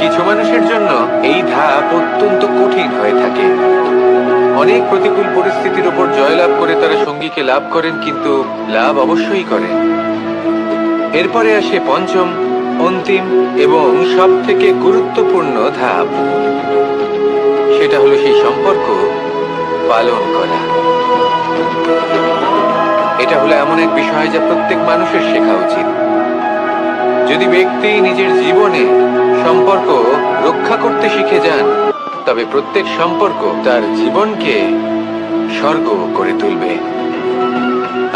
কিছু মানুষের জন্য এই ধাপ অত্যন্ত কঠিন হয়ে থাকে। অনেক প্রতিকূল পরিস্থিতির উপর জয়লাভ করে তারা সঙ্গীকে লাভ করেন, কিন্তু লাভ অবশ্যই করেন। এরপরে আসে পঞ্চম, অন্তিম এবং সব থেকে গুরুত্বপূর্ণ ধাপ। সেটা হলো সেই সম্পর্ক পালন করা। এটা হলো এমন এক বিষয় যা প্রত্যেক মানুষের শেখা উচিত। যদি ব্যক্তি নিজের জীবনে সম্পর্ক রক্ষা করতে শিখে যান, তবে প্রত্যেক সম্পর্ক তার জীবনকে স্বর্গ করে তুলবে।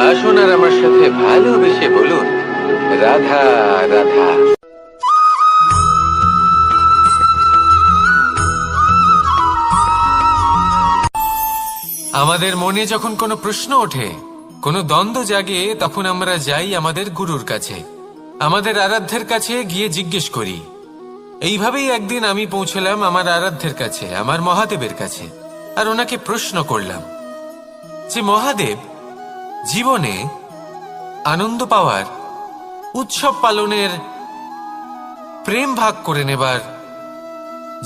আসুন আর আমার সাথে ভালোবেসে বলুন, রাধা রাধা। আমাদের মনে যখন কোনো প্রশ্ন ওঠে, কোনো দ্বন্দ্ব জাগে, তখন আমরা যাই আমাদের গুরুর কাছে, আমাদের আরাধ্যের কাছে গিয়ে জিজ্ঞেস করি। এইভাবেই একদিন আমি পৌঁছলাম আমার আরাধ্যের কাছে, আমার মহাদেবের কাছে, আর ওনাকে প্রশ্ন করলাম যে মহাদেব, জীবনে আনন্দ পাওয়ার, উৎসব পালনের, প্রেম ভাগ করে নেবার,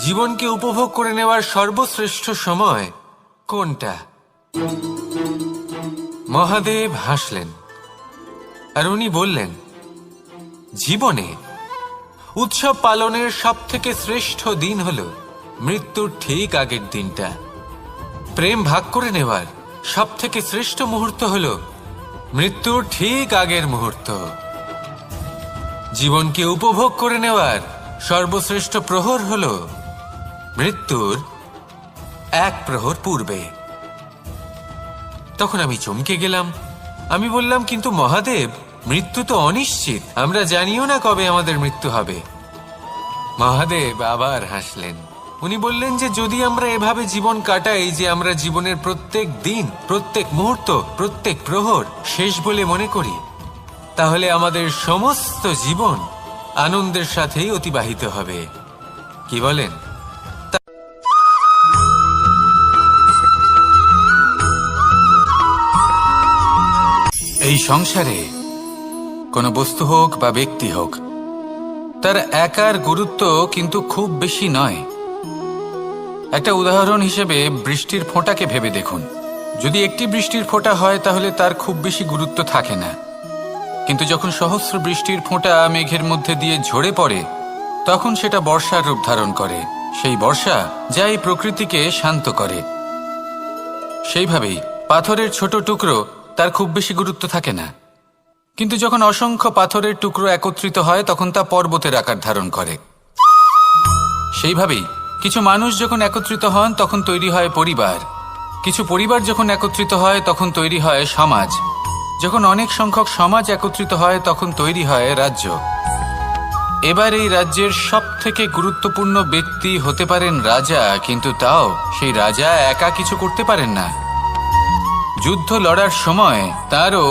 জীবনকে উপভোগ করে নেওয়ার সর্বশ্রেষ্ঠ সময় কোনটা? মহাদেব হাসলেন আর উনি বললেন, জীবনে উৎসব পালনের সব থেকে শ্রেষ্ঠ দিন হলো মৃত্যুর ঠিক আগের দিনটা। প্রেম ভাগ করে নেওয়ার সব থেকে শ্রেষ্ঠ মুহূর্ত হলো মৃত্যুর ঠিক আগের মুহূর্ত। জীবনকে উপভোগ করে নেওয়ার সর্বশ্রেষ্ঠ প্রহর হলো মৃত্যুর 1 প্রহর পূর্বে। তখন আমি চমকে গেলাম। আমি বললাম, কিন্তু মহাদেব, মৃত্যু তো অনিশ্চিত, আমরা জানিও না কবে আমাদের মৃত্যু হবে। মহাদেব আবার হাসলেন। উনি বললেন যে যদি আমরা এভাবে জীবন কাটাই যে আমরা জীবনের প্রত্যেক দিন, প্রত্যেক মুহূর্ত, প্রত্যেক প্রহর শেষ বলে মনে করি, তাহলে আমাদের সমস্ত জীবন আনন্দের সাথেই অতিবাহিত হবে। কি বলেন? এই সংসারে কোনো বস্তু হোক বা ব্যক্তি হোক, তার একার গুরুত্ব কিন্তু খুব বেশি নয়। একটা উদাহরণ হিসেবে বৃষ্টির ফোঁটাকে ভেবে দেখুন। যদি একটি বৃষ্টির ফোঁটা হয় তাহলে তার খুব বেশি গুরুত্ব থাকে না, কিন্তু যখন সহস্র বৃষ্টির ফোঁটা মেঘের মধ্যে দিয়ে ঝরে পড়ে, তখন সেটা বর্ষার রূপ ধারণ করে। সেই বর্ষা যা এই প্রকৃতিকে শান্ত করে। সেইভাবেই পাথরের ছোট টুকরো, তার খুব বেশি গুরুত্ব থাকে না, কিন্তু যখন অসংখ্য পাথরের টুকরো একত্রিত হয় তখন তা পর্বতের আকার ধারণ করে। সেইভাবেই কিছু মানুষ যখন একত্রিত হন তখন তৈরি হয় পরিবার, কিছু পরিবার যখন একত্রিত হয় তখন তৈরি হয় সমাজ, যখন অনেক সংখ্যক সমাজ একত্রিত হয় তখন তৈরি হয় রাজ্য। এবার এই রাজ্যের সবথেকে গুরুত্বপূর্ণ ব্যক্তি হতে পারেন রাজা, কিন্তু তাও সেই রাজা একা কিছু করতে পারেন না। যুদ্ধ লড়ার সময় তারও